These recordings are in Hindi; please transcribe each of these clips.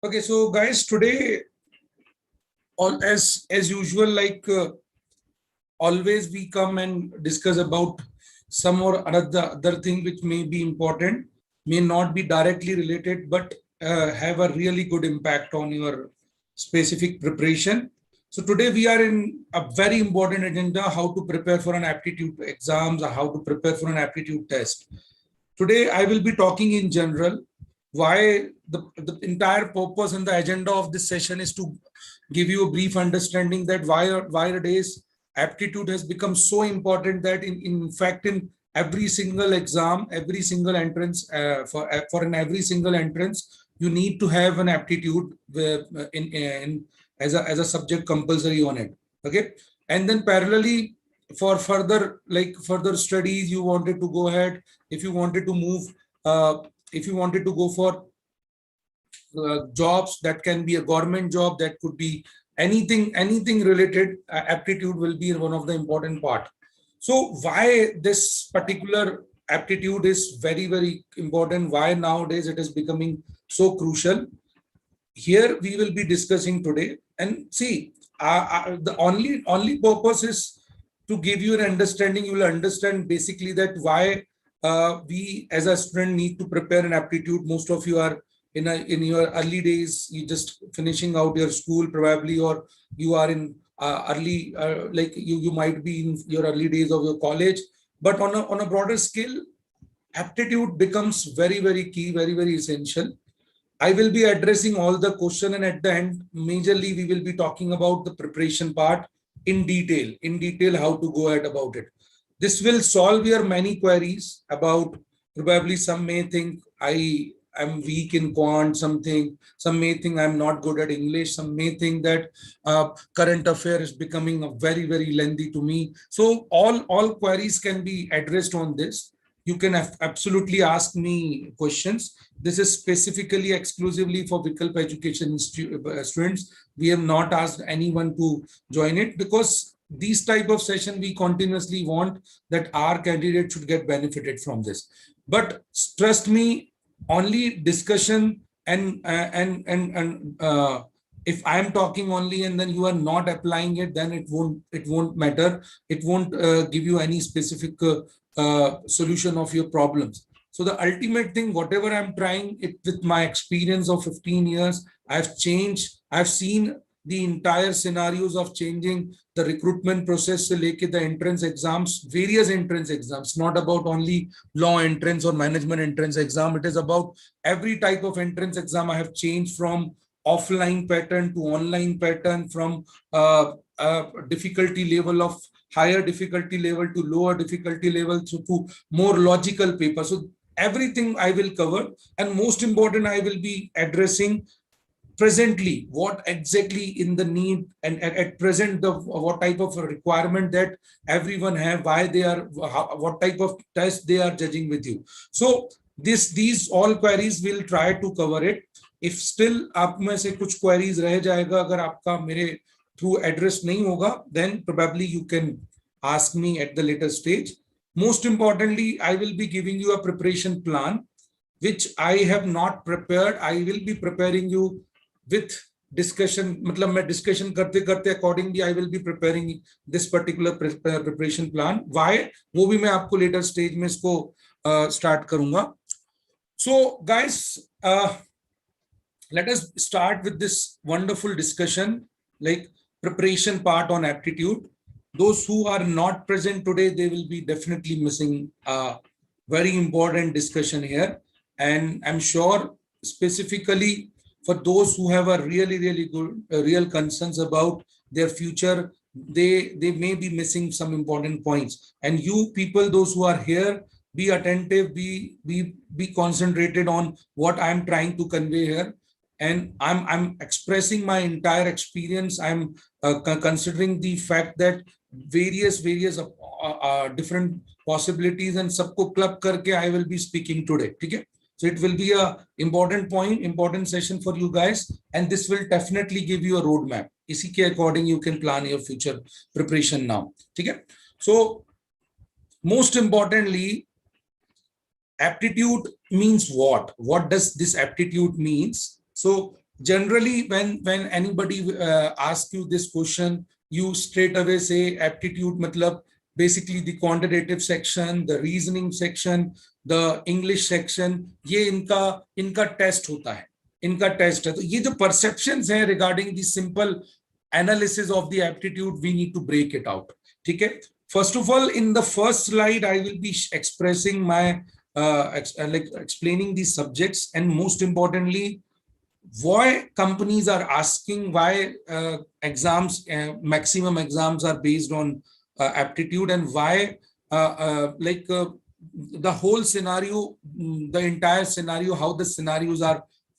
Okay, so guys, today, all as usual, always, we come and discuss about some or other thing which may be important, may not be directly related, but have a really good impact on your specific preparation. So today we are in a very important agenda: how to prepare for an aptitude exams, or how to prepare for an aptitude test. Today, I will be talking in general why the entire purpose and the agenda of this session is to give you a brief understanding that why nowadays aptitude has become so important that in fact in every single exam, every single entrance for an every single entrance, you need to have an aptitude in as a subject compulsory on it. Okay, and then parallelly for further studies, you wanted to go ahead, if you wanted to move, if you wanted to go for jobs, that can be a government job, that could be anything related, aptitude will be one of the important part. So why this particular aptitude is very important, why nowadays it is becoming so crucial, here we will be discussing today. And see, the only purpose is to give you an understanding. You will understand basically that why we as a student need to prepare an aptitude. Most of you are in your early days, you just finishing out your school probably, or you are in early like you might be in your early days of your college. But on a broader scale, aptitude becomes very key, very essential. I will be addressing all the question, and at the end, majorly we will be talking about the preparation part in detail how to go ahead about it. This will solve your many queries about, probably some may think I am weak in quant, some may think I'm not good at English, some may think that current affair is becoming a very lengthy to me. So all queries can be addressed on this. You can absolutely ask me questions. This is specifically exclusively for Vikalp Education students. We have not asked anyone to join it, because these type of session we continuously want that our candidate should get benefited from this. But trust me, only discussion and if I am talking only and then you are not applying it, then it won't matter. It won't give you any specific solution of your problems. So the ultimate thing, whatever I'm trying it with my experience of 15 years, I've seen the entire scenarios of changing the recruitment process to leke the entrance exams, various entrance exams, not about only law entrance or management entrance exam. It is about every type of entrance exam. I have changed from offline pattern to online pattern, from difficulty level of higher difficulty level to lower difficulty level, to more logical paper. So everything I will cover, and most important, I will be addressing presently what exactly in the need, and at present the what type of requirement that everyone have, why they are, what type of test they are judging with you. So these all queries will try to cover it. If still आप में से कुछ queries रह जाएगा, अगर आपका मेरे through address नहीं होगा, then probably you can ask me at the later stage. Most importantly, I will be giving you a preparation plan which I have not prepared. I will be preparing you with discussion. मतलब मैं discussion करते करते accordingly I will be preparing this particular preparation plan. Why? वो भी मैं आपको later stage में इसको start करूंगा. So guys, let us start with this wonderful discussion, like preparation part on aptitude. Those who are not present today, they will be definitely missing a very important discussion here. And I'm sure specifically for those who have a really good real concerns about their future, they may be missing some important points. And you people, those who are here, be attentive, be concentrated on what I'm trying to convey here. And I'm expressing my entire experience. I'm considering the fact that various different possibilities, and सबको club करके I will be speaking today. Okay? So it will be a important session for you guys, and this will definitely give you a roadmap. इसी के according you can plan your future preparation now. Okay? So most importantly, aptitude means what? What does this aptitude means? So Generally, when anybody asks you this question, you straight away say aptitude matlab basically the quantitative section, the reasoning section, the English section, ये इनका टेस्ट होता है, इनका टेस्ट है. तो ये जो perceptions हैं regarding the simple analysis of the aptitude, we need to break it out. ठीक है. First of all, in the first slide, I will be expressing my explaining these subjects, and most importantly, why companies are asking why exams, maximum exams are based on aptitude, and why the whole scenario, the entire scenario, how the scenarios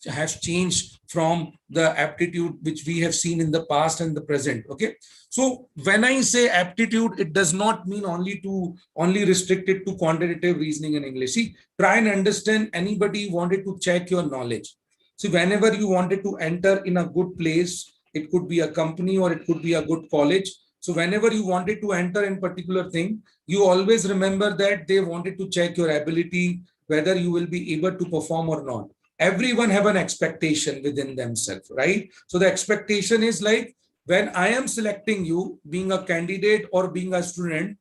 has changed from the aptitude which we have seen in the past and the present. Okay, so when I say aptitude, it does not mean only restricted to quantitative reasoning and English. See, try and understand. Anybody wanted to check your knowledge. So whenever you wanted to enter in a good place, it could be a company or it could be a good college. So whenever you wanted to enter in particular thing, you always remember that they wanted to check your ability, whether you will be able to perform or not. Everyone have an expectation within themselves, right? So the expectation is like, when I am selecting you, being a candidate or being a student,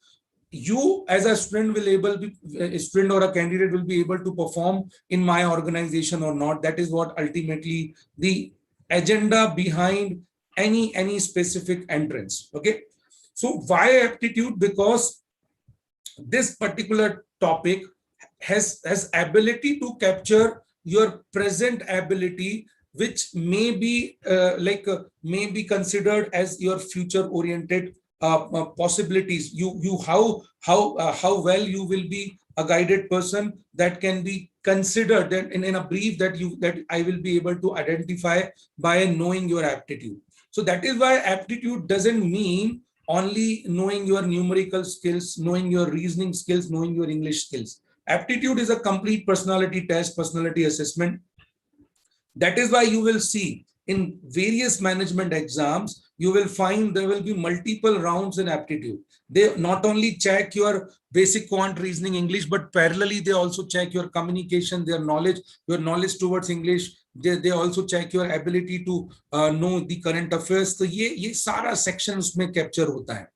you as a student a student or a candidate will be able to perform in my organization or not. That is what ultimately the agenda behind any specific entrance. Okay, so why aptitude? Because this particular topic has ability to capture your present ability, which may be may be considered as your future oriented possibilities. How well you will be a guided person, that can be considered that in a brief that I will be able to identify by knowing your aptitude. So that is why aptitude doesn't mean only knowing your numerical skills, knowing your reasoning skills, knowing your English skills. Aptitude is a complete personality test, personality assessment. That is why you will see in various management exams, you will find there will be multiple rounds in aptitude. They not only check your basic quant reasoning English, but parallelly they also check your communication, your knowledge towards English. They also check your ability to know the current affairs. So ये सारा section उसमें capture होता है.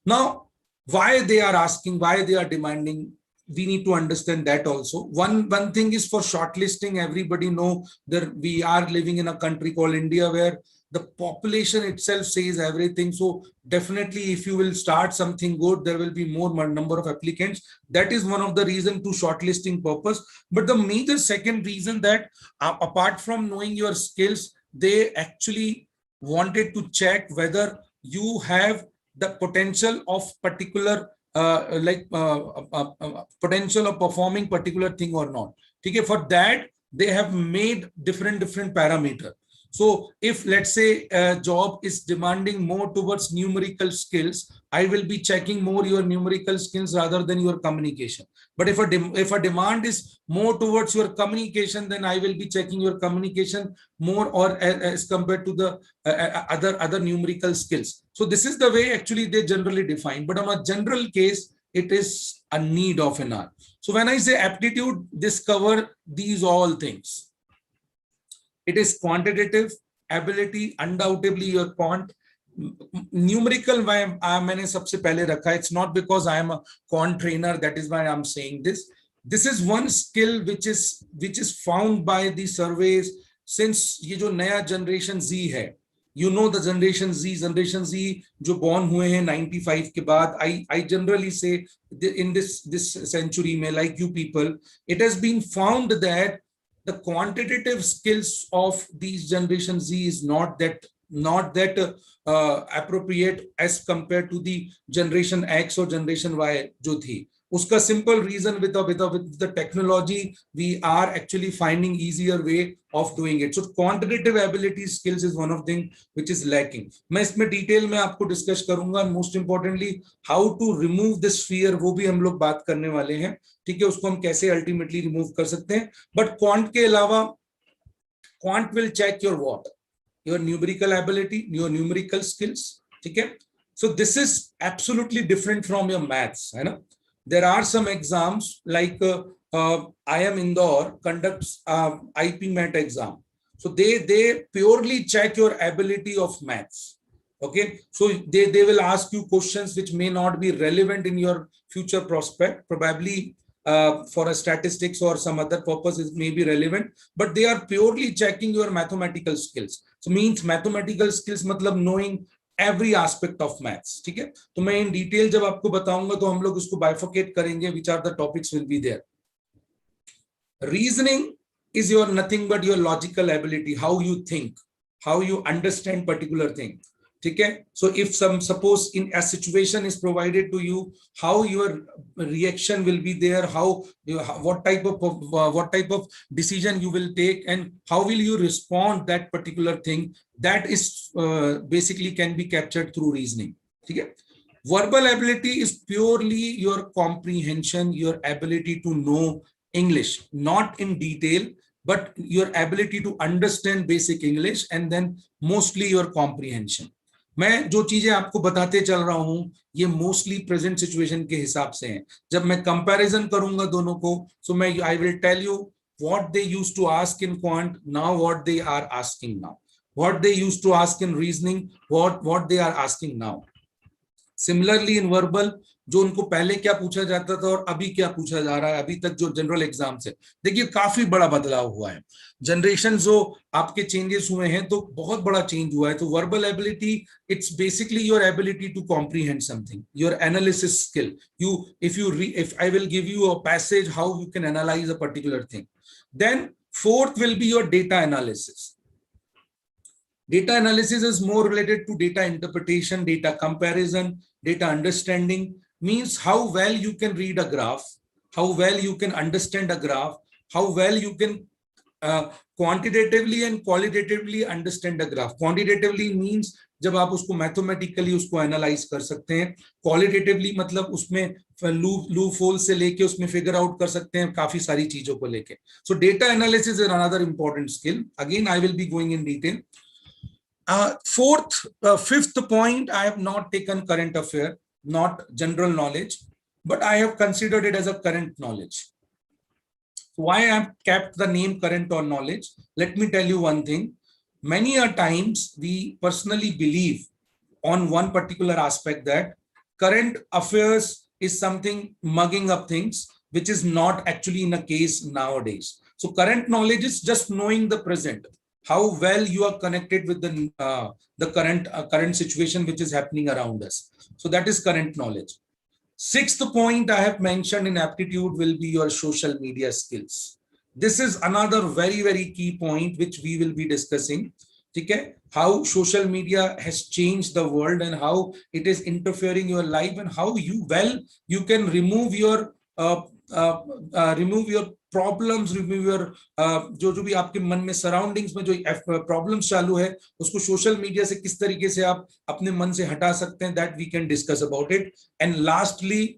Now, why they are asking, why they are demanding, we need to understand that also. One thing is for shortlisting. Everybody know that we are living in a country called India, where the population itself says everything. So definitely, if you will start something good, there will be more number of applicants. That is one of the reason to shortlisting purpose. But the major second reason that apart from knowing your skills, they actually wanted to check whether you have the potential of particular potential of performing particular thing or not. Okay, for that they have made different parameter. So if let's say a job is demanding more towards numerical skills, I will be checking more your numerical skills rather than your communication. But if a demand is more towards your communication, then I will be checking your communication more, or as compared to the other numerical skills. So this is the way actually they generally define. But on a general case, it is a need of an art. So when I say aptitude, this cover these all things. It is quantitative ability, undoubtedly your quant. Numerical मैंने सबसे पहले रखा. It's not because I am a quant trainer, that is why I'm saying this. This is one skill which is found by the surveys since ये जो नया generation Z है. You know the generation Z जो born हुए हैं 95 के बाद. I generally say in this century में, like you people, it has been found that the quantitative skills of these generation Z is not that appropriate as compared to the generation X or generation Y जो थी. Uska simple reason, with the technology, we are actually finding easier way of doing it. So quantitative ability skills is one of thing which is lacking. मैं इसमें detail में आपको discuss करूंगा. Most importantly, how to remove this fear, वो भी हम लोग बात करने वाले हैं. ठीक है, उसको हम कैसे ultimately remove कर सकते हैं. But quant के अलावा, quant will check your what? Your numerical ability, your numerical skills. ठीक है. So this is absolutely different from your maths, है ना? There are some exams like IIM Indore conducts IP MET exam. So they purely check your ability of maths. Okay, so they will ask you questions which may not be relevant in your future prospect, probably for a statistics or some other purpose it may be relevant, but they are purely checking your mathematical skills. So means mathematical skills matlab knowing every aspect of maths. ठीक है, तो मैं in detail जब आपको बताऊंगा तो हम लोग उसको bifurcate करेंगे, which are the topics will be there. Reasoning is your nothing but your logical ability, how you think, how you understand particular thing. Okay, so if some suppose in a situation is provided to you, how your reaction will be there, how you, what type of decision you will take, and how will you respond that particular thing, that is basically can be captured through reasoning. Okay, verbal ability is purely your comprehension, your ability to know English, not in detail, but your ability to understand basic English and then mostly your comprehension. मैं जो चीजें आपको बताते चल रहा हूं ये मोस्टली प्रेजेंट सिचुएशन के हिसाब से हैं. जब मैं कंपैरिजन करूंगा दोनों को, सो मैं I will tell you what they used to ask in quant, now what they are asking now, what they used to ask in reasoning, what they are asking now. Similarly in verbal, जो उनको पहले क्या पूछा जाता था और अभी क्या पूछा जा रहा है, अभी तक जो जनरल एग्जाम से, देखिए काफी बड़ा बदलाव हुआ है. जनरेशन जो आपके चेंजेस हुए हैं तो बहुत बड़ा चेंज हुआ है. तो verbal ability, it's basically your ability to comprehend something, your analysis skill. If I will give you a passage, how you can analyse a particular thing. Then fourth will be your data analysis. Data analysis is more related to data interpretation, data comparison, data understanding, means how well you can read a graph, how well you can understand a graph, how well you can quantitatively and qualitatively understand a graph. Quantitatively means जब आप उसको मैथमेटिकली उसको एनालाइज कर सकते हैं, क्वालिटेटिवली मतलब उसमें लूप होल से लेके उसमें फिगर आउट कर सकते हैं काफी सारी चीजों को लेके. सो data analysis is another important skill. Again I will be going in detail. Fifth point, I have not taken current affair, not general knowledge, but I have considered it as a current knowledge. Why I have kept the name current or knowledge? Let me tell you one thing. Many a times we personally believe on one particular aspect that current affairs is something mugging up things, which is not actually in a case nowadays. So current knowledge is just knowing the present, how well you are connected with the current situation which is happening around us. So that is current knowledge. Sixth point I have mentioned in aptitude will be your social media skills. This is another very key point which we will be discussing. Okay, how social media has changed the world and how it is interfering your life, and how you can remove your problems, remove your जो भी आपके मन में सराउंडिंग्स में जो प्रॉब्लम्स चालू है उसको सोशल मीडिया से किस तरीके से आप अपने मन से हटा सकते हैं, that we can discuss about it. And lastly,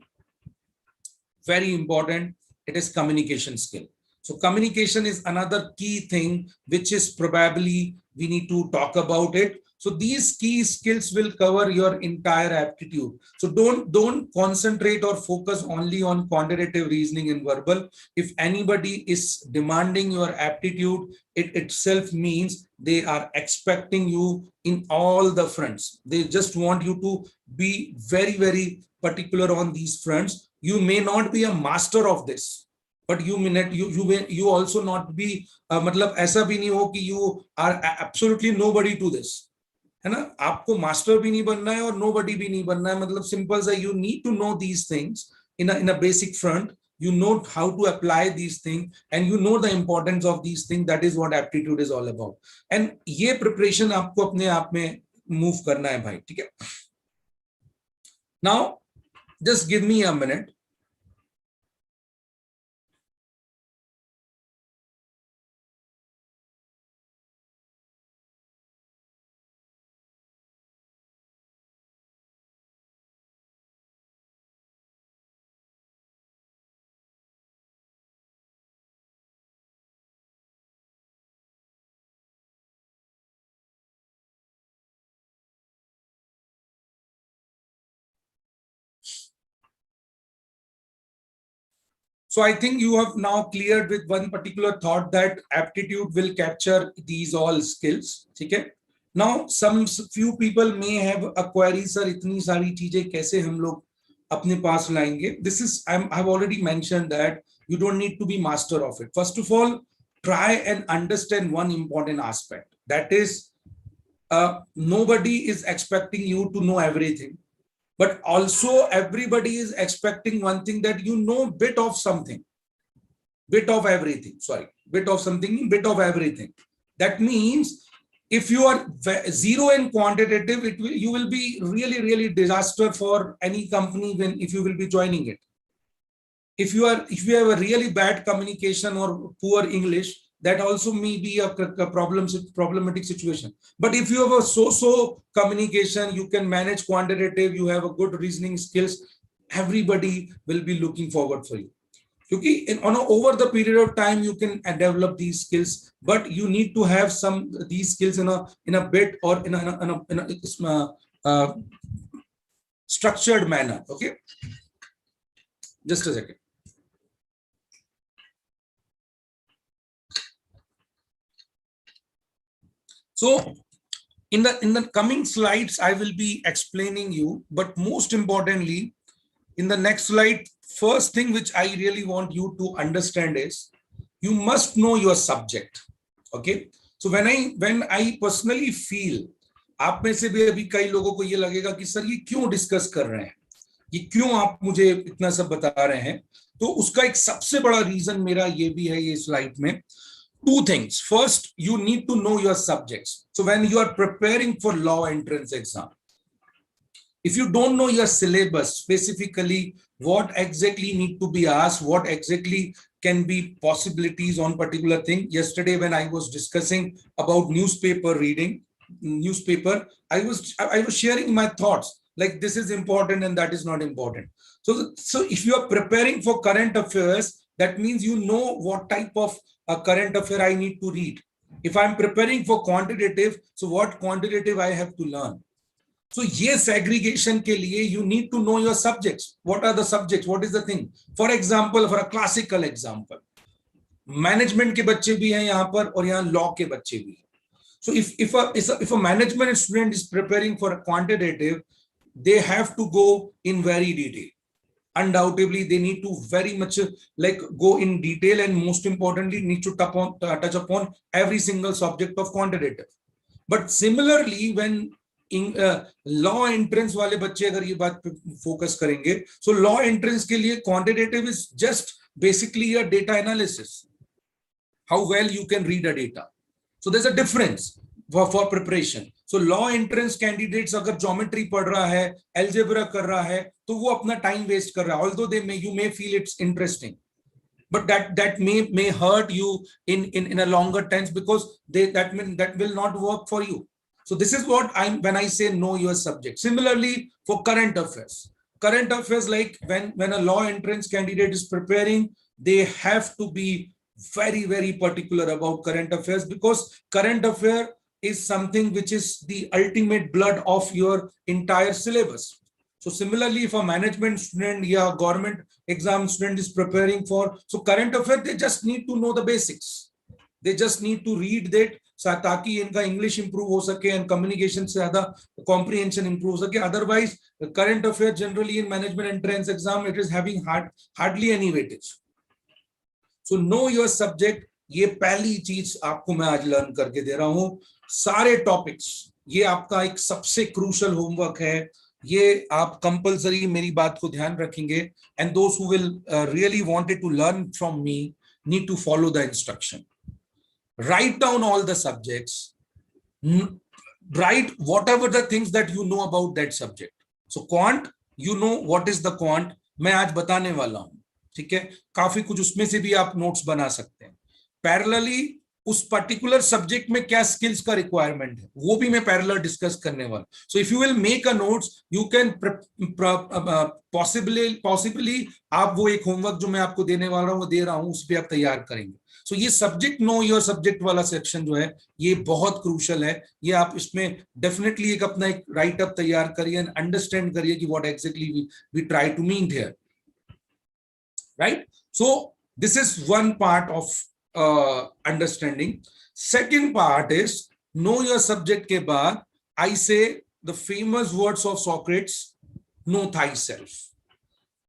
very important, it is communication skill. So communication is another key thing which is probably we need to talk about it. So these key skills will cover your entire aptitude. So don't concentrate or focus only on quantitative reasoning and verbal. If anybody is demanding your aptitude, it itself means they are expecting you in all the fronts. They just want you to be very particular on these fronts. You may not be a master of this, but you may not, you also not be मतलब ऐसा भी नहीं हो कि you are absolutely nobody to this, है ना. आपको मास्टर भी नहीं बनना है और nobody भी नहीं बनना है. मतलब सिंपल सा, you need to know these things in a basic front. You know how to apply these things and you know the importance of these things. That is what aptitude is all about. And ये preparation आपको अपने आप में move करना है भाई, ठीक है. Now just give me a minute. So I think you have now cleared with one particular thought that aptitude will capture these all skills. ठीक है? Now some few people may have a query, sir, इतनी सारी चीजें कैसे हम लोग अपने पास लाएंगे? This is I've already mentioned that you don't need to be master of it. First of all, try and understand one important aspect. That is, nobody is expecting you to know everything. But also everybody is expecting one thing, that you know bit of something, bit of everything, sorry, bit of something, bit of everything. That means if you are zero in quantitative, you will be really, really disaster for any company when if you will be joining it. If you have a really bad communication or poor English, that also may be a problematic situation. But if you have a so-so communication, you can manage quantitative, you have a good reasoning skills, everybody will be looking forward for you. Because over the period of time, you can develop these skills, but you need to have these skills in a bit or in a structured manner. Okay, just a second. So in the coming slides, I will be explaining you, but most importantly, in the next slide, first thing which I really want you to understand is you must know your subject. Okay, so when I personally feel, आप में से भी अभी कई लोगों को ये लगेगा कि सर ये क्यों डिस्कस कर रहे हैं, ये क्यों आप मुझे इतना सब बता रहे हैं, तो उसका एक सबसे बड़ा रीजन मेरा ये भी है ये स्लाइड में. Two things. First, you need to know your subjects. So when you are preparing for law entrance exam, if you don't know your syllabus, specifically what exactly need to be asked, what exactly can be possibilities on particular thing. Yesterday when I was discussing about newspaper reading, I was sharing my thoughts, like this is important and that is not important. So if you are preparing for current affairs, that means you know what type of a current affair I need to read. If I'm preparing for quantitative, so what quantitative I have to learn. So ये segregation के लिए you need to know your subjects. What are the subjects? What is the thing? For example, for a classical example, management के बच्चे भी हैं यहाँ पर और यहाँ law के बच्चे भी. So if a management student is preparing for a quantitative, they have to go in very detail. Undoubtedly, they need to very much like go in detail, and most importantly, need to touch upon every single subject of quantitative. But similarly, when in law entrance वाले बच्चे अगर ये बात पे focus करेंगे, so law entrance के लिए quantitative is just basically a data analysis. How well you can read a data. So there's a difference for preparation. So law entrance candidates अगर geometry पढ़ रहा है, algebra कर रहा है, तो वो अपना time waste कर रहा है. Although you may feel it's interesting, but that may hurt you in a longer tense, because that will not work for you. So this is what when I say know your subject. Similarly for current affairs, like when a law entrance candidate is preparing, they have to be very, very particular about current affairs, because current affair is something which is the ultimate blood of your entire syllabus. So similarly, if a management student or government exam student is preparing for, so current affair, they just need to know the basics. They just need to read that, ताकि इनका English improve हो सके and communication से ज़्यादा comprehension improve हो सके. Otherwise, current affair generally in management entrance exam, it is having hardly any weightage. So know your subject. ये पहली चीज आपको मैं आज लर्न करके दे रहा हूं. सारे टॉपिक्स, ये आपका एक सबसे क्रूशल होमवर्क है. ये आप कंपलसरी मेरी बात को ध्यान रखेंगे, and those who will really wanted to learn from me need to follow the instruction. Write down all the subjects. Write whatever the things that you know about that subject. So quant, you know what is the quant. मैं आज बताने वाला हूं, ठीक है. काफी कुछ उसमें से भी आप नोट्स बना सकते हैं. पैरेलली उस पर्टिकुलर सब्जेक्ट में क्या स्किल्स का रिक्वायरमेंट है, वो भी मैं पैरेलल डिस्कस करने वाला. So if you will make a notes, you can possibly आप वो एक होमवर्क जो मैं आपको देने वाला हूं, वो दे रहा हूं, उस पर आप तैयार करेंगे. सो ये सब्जेक्ट नो योर सब्जेक्ट वाला सेक्शन जो है, ये बहुत क्रूशल है. ये आप इसमें डेफिनेटली एक अपना एक राइट अप तैयार करिए एंड अंडरस्टैंड करिए कि what exactly we try to mean here, right. So this is one part of understanding. Second part is know your subject के बाद I say the famous words of Socrates, know thyself.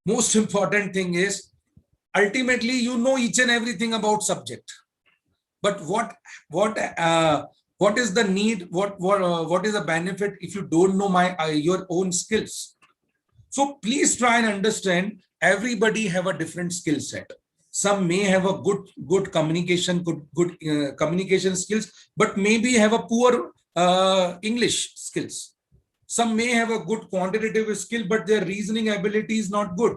Most important thing is ultimately you know each and everything about subject, but what is the need, what is the benefit if you don't know your own skills? So please try and understand everybody have a different skill set. Some may have a good communication, good communication skills, but maybe have a poor English skills. Some may have a good quantitative skill, but their reasoning ability is not good.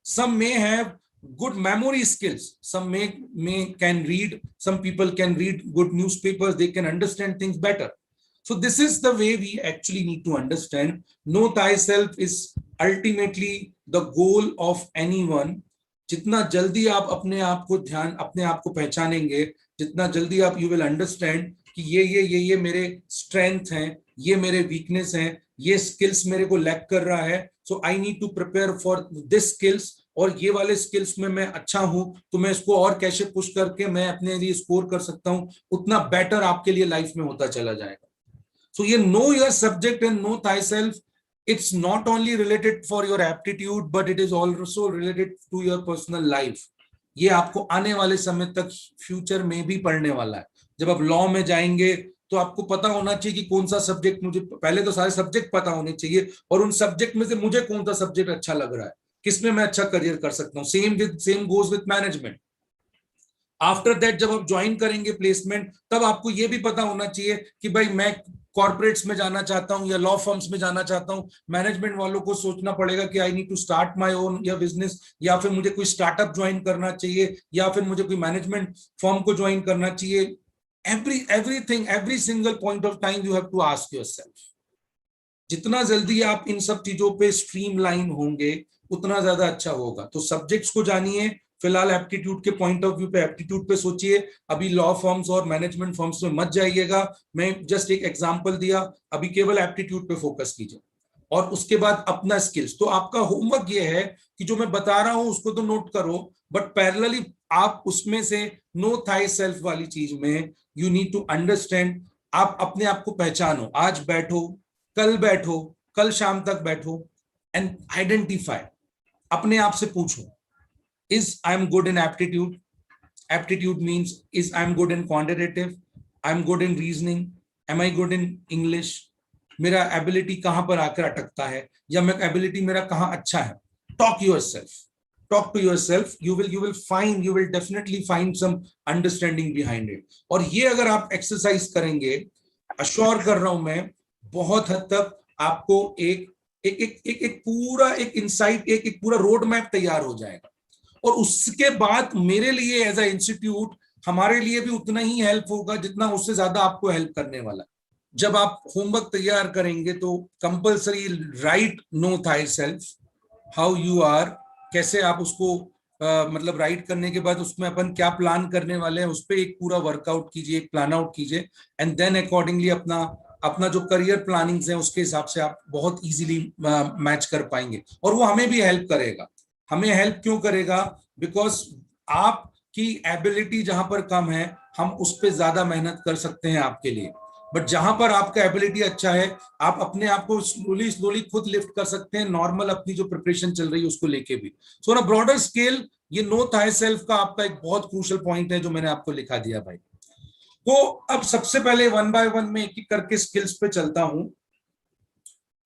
Some may have good memory skills. Some may can read. Some people can read good newspapers. They can understand things better. So this is the way we actually need to understand. Know thyself is ultimately the goal of anyone. जितना जल्दी आप अपने आप को पहचानेंगे, जितना जल्दी आप you will understand कि ये मेरे strength हैं, ये मेरे weakness हैं, ये skills मेरे को lack कर रहा है, so I need to prepare for this skills, और ये वाले skills में मैं अच्छा हूं तो मैं इसको और कैसे push करके मैं अपने लिए score कर सकता हूं, उतना better आपके लिए life में होता चला जाएगा. So you know your subject and know thyself. It's not only related for your aptitude, but it is also related to your personal life. ये आपको आने वाले समय तक फ्यूचर में भी पढ़ने वाला है. जब आप लॉ में जाएंगे तो आपको पता होना चाहिए कि कौन सा सब्जेक्ट मुझे, पहले तो सारे सब्जेक्ट पता होने चाहिए और उन सब्जेक्ट में से मुझे कौन सा सब्जेक्ट अच्छा लग रहा है, किसमें मैं अच्छा करियर कर सकता हूँ. Same goes with management. After that जब आप ज्वाइन करेंगे प्लेसमेंट, तब आपको ये भी पता होना चाहिए कि भाई मैं कॉर्पोरेट्स में जाना चाहता हूं या लॉ फर्म्स में जाना चाहता हूं. मैनेजमेंट वालों को सोचना पड़ेगा कि I need to start my own या बिजनेस, या फिर मुझे कोई स्टार्टअप ज्वाइन करना चाहिए, या फिर मुझे कोई मैनेजमेंट फर्म को ज्वाइन करना चाहिए. Everything, every single point of time you have to ask yourself. जितना जल्दी आप इन सब चीजों पे स्ट्रीमलाइन होंगे उतना ज्यादा अच्छा होगा. तो सब्जेक्ट्स को जानिए. फिलहाल एप्टीट्यूड के पॉइंट ऑफ व्यू पे एप्टीट्यूड पे सोचिए. अभी लॉ फर्म्स और मैनेजमेंट फर्म्स में मत जाइएगा. मैं जस्ट एक एग्जांपल दिया. अभी केवल एप्टीट्यूड पे फोकस कीजिए और उसके बाद अपना स्किल्स. तो आपका होमवर्क ये है कि जो मैं बता रहा हूं उसको तो नोट करो, बट पैरेलली आप उसमें से नो थाई सेल्फ वाली चीज में यू नीड टू अंडरस्टैंड. आप अपने आप को पहचानो. आज बैठो, कल बैठो, कल शाम तक बैठो एंड आइडेंटिफाई. अपने आप से पूछो, is I am good in aptitude? Aptitude means is I am good in quantitative, I am good in reasoning, am I good in English? मेरा ability कहां पर आकर अटकता है, या मेरा ability मेरा कहां अच्छा है. Talk yourself, talk to yourself. You will definitely find some understanding behind it. और ये अगर आप exercise करेंगे, assure कर रहा हूं मैं, बहुत हद तक आपको एक पूरा एक insight, एक पूरा रोड मैप तैयार हो जाएगा. और उसके बाद मेरे लिए एज अ इंस्टीट्यूट हमारे लिए भी उतना ही हेल्प होगा जितना उससे ज्यादा आपको हेल्प करने वाला. जब आप होमवर्क तैयार करेंगे तो compulsory right know thy self, how you are. कैसे आप उसको मतलब राइट करने के बाद उसमें अपन क्या प्लान करने वाले हैं उस पर एक पूरा वर्कआउट कीजिए, एक प्लान आउट कीजिए, एंड देन अकॉर्डिंगली अपना जो करियर प्लानिंग्स है उसके हिसाब से आप बहुत इजीली मैच कर पाएंगे. और वो हमें भी हेल्प करेगा. हमें हेल्प क्यों करेगा? बिकॉज आपकी एबिलिटी जहां पर कम है हम उस पर ज्यादा मेहनत कर सकते हैं आपके लिए, बट जहां पर आपका एबिलिटी अच्छा है आप अपने आप को स्लोली खुद लिफ्ट कर सकते हैं. नॉर्मल अपनी जो प्रिपरेशन चल रही है उसको लेके भी. So on a broader scale ये नो थाई सेल्फ का आपका एक बहुत क्रूशियल पॉइंट है जो मैंने आपको लिखा दिया भाई. तो अब सबसे पहले वन बाय वन में एक एक करके स्किल्स पे चलता हूं.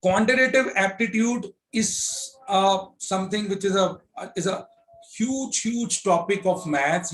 Quantitative aptitude is something which is a huge topic of maths.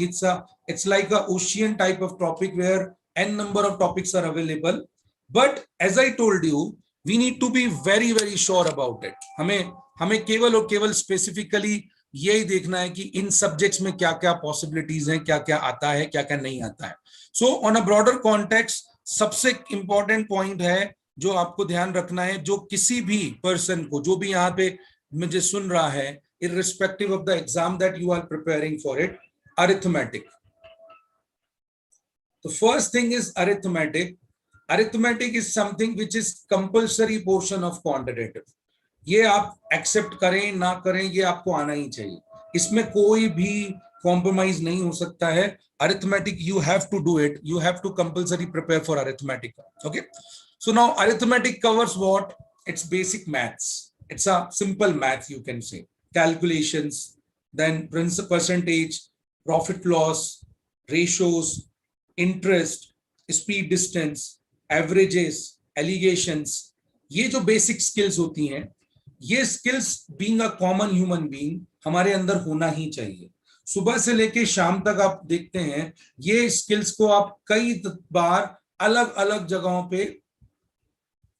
It's like a ocean type of topic where n number of topics are available. But as I told you, we need to be very sure about it. हमें केवल और केवल स्पेसिफिकली यही देखना है कि इन सब्जेक्ट्स में क्या क्या पॉसिबिलिटीज हैं, क्या क्या आता है, क्या क्या नहीं आता है. So on a broader context सबसे इंपॉर्टेंट पॉइंट है जो आपको ध्यान रखना है, जो किसी भी पर्सन को, जो भी यहाँ पे मुझे सुन रहा है, irrespective of the exam that you are preparing for it, arithmetic. The first thing is arithmetic. Arithmetic is something which is compulsory portion of quantitative. ये आप एक्सेप्ट करें ना करें ये आपको आना ही चाहिए. इसमें कोई भी कॉम्प्रोमाइज नहीं हो सकता है. Arithmetic you have to do it, you have to compulsory prepare for arithmetic. Okay, so now arithmetic covers what? It's basic maths. It's a simple math, you can say. Calculations, then percentage, profit loss, ratios, interest, speed distance, averages, allegations. ये जो basic skills होती हैं, ये skills being a common human being हमारे अंदर होना ही चाहिए. सुबह से लेके शाम तक आप देखते हैं ये स्किल्स को आप कई बार अलग अलग जगहों पे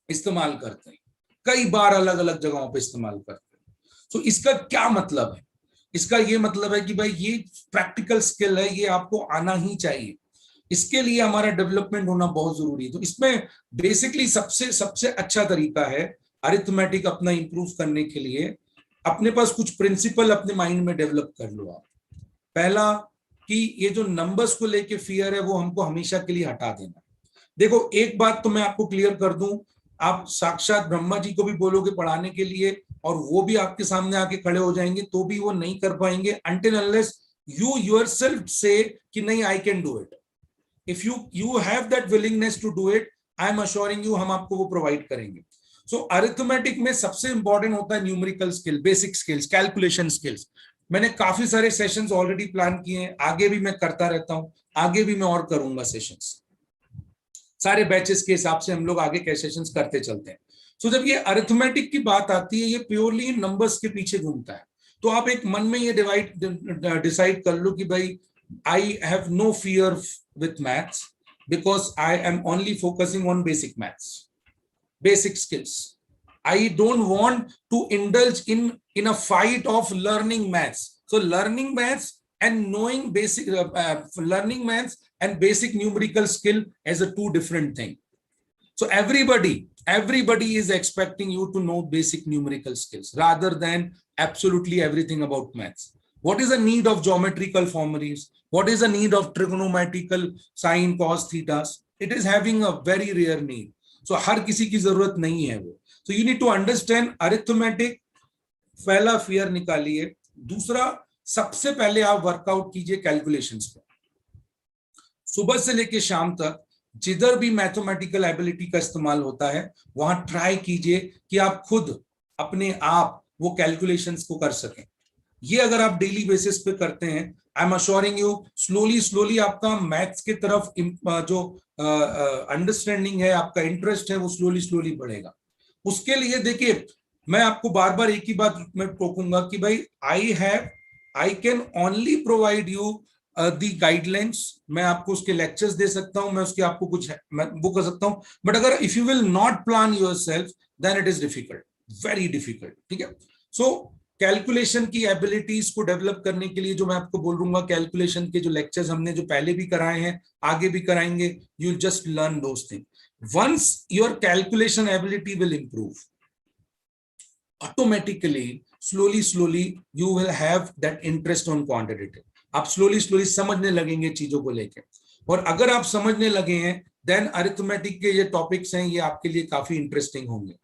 इस्तेमाल करते हैं, कई बार अलग अलग जगहों पे इस्तेमाल करते हैं. तो इसका क्या मतलब है? इसका ये मतलब है कि भाई ये प्रैक्टिकल स्किल है, ये आपको आना ही चाहिए. इसके लिए हमारा डेवलपमेंट होना बहुत जरूरी है. तो इसमें बेसिकली सबसे अच्छा तरीका है अरिथमेटिक अपना इंप्रूव करने के लिए, अपने पास कुछ प्रिंसिपल अपने माइंड में डेवलप कर लो आप. पहला कि ये जो नंबर्स को लेके फियर है वो हमको हमेशा के लिए हटा देना. देखो एक बात तो मैं आपको क्लियर कर दूं, आप साक्षात ब्रह्मा जी को भी बोलोगे पढ़ाने के लिए और वो भी आपके सामने आके खड़े हो जाएंगे तो भी वो नहीं कर पाएंगे अनटिल अनलेस यू योरसेल्फ से कि नहीं I can do it. If you have that willingness to do it, I am assuring you हम आपको वो प्रोवाइड करेंगे. सो अरिथमेटिक में सबसे इंपॉर्टेंट होता है numerical skill, basic skills, calculation skills. मैंने काफी सारे सेशंस ऑलरेडी प्लान किए हैं, आगे भी मैं करता रहता हूं, आगे भी मैं और करूंगा सेशंस. सारे बैचेस के हिसाब से हम लोग आगे के सेशंस करते चलते हैं. सो जब ये अरिथमेटिक की बात आती है, ये प्योरली नंबर्स के पीछे घूमता है. तो आप एक मन में ये डिसाइड कर लो कि भाई I have no fear with maths because I am only focusing on basic maths, basic skills. I don't want to indulge in a fight of learning maths. So learning maths and knowing basic learning maths and basic numerical skill as a two different thing. So everybody is expecting you to know basic numerical skills rather than absolutely everything about maths. What is the need of geometrical formulas? What is the need of trigonometrical sine, cos, thetas? It is having a very rare need. So हर किसी की जरूरत नहीं है वो. So you need to understand arithmetic. पहला फियर निकालिए. दूसरा, सबसे पहले आप वर्कआउट कीजिए कैलकुलेशंस पे. सुबह से लेके शाम तक जिधर भी मैथमेटिकल एबिलिटी का इस्तेमाल होता है वहां ट्राई कीजिए कि आप खुद अपने आप वो कैलकुलेशंस को कर सकें. ये अगर आप डेली बेसिस पे करते हैं, आई एम अश्योरिंग यू स्लोली आपका मैथ्स की तरफ जो अंडरस्टैंडिंग है, आपका इंटरेस्ट है, वो स्लोली बढ़ेगा. उसके लिए देखिए मैं आपको बार बार एक ही बात में टोकूंगा कि भाई I can only provide you the guidelines. मैं आपको उसके लेक्चर्स दे सकता हूं, मैं उसके आपको कुछ वो कर सकता हूं, बट अगर if you will not plan yourself then it is difficult, very difficult. ठीक है. सो कैलकुलेशन की एबिलिटीज को डेवलप करने के लिए जो मैं आपको बोलूंगा, कैलकुलेशन के जो लेक्चर्स हमने जो पहले भी कराए हैं, आगे भी कराएंगे, you just learn those thing. Once your calculation ability will improve, automatically, slowly, you will have that interest on quantitative. आप slowly समझने लगेंगे चीजों को लेके. और अगर आप समझने लगे हैं, then arithmetic के ये टॉपिक्स हैं, ये आपके लिए काफी इंटरेस्टिंग होंगे.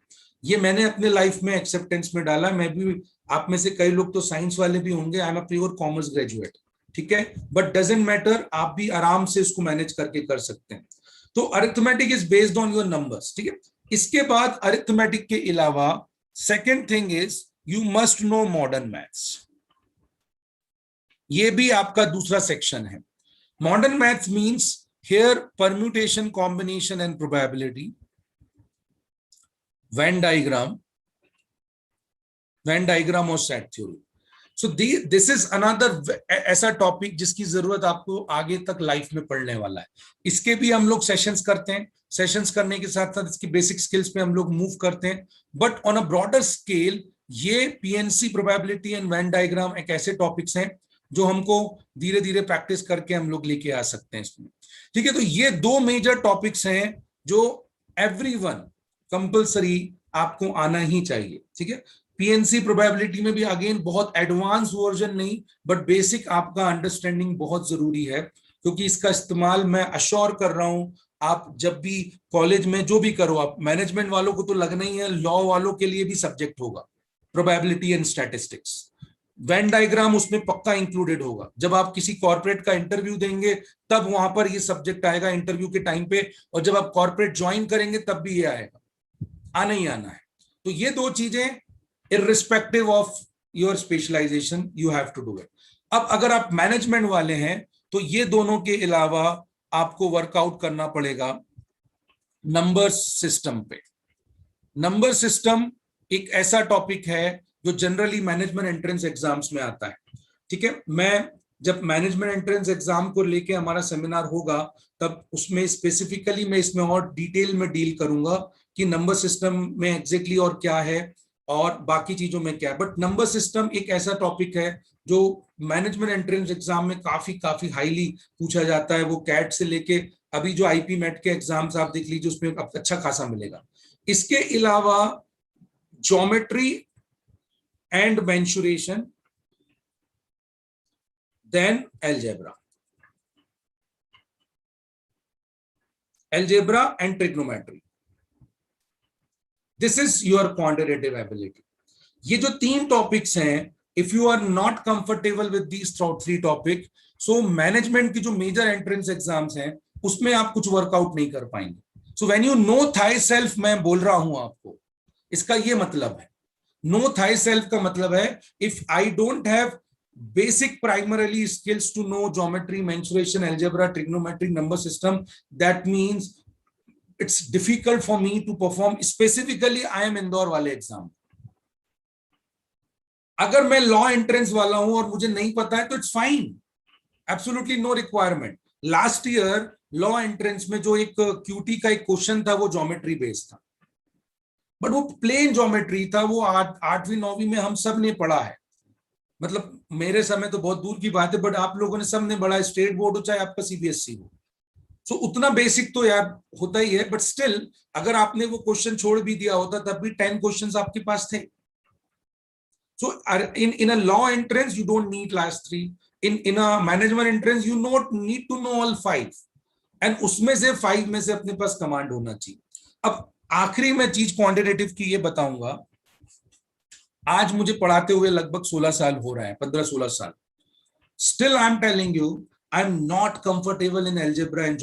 ये मैंने अपने लाइफ में एक्सेप्टेंस में डाला. मैं भी, आप में से कई लोग तो साइंस वाले भी होंगे, I am a pure commerce graduate. ठीक है, बट डजंट मैटर, आप भी आराम से इसको मैनेज करके कर सकते हैं. तो arithmetic is based on your numbers. ठीक है. इसके बाद अरिथमेटिक के अलावा second thing is you must know modern maths. ये भी आपका दूसरा सेक्शन है. Modern maths means here permutation, combination and probability, Venn diagram और set theory. So this is another ऐसा टॉपिक जिसकी जरूरत आपको आगे तक लाइफ में पढ़ने वाला है. इसके भी हम लोग सेशंस करते हैं. सेशंस करने के साथ साथ इसकी बेसिक स्किल्स पे हम लोग मूव करते हैं. But on a broader scale ये PNC, probability and Venn diagram एक ऐसे टॉपिक्स हैं जो हमको धीरे धीरे प्रैक्टिस करके हम लोग लेके आ सकते हैं इसमें. ठीक है. तो ये दो मेजर टॉपिक्स हैं जो एवरीवन कंपल्सरी आपको आना ही चाहिए. ठीक है. पीएनसी प्रोबेबिलिटी में भी अगेन बहुत एडवांस वर्जन नहीं, बट बेसिक आपका अंडरस्टैंडिंग बहुत जरूरी है, क्योंकि इसका इस्तेमाल मैं अश्योर कर रहा हूं आप जब भी कॉलेज में जो भी करो, आप मैनेजमेंट वालों को तो लगना ही है, लॉ वालों के लिए भी सब्जेक्ट होगा probability and statistics. Venn diagram उसमें पक्का इंक्लूडेड होगा। जब आप किसी कॉर्पोरेट का इंटरव्यू देंगे तब वहां पर ये सब्जेक्ट आएगा इंटरव्यू के टाइम पे, और जब आप कॉर्पोरेट ज्वाइन करेंगे तब भी ये आएगा, आना ही आना है। तो ये दो चीजें irrespective of your specialization you have to do it. अब अगर आप मैनेजमेंट वाले हैं तो ये दोनों के अलावा आपको वर्कआउट करना पड़ेगा नंबर सिस्टम पे। नंबर सिस्टम एक ऐसा टॉपिक है जो जनरली मैनेजमेंट एंट्रेंस एग्जाम्स में आता है। ठीक है, मैं जब मैनेजमेंट एंट्रेंस एग्जाम को लेके हमारा सेमिनार होगा तब उसमें स्पेसिफिकली मैं इसमें और डिटेल में डील करूंगा कि नंबर सिस्टम में एग्जैक्टली और क्या है और बाकी चीजों में क्या है। बट नंबर सिस्टम एक ऐसा टॉपिक है जो मैनेजमेंट एंट्रेंस एग्जाम में काफी हाईली पूछा जाता है। वो कैट से लेके अभी जो आईपी मेट के एग्जाम्स आप देख लीजिए उसमें अच्छा खासा मिलेगा। इसके अलावा geometry and mensuration, then algebra and trigonometry. This is your quantitative ability. ये जो तीन टॉपिक्स हैं, if you are not comfortable with these three topic, so management की जो मेजर एंट्रेंस एग्जाम्स हैं उसमें आप कुछ वर्कआउट नहीं कर पाएंगे। So when you know thyself, मैं बोल रहा हूं आपको, इसका ये मतलब है, know thyself का मतलब है if I don't have basic primarily skills to know geometry, mensuration, algebra, trigonometry, number system, that means it's difficult for me to perform specifically IIM Indore वाले एग्जाम। अगर मैं लॉ एंट्रेंस वाला हूं और मुझे नहीं पता है तो it's fine, absolutely no requirement. Last year law entrance में जो एक क्यूटी का एक क्वेश्चन था वो ज्योमेट्री बेस्ड था, बट वो प्लेन ज्योमेट्री था। वो 8वीं 9वीं में हम सब ने पढ़ा है, मतलब मेरे समय तो बहुत दूर की बात है, बट आप लोगों ने सब ने पढ़ा है, स्टेट बोर्ड हो चाहे आपका सीबीएसई हो। सो उतना बेसिक तो यार होता ही है, बट स्टिल अगर आपने वो क्वेश्चन छोड़ भी दिया होता तब भी 10 क्वेश्चंस आपके पास थे। सो in a law entrance you don't need last 3, in a management entrance you not need to know all 5, and उसमें से 5 में से अपने पास कमांड होना चाहिए। अब आखिरी में चीज क्वांटिटेटिव की ये बताऊंगा, आज मुझे पढ़ाते हुए लगभग 16 साल हो रहा है, 15-16 साल। Still I am telling you I am not comfortable in algebra and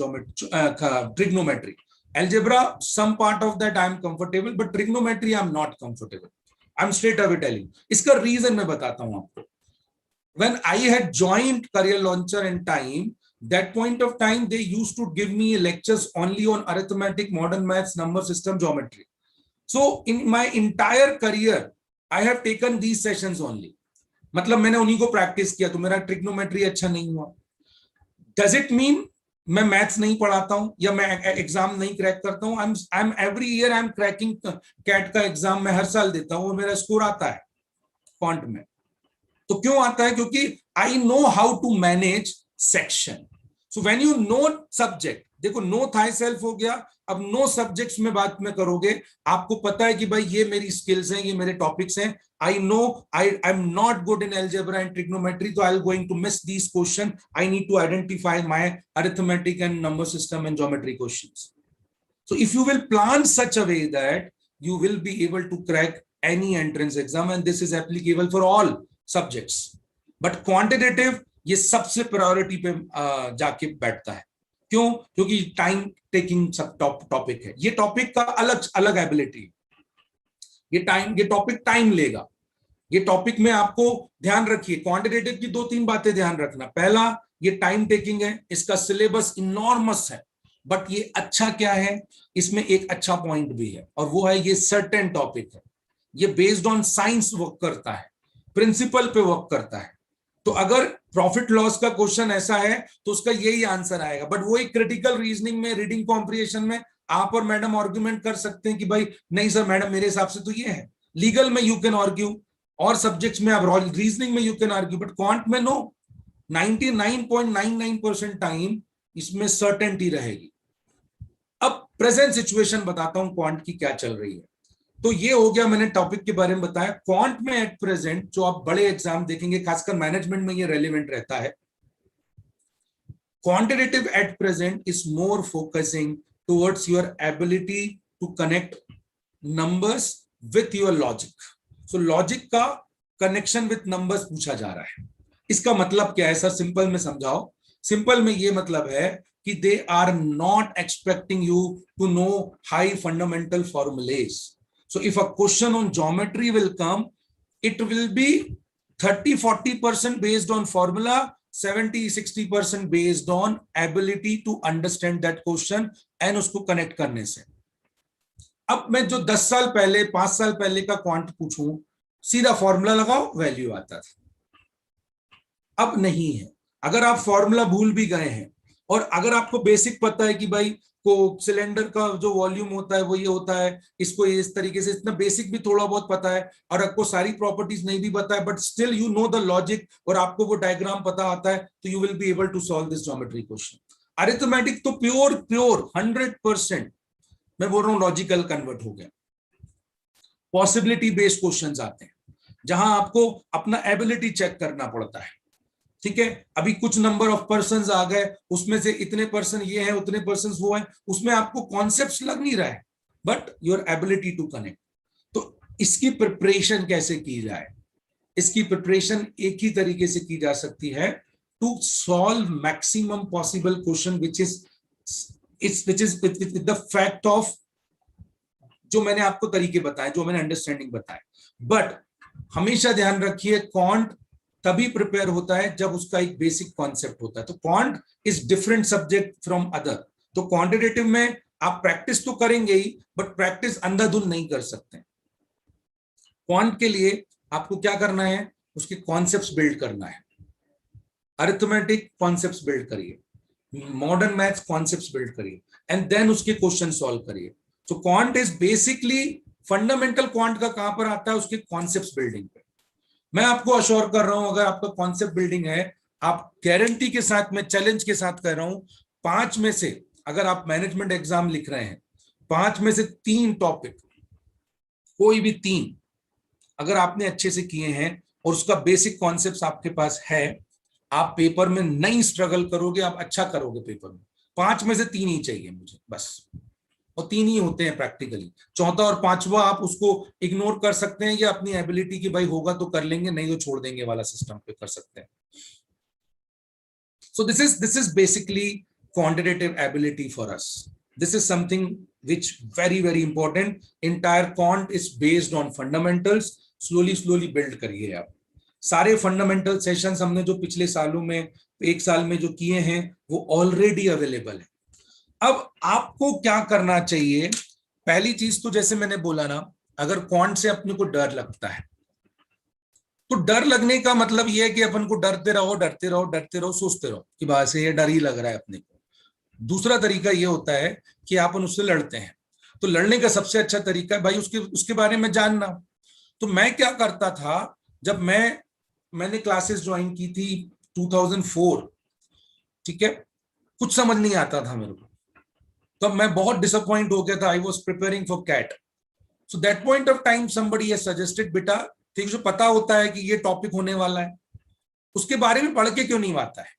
trigonometry. Algebra some part of that I am comfortable, but trigonometry I am not comfortable. I'm straight away telling. इसका रीजन मैं बताता हूं आपको। When I had joined Career Launcher and Time, that point of time they used to give me lectures only on arithmetic, modern maths, number system, geometry. So in my entire career I have taken these sessions only. मतलब मैंने उन्हीं को प्रैक्टिस किया, तो मेरा ट्रिग्नोमेट्री अच्छा नहीं हुआ। Does it mean मैं मैथ्स नहीं पढ़ाता हूं या मैं एग्जाम नहीं क्रैक करता हूं? I am every year I am cracking CAT का एग्जाम, मैं हर साल देता हूं और मेरा स्कोर आता है क्वांट में। तो क्यों आता है? क्योंकि I know how to manage section. So when you know subject, देखो नो थाई सेल्फ हो गया, अब नो सब्जेक्ट्स में बात में करोगे, आपको पता है कि भाई ये मेरी स्किल्स हैं, ये मेरे टॉपिक्स हैं। I know I'm not good in algebra and trigonometry, so I'm going to miss these questions. I need to identify my arithmetic and number system and geometry questions. So if you will plan such a way that you will be able to crack any entrance exam, and this is applicable for all subjects. But quantitative ये सबसे प्रायोरिटी पे जाके बैठता है। क्यों? क्योंकि टाइम टेकिंग सब टॉपिक है। ये टॉपिक का अलग अलग एबिलिटी, ये टॉपिक टाइम लेगा। ये टॉपिक में आपको ध्यान रखिए, क्वांटिटेटिव की 2-3 बातें ध्यान रखना। पहला, ये टाइम टेकिंग है, इसका सिलेबस इनॉर्मस है, बट ये अच्छा क्या है, इसमें एक अच्छा पॉइंट भी है, और वो है ये सर्टेन टॉपिक है, ये बेस्ड ऑन साइंस वर्क करता है, प्रिंसिपल पे वर्क करता है। तो अगर प्रॉफिट लॉस का क्वेश्चन ऐसा है तो उसका यही आंसर आएगा। बट वो एक क्रिटिकल रीजनिंग में, रीडिंग कॉम्प्रिहेंशन में आप और मैडम आर्ग्यूमेंट कर सकते हैं कि भाई नहीं सर मैडम मेरे हिसाब से तो ये है। लीगल में यू कैन आर्ग्यू, और सब्जेक्ट्स में आप रीजनिंग में you can argue, but quant में नो। 99.99% टाइम इसमें सर्टेनिटी रहेगी। अब प्रेजेंट सिचुएशन बताता हूं क्वांट की क्या चल रही है। तो ये हो गया, मैंने टॉपिक के बारे में बताया। क्वांट में एट प्रेजेंट जो आप बड़े एग्जाम देखेंगे, खासकर मैनेजमेंट में ये रेलिवेंट रहता है। Quantitative at present is more focusing towards your ability to connect numbers with your logic. So logic का कनेक्शन विथ नंबर्स पूछा जा रहा है। इसका मतलब क्या है सर, सिंपल में समझाओ। सिंपल में ये मतलब है कि they are not expecting you to know high fundamental formulae. So if a question on geometry will come, it will be 30-40% based on formula, 70-60% based on ability to understand that question and उसको कनेक्ट करने से। अब मैं जो 10 साल पहले 5 साल पहले का क्वांट पूछूं, सीधा फॉर्मूला लगाओ वैल्यू आता था। अब नहीं है। अगर आप फॉर्मूला भूल भी गए हैं और अगर आपको बेसिक पता है कि भाई को सिलेंडर का जो वॉल्यूम होता है वो ये होता है, इसको इस तरीके से, इतना बेसिक भी थोड़ा बहुत पता है, और आपको सारी प्रॉपर्टीज नहीं भी पता है, but still you know the logic और आपको वो डायग्राम पता आता है, तो you will be able to solve this geometry question. Arithmetic तो प्योर प्योर 100%, मैं बोल रहा हूं लॉजिकल कन्वर्ट हो गया। पॉसिबिलिटी बेस्ड क्वेश्चंस आते हैं जहां आपको अपना एबिलिटी चेक करना पड़ता है। ठीक है, अभी कुछ नंबर ऑफ पर्संस आ गए, उसमें से इतने पर्सन ये हैं, उतने पर्सन वो हैं, उसमें आपको कॉन्सेप्ट्स लग नहीं रहा है, but your ability to connect. तो इसकी प्रिपरेशन कैसे की जाए? इसकी प्रिपरेशन एक ही तरीके से की जा सकती है, to solve maximum possible question which is the fact of जो मैंने आपको तरीके बताए, जो मैंने अंडरस्टैंडिंग बताया। बट हमेशा ध्यान रखिए, क्वांट तभी प्रिपेयर होता है जब उसका एक बेसिक कॉन्सेप्ट होता है। तो quant is different subject from other. तो क्वांटिटेटिव में आप प्रैक्टिस तो करेंगे ही, बट प्रैक्टिस अंधाधुंध नहीं कर सकते। क्वांट के लिए आपको क्या करना है, उसके कॉन्सेप्ट्स बिल्ड करना है। अरिथमेटिक कॉन्सेप्ट्स बिल्ड करिए, मॉडर्न मैथ्स कॉन्सेप्ट्स बिल्ड करिए, एंड देन उसके क्वेश्चन सॉल्व करिए। तो quant is basically, fundamental quant का कहां पर आता है, उसके कॉन्सेप्ट्स बिल्डिंग पे। मैं आपको अश्योर कर रहा हूं, अगर आपका कॉन्सेप्ट बिल्डिंग है, आप गारंटी के साथ, मैं चैलेंज के साथ कह रहा हूं, 5 में से अगर आप मैनेजमेंट एग्जाम लिख रहे हैं, 5 में से 3 टॉपिक, कोई भी 3 अगर आपने अच्छे से किए हैं और उसका बेसिक कॉन्सेप्ट आपके पास है, आप पेपर में नहीं स्ट्रगल करोगे, आप अच्छा करोगे पेपर में। 5 में से 3 ही चाहिए मुझे बस, और 3 ही होते हैं प्रैक्टिकली। चौथा और पांचवा आप उसको इग्नोर कर सकते हैं, या अपनी एबिलिटी की भाई होगा तो कर लेंगे, नहीं तो छोड़ देंगे वाला सिस्टम पे कर सकते हैं। सो this is basically quantitative ability for us. This is something which very important. Entire quant is based on fundamentals. Slowly build करिए आप। सारे फंडामेंटल सेशंस हमने जो पिछले सालों में, 1 साल में जो किए हैं, वो ऑलरेडी अवेलेबल है। अब आपको क्या करना चाहिए? पहली चीज तो जैसे मैंने बोला ना, अगर क्वांट से अपने को डर लगता है, तो डर लगने का मतलब यह है कि अपन को डरते रहो डरते रहो डरते रहो, सोचते रहो कि बात से ये डर ही लग रहा है अपने को। दूसरा तरीका ये होता है कि अपन उससे लड़ते हैं। तो लड़ने का सबसे अच्छा तरीका है भाई उसके बारे में जानना। तो मैं क्या करता था, जब मैंने क्लासेस ज्वाइन की थी 2004, ठीक है, कुछ समझ नहीं आता था मेरे को, तब मैं बहुत डिसअपॉइंट हो गया था। I was preparing for CAT. So that point of time somebody has suggested, बेटा ठीक, जो पता होता है कि ये टॉपिक होने वाला है, उसके बारे में पढ़ के क्यों नहीं आता है?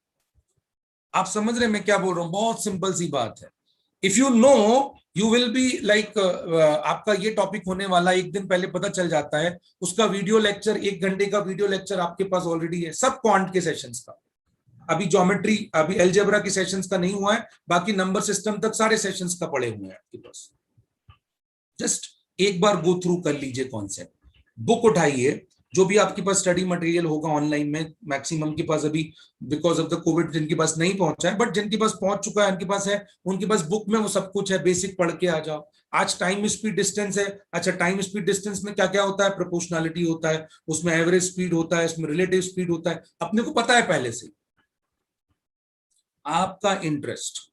आप समझ रहे मैं क्या बोल रहा हूं? बहुत सिंपल सी बात है। If you know, you will be like, आपका ये टॉपिक होने वाला, एक दिन पहले पता चल जाता है, उसका वीडियो लेक्चर, 1 घंटे का वीडियो लेक्चर आपके पास ऑलरेडी है, सब क्वांट के सेशंस का। अभी ज्योमेट्री, अभी अलजेब्रा की सेशंस का नहीं हुआ है, बाकी नंबर सिस्टम तक सारे सेशंस का पड़े हुए हैं आपके पास। जस्ट एक बार गो थ्रू कर लीजिए कॉन्सेप्ट, बुक उठाइए, जो भी आपके पास स्टडी मटेरियल होगा ऑनलाइन में, मैक्सिमम के पास अभी बिकॉज ऑफ द कोविड जिनके पास नहीं पहुंचा है, बट जिनके पास पहुंच चुका है, उनके पास है, उनके पास बुक में वो सब कुछ है, बेसिक पढ़ के आ जाओ। आज टाइम स्पीड डिस्टेंस है, अच्छा टाइम स्पीड डिस्टेंस में क्या क्या होता है? प्रोपोर्शनलिटी होता है, उसमें एवरेज स्पीड होता है, उसमें रिलेटिव स्पीड होता है, अपने को पता है पहले से। आपका इंटरेस्ट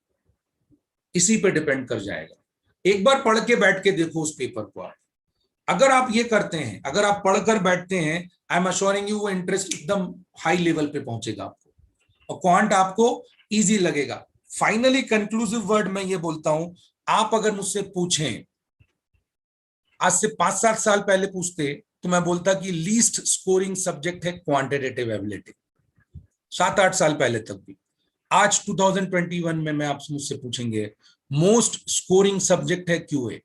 इसी पे डिपेंड कर जाएगा। एक बार पढ़ के बैठ के देखो उस पेपर को आप, अगर आप ये करते हैं, अगर आप पढ़कर बैठते हैं, आई एम अश्योरिंग यू, वो इंटरेस्ट एकदम हाई लेवल पे पहुंचेगा आपको, और क्वांट आपको इजी लगेगा। फाइनली कंक्लूसिव वर्ड मैं ये बोलता हूं, आप अगर मुझसे पूछें, आज से 5-7 साल पहले पूछते, तो मैं बोलता कि लीस्ट स्कोरिंग सब्जेक्ट है क्वांटिटेटिव एबिलिटी, 7-8 साल पहले तक भी। आज 2021 में मैं आपसे मुझसे पूछेंगे, मोस्ट स्कोरिंग सब्जेक्ट है क्यूए।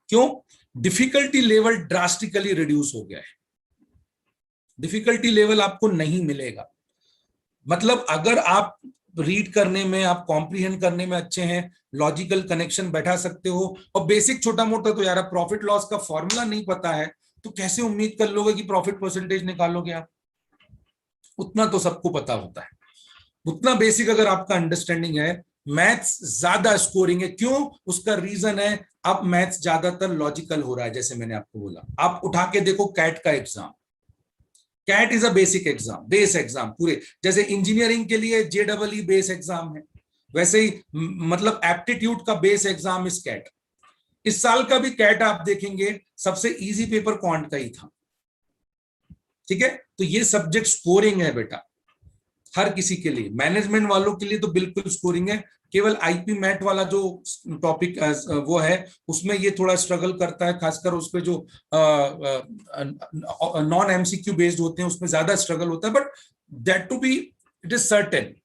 क्यों? डिफिकल्टी लेवल ड्रास्टिकली रिड्यूस हो गया है। डिफिकल्टी लेवल आपको नहीं मिलेगा। मतलब अगर आप रीड करने में, आप कॉम्प्रिहेंड करने में अच्छे हैं, लॉजिकल कनेक्शन बैठा सकते हो, और बेसिक छोटा मोटा तो यार प्रॉफिट लॉस का फॉर्मूला नहीं पता है तो कैसे उम्मीद कर लोगे कि प्रॉफिट परसेंटेज निकालोगे आप? उतना तो सबको पता होता है। उतना बेसिक अगर आपका अंडरस्टैंडिंग है, मैथ्स ज्यादा स्कोरिंग है। क्यों? उसका रीजन है अब मैथ्स ज्यादातर लॉजिकल हो रहा है। जैसे मैंने आपको बोला, आप उठा के देखो कैट का exam, CAT is a basic exam, base exam पूरे। जैसे इंजीनियरिंग के लिए JEE बेस एग्जाम है, वैसे ही मतलब एप्टीट्यूड का बेस एग्जाम इस कैट। इस साल का भी कैट आप देखेंगे सबसे इजी पेपर क्वांट का ही था। ठीक है, तो ये सब्जेक्ट स्कोरिंग है बेटा, हर किसी के लिए। मैनेजमेंट वालों के लिए तो बिल्कुल स्कोरिंग है। केवल आईपी मैट वाला जो टॉपिक वो है, उसमें ये थोड़ा स्ट्रगल करता है, खासकर उस पे जो नॉन एमसीक्यू बेस्ड होते हैं उसमें ज्यादा स्ट्रगल होता है। But that to be, it is certain,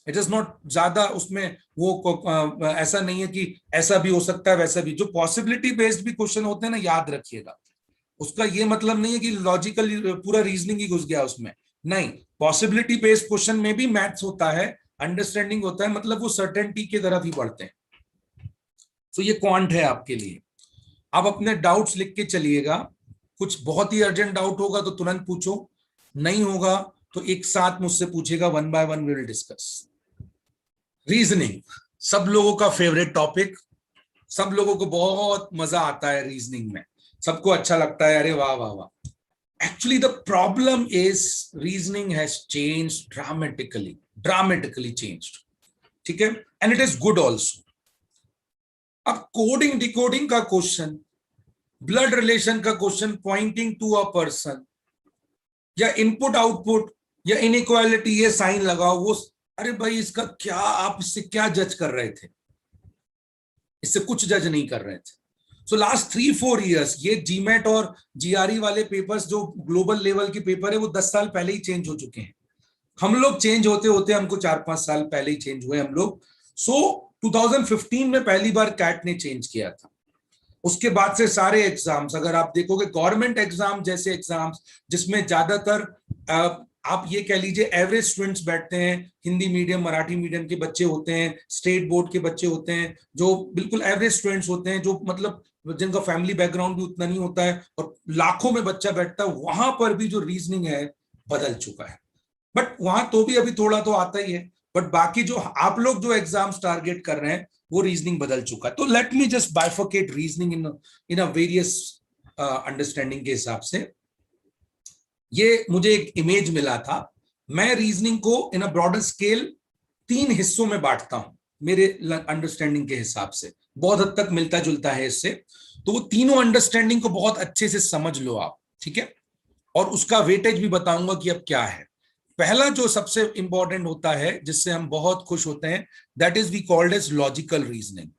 it is not ज्यादा उसमें वो ऐसा नहीं है कि ऐसा भी हो सकता है वैसा भी। जो पॉसिबिलिटी बेस्ड भी क्वेश्चन होते हैं ना, याद रखिएगा, उसका ये मतलब नहीं है कि लॉजिकल पूरा रीजनिंग ही घुस गया उसमें, नहीं। पॉसिबिलिटी बेस्ड क्वेश्चन में भी मैथ्स होता है, अंडरस्टैंडिंग होता है, मतलब वो सर्टेनिटी की तरफ ही बढ़ते हैं। तो ये क्वांट है आपके लिए। आप अपने डाउट्स लिख के चलिएगा। कुछ बहुत ही अर्जेंट डाउट होगा तो तुरंत पूछो, नहीं होगा तो एक साथ मुझसे पूछेगा, one by one will discuss. Reasoning सब लोगों का फेवरेट टॉपिक, सब लोगों को बहुत मजा आता है रीजनिंग में, सबको अच्छा लगता है, अरे वाह वाह वाह। Actually, the problem is reasoning has changed dramatically changed. ठीक है, and it is good also. अब कोडिंग डिकोडिंग का क्वेश्चन, ब्लड रिलेशन का question, pointing to a person, या इनपुट आउटपुट, या इनइक्वालिटी, ये साइन लगाओ वो, अरे भाई इसका क्या, आप इससे क्या जज कर रहे थे? इससे कुछ जज नहीं कर रहे थे। सो लास्ट 3-4 years ये जीमेट और जीआरई वाले पेपर्स जो ग्लोबल लेवल के पेपर है वो 10 साल पहले ही चेंज हो चुके हैं। हम लोग चेंज होते होते हमको 4-5 साल पहले ही चेंज हुए हम लोग। सो 2015 में पहली बार कैट ने चेंज किया था। उसके बाद से सारे एग्जाम्स, अगर आप देखोगे गवर्नमेंट एग्जाम जैसे एग्जाम्स जिसमें ज्यादातर आप ये कह लीजिए एवरेज स्टूडेंट्स बैठते हैं, हिंदी मीडियम मराठी मीडियम के बच्चे होते हैं, स्टेट बोर्ड के बच्चे होते हैं, जो बिल्कुल एवरेज स्टूडेंट्स होते हैं, जो मतलब जिनका फैमिली बैकग्राउंड भी उतना नहीं होता है, और लाखों में बच्चा बैठता है, वहां पर भी जो रीजनिंग है बदल चुका है। बट वहां तो भी अभी थोड़ा तो आता ही है, बट बाकी जो आप लोग जो एग्जाम्स टारगेट कर रहे हैं वो रीजनिंग बदल चुका है। तो let me just bifurcate reasoning in a various understanding के हिसाब से। ये मुझे एक इमेज मिला था, मैं रीजनिंग को इन अ ब्रॉडर स्केल 3 हिस्सों में बांटता हूं मेरे अंडरस्टैंडिंग के हिसाब से, बहुत हद तक मिलता जुलता है इससे। तो वो तीनों अंडरस्टैंडिंग को बहुत अच्छे से समझ लो आप, ठीक है, और उसका वेटेज भी बताऊंगा कि अब क्या है। पहला जो सबसे इंपॉर्टेंट होता है जिससे हम बहुत खुश होते हैं, that is we called as logical reasoning.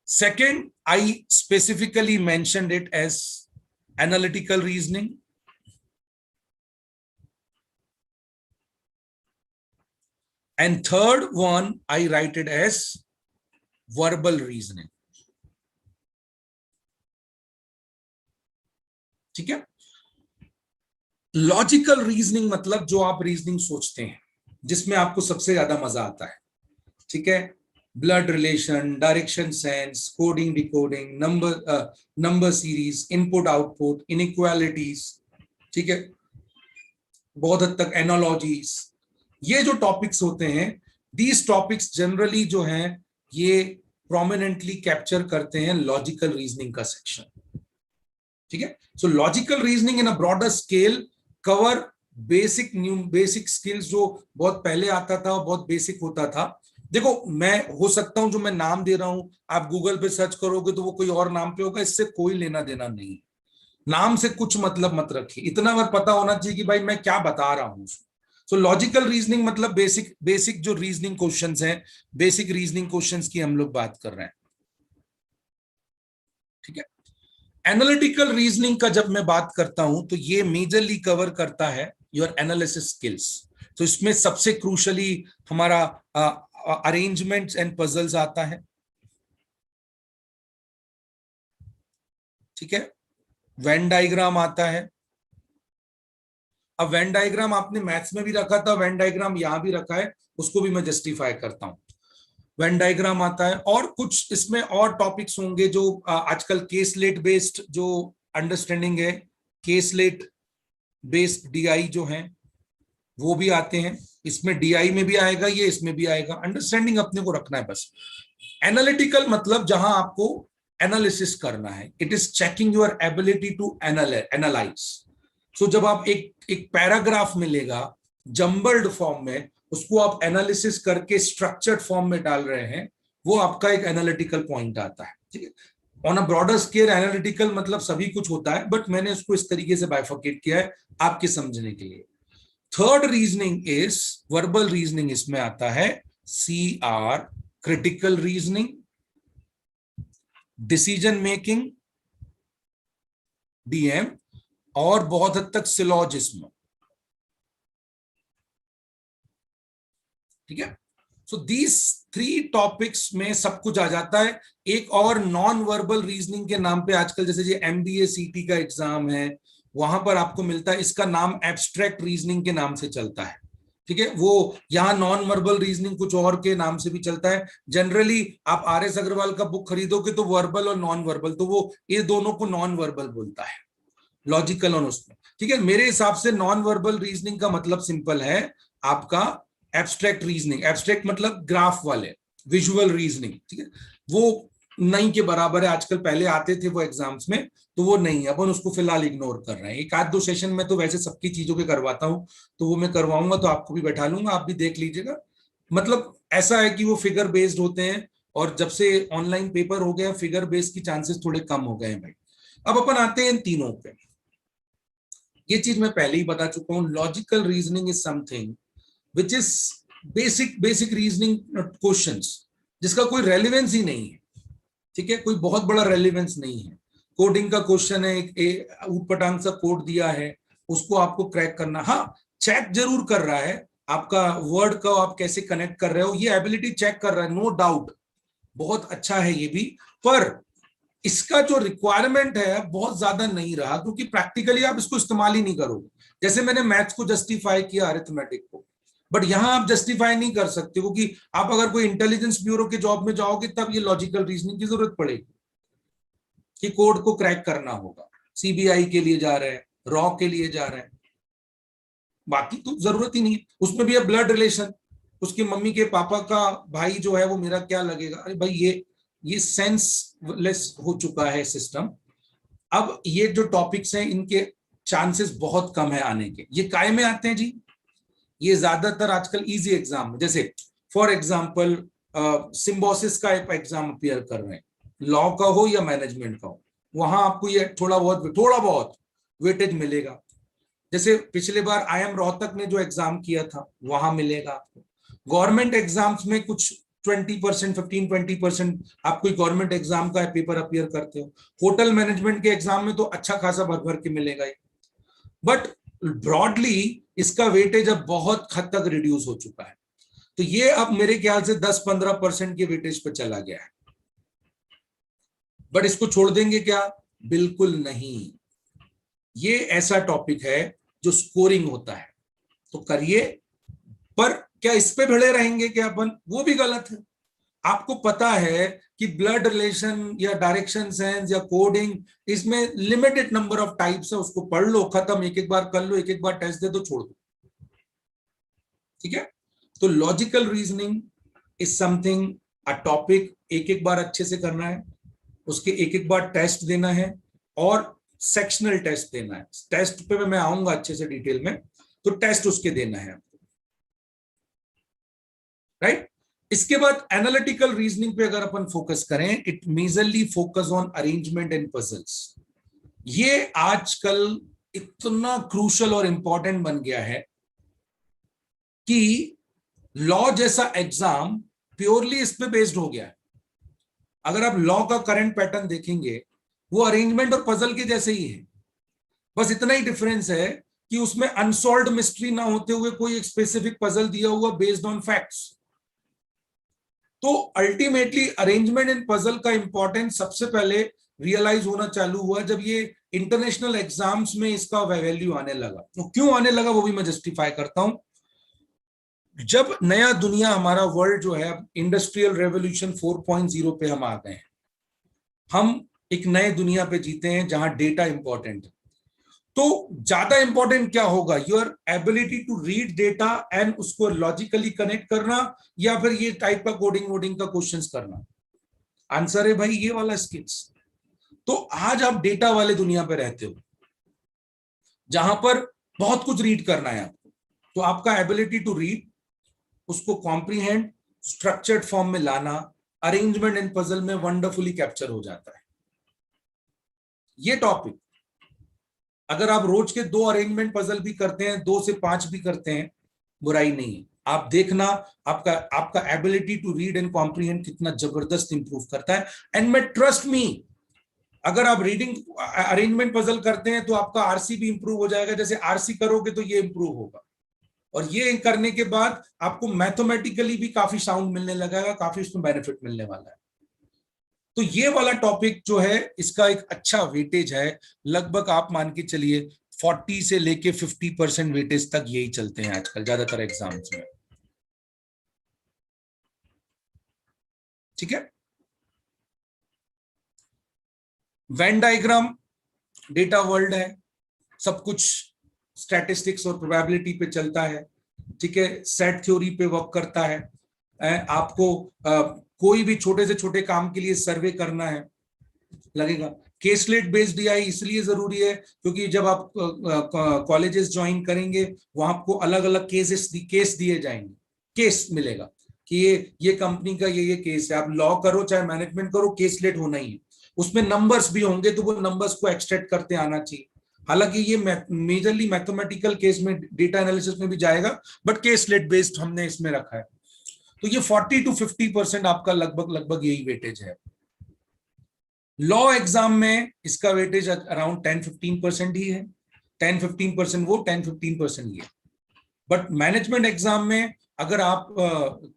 Second, I specifically mentioned it as analytical reasoning. And third one, I write it as verbal reasoning. ठीक है, लॉजिकल रीजनिंग मतलब जो आप रीजनिंग सोचते हैं, जिसमें आपको सबसे ज्यादा मजा आता है। ठीक है, blood relation, direction sense, coding decoding, number series, input output, inequalities, ठीक है, बहुत हद तक एनालॉजीज, ये जो टॉपिक्स होते हैं, दीज टॉपिक्स जनरली जो हैं ये प्रोमिनेंटली कैप्चर करते हैं लॉजिकल रीजनिंग का सेक्शन। ठीक है, सो लॉजिकल रीजनिंग इन अ broader scale cover basic skills जो बहुत पहले आता था और बहुत बेसिक होता था। देखो, मैं हो सकता हूं जो मैं नाम दे रहा हूं आप गूगल पे सर्च करोगे तो वो कोई और नाम पे होगा, इससे कोई लेना देना नहीं। नाम से कुछ मतलब मत रखिए, इतना बार पता होना चाहिए कि भाई मैं क्या बता रहा हूं। सो लॉजिकल रीजनिंग मतलब बेसिक जो रीजनिंग क्वेश्चंस हैं, बेसिक रीजनिंग क्वेश्चंस की हम लोग बात कर रहे हैं। ठीक है, एनालिटिकल रीजनिंग का जब मैं बात करता हूं तो ये मेजरली कवर करता है योर एनालिसिस स्किल्स। तो इसमें सबसे क्रूशली हमारा अरेंजमेंट्स एंड पजल्स आता है। ठीक है, वेन डायग्राम आता है। अब वेन डायग्राम आपने मैथ्स में भी रखा था, वेन डायग्राम यहां भी रखा है, उसको भी मैं जस्टिफाई करता हूं। वेन डायग्राम आता है, और कुछ इसमें और टॉपिक्स होंगे जो आजकल केसलेट बेस्ड जो अंडरस्टैंडिंग है, केसलेट बेस्ड डीआई जो है वो भी आते हैं। इसमें डीआई में भी आएगा, ये इसमें भी आएगा। अंडरस्टैंडिंग अपने को रखना है बस। एनालिटिकल मतलब जहां आपको एनालिसिस करना है, it is checking your ability to analyse. So जब आप एक पैराग्राफ मिलेगा जंबल्ड फॉर्म में, उसको आप एनालिसिस करके स्ट्रक्चर्ड फॉर्म में डाल रहे हैं, वो आपका एक एनालिटिकल पॉइंट आता है। ठीक है, on a broader scale analytical मतलब सभी कुछ होता है, बट मैंने उसको इस तरीके से बाइफर्केट किया है आपके समझने के लिए। Third reasoning is verbal reasoning, इसमें आता है CR, critical reasoning, decision making DM, और बहुत हद तक सिलॉजिज्म। ठीक है, सो दीज 3 टॉपिक्स में सब कुछ आ जाता है। एक और नॉन वर्बल रीजनिंग के नाम पे आजकल जैसे ये MBA CT का एग्जाम है, वहां पर आपको मिलता है, इसका नाम एब्स्ट्रैक्ट रीजनिंग के नाम से चलता है। ठीक है, वो यहाँ नॉन वर्बल रीजनिंग कुछ और के नाम से भी चलता है। जनरली आप RS अग्रवाल का बुक खरीदोगे तो वर्बल और नॉन वर्बल, तो वो ये दोनों को नॉन वर्बल बोलता है, लॉजिकल और उसमें। ठीक है, मेरे हिसाब से नॉन वर्बल रीजनिंग का मतलब सिंपल है आपका एब्स्ट्रैक्ट रीजनिंग। एब्स्ट्रैक्ट मतलब ग्राफ वाले, विजुअल रीजनिंग। ठीक है, वो नहीं के बराबर है आजकल, पहले आते थे वो एग्जाम्स में, तो वो नहीं है, अपन उसको फिलहाल इग्नोर कर रहे हैं। एक आध दो सेशन में तो वैसे सबकी चीजों के करवाता हूं, तो वो मैं करवाऊंगा, तो आपको भी बैठा लूंगा, आप भी देख लीजिएगा। मतलब ऐसा है कि वो फिगर बेस्ड होते हैं, और जब से ऑनलाइन पेपर हो गया, फिगर बेस्ड की चांसेस थोड़े कम हो गए हैं भाई। अब अपन आते हैं इन तीनों पे। ये चीज मैं पहले ही बता चुका हूं, logical reasoning is something which is basic reasoning questions, जिसका कोई रेलिवेंस ही नहीं है। ठीक है, कोई बहुत बड़ा रेलिवेंस नहीं है। कोडिंग का क्वेश्चन है, एक ऊटपटांग सा कोड दिया है, उसको आपको क्रैक करना। हाँ, चेक जरूर कर रहा है आपका वर्ड का आप कैसे कनेक्ट कर रहे हो, ये एबिलिटी चेक कर रहा है, नो डाउट, बहुत अच्छा है ये भी। पर इसका जो रिक्वायरमेंट है बहुत ज्यादा नहीं रहा, क्योंकि प्रैक्टिकली आप इसको इस्तेमाल ही नहीं करोगे। जैसे मैंने मैथ्स को जस्टिफाई किया, अरिथमेटिक को, बट यहां आप जस्टिफाई नहीं कर सकते, क्योंकि आप अगर कोई इंटेलिजेंस ब्यूरो के जॉब में जाओगे तब ये लॉजिकल रीजनिंग की जरूरत पड़ेगी, कि कोड को क्रैक करना होगा। CBI के लिए जा रहे हैं, रॉ के लिए जा रहे हैं, बाकी तो जरूरत ही नहीं है। उसमें भी है ब्लड रिलेशन, उसकी मम्मी के पापा का भाई जो है वो मेरा क्या लगेगा, अरे भाई ये सेंसलेस हो चुका है सिस्टम। अब ये जो टॉपिक्स हैं इनके चांसेस बहुत कम है आने के। ये काय में आते हैं जी, ये ज्यादातर आजकल इजी एग्जाम में, जैसे फॉर एग्जांपल सिम्बोसिस का एक एग्जाम अपीयर कर रहे हैं, लॉ का हो या मैनेजमेंट का हो, वहां आपको ये थोड़ा बहुत वेटेज मिलेगा। जैसे पिछले बार IIM रोहतक ने जो एग्जाम किया था वहां मिलेगा आपको। गवर्नमेंट एग्जाम्स में कुछ 20%, 15-20% आप कोई गवर्नमेंट एग्जाम का पेपर अपीयर करते हो। होटल मैनेजमेंट के एग्जाम में तो अच्छा खासा भर भर के मिलेगा ही। बट ब्रॉडली इसका वेटेज अब बहुत हद तक रिड्यूस हो चुका है, तो ये अब मेरे ख्याल से 10-15% के वेटेज पर चला गया है। बट इसको छोड़ देंगे क्या? बिल्कुल नहीं। ये ऐसा टॉपिक है जो स्कोरिंग होता है, तो करिए, पर क्या इस पे भिड़े रहेंगे क्या अपन? वो भी गलत है। आपको पता है कि ब्लड रिलेशन या डायरेक्शन सेंस या कोडिंग, इसमें लिमिटेड नंबर ऑफ टाइप्स है, उसको पढ़ लो, खत्म, एक एक बार कर लो, एक एक बार टेस्ट दे दो, छोड़ दो। ठीक है, तो logical reasoning is something, a topic एक एक बार अच्छे से करना है, उसके एक एक बार टेस्ट देना है, और सेक्शनल टेस्ट देना है। टेस्ट पे मैं आऊंगा अच्छे से डिटेल में, तो टेस्ट उसके देना है आपको, राइट। इसके बाद एनालिटिकल रीजनिंग पे अगर अपन फोकस करें, it majorly focus on arrangement and puzzles. ये आजकल इतना क्रूशल और इंपॉर्टेंट बन गया है कि लॉ जैसा एग्जाम प्योरली इस पे बेस्ड हो गया है। अगर आप लॉ का करंट पैटर्न देखेंगे, वो अरेंजमेंट और पजल के जैसे ही है, बस इतना ही डिफरेंस है कि उसमें अनसॉल्व्ड मिस्ट्री ना होते हुए कोई एक स्पेसिफिक पजल दिया हुआ बेस्ड ऑन फैक्ट्स। तो अल्टीमेटली अरेंजमेंट एंड पजल का इंपॉर्टेंस सबसे पहले रियलाइज होना चालू हुआ जब ये इंटरनेशनल एग्जाम्स में इसका वैल्यू आने लगा। तो क्यों आने लगा वो भी मैं जस्टिफाई करता हूं। जब नया दुनिया हमारा वर्ल्ड जो है इंडस्ट्रियल रेवोल्यूशन 4.0 पे हम आ गए हैं, हम एक नए दुनिया पे जीते हैं जहां डेटा इंपॉर्टेंट है। तो ज्यादा इंपॉर्टेंट क्या होगा, your ability to read data and उसको लॉजिकली कनेक्ट करना, या फिर ये टाइप का कोडिंग वोडिंग का क्वेश्चंस करना। आंसर है भाई ये वाला स्किल्स। तो आज आप डेटा वाले दुनिया पे रहते हो जहां पर बहुत कुछ रीड करना है आपको, तो आपका एबिलिटी टू रीड, उसको कॉम्प्रीहेंड, स्ट्रक्चर्ड फॉर्म में लाना, अरेंजमेंट एंड पजल में वंडरफुली कैप्चर हो जाता है। ये टॉपिक अगर आप रोज के 2 अरेंजमेंट पजल भी करते हैं, 2 से 5 भी करते हैं, बुराई नहीं है। आप देखना आपका आपका ability to read and comprehend कितना जबरदस्त इंप्रूव करता है। एंड मैं ट्रस्ट मी, अगर आप रीडिंग अरेंजमेंट पजल करते हैं तो आपका आरसी भी इंप्रूव हो जाएगा। जैसे आरसी करोगे तो ये इंप्रूव होगा, और ये करने के बाद आपको मैथमेटिकली भी काफी साउंड मिलने लगेगा, काफी उसमें बेनिफिट मिलने वाला है। तो ये वाला टॉपिक जो है इसका एक अच्छा वेटेज है, लगभग आप मान के चलिए 40 से लेके 50% वेटेज तक यही चलते हैं आजकल ज्यादातर एग्जाम्स में। ठीक है। वेन डायग्राम डेटा वर्ल्ड है, सब कुछ स्टैटिस्टिक्स और प्रोबेबिलिटी पे चलता है। ठीक है, सेट थ्योरी पे वर्क करता है। आपको कोई भी छोटे से छोटे काम के लिए सर्वे करना है लगेगा। केसलेट बेस्ड डीआई इसलिए जरूरी है क्योंकि जब आप कॉलेजेस ज्वाइन करेंगे वहां आपको अलग अलग केस दिए जाएंगे, केस मिलेगा कि ये कंपनी का ये केस है। आप लॉ करो चाहे मैनेजमेंट करो, केसलेट होना ही है। उसमें नंबर्स भी होंगे तो वो नंबर्स को एक्सट्रैक्ट करते आना चाहिए। हालांकि ये मेजरली मैथमेटिकल केस में, डेटा एनालिसिस में भी जाएगा, बट केसलेट बेस्ड हमने इसमें रखा है। तो ये 40 to 50% आपका लगभग यही वेटेज है। लॉ एग्जाम में इसका वेटेज अराउंड 10-15% ही है। 10-15% वो, 10-15% ये। बट मैनेजमेंट एग्जाम में अगर आप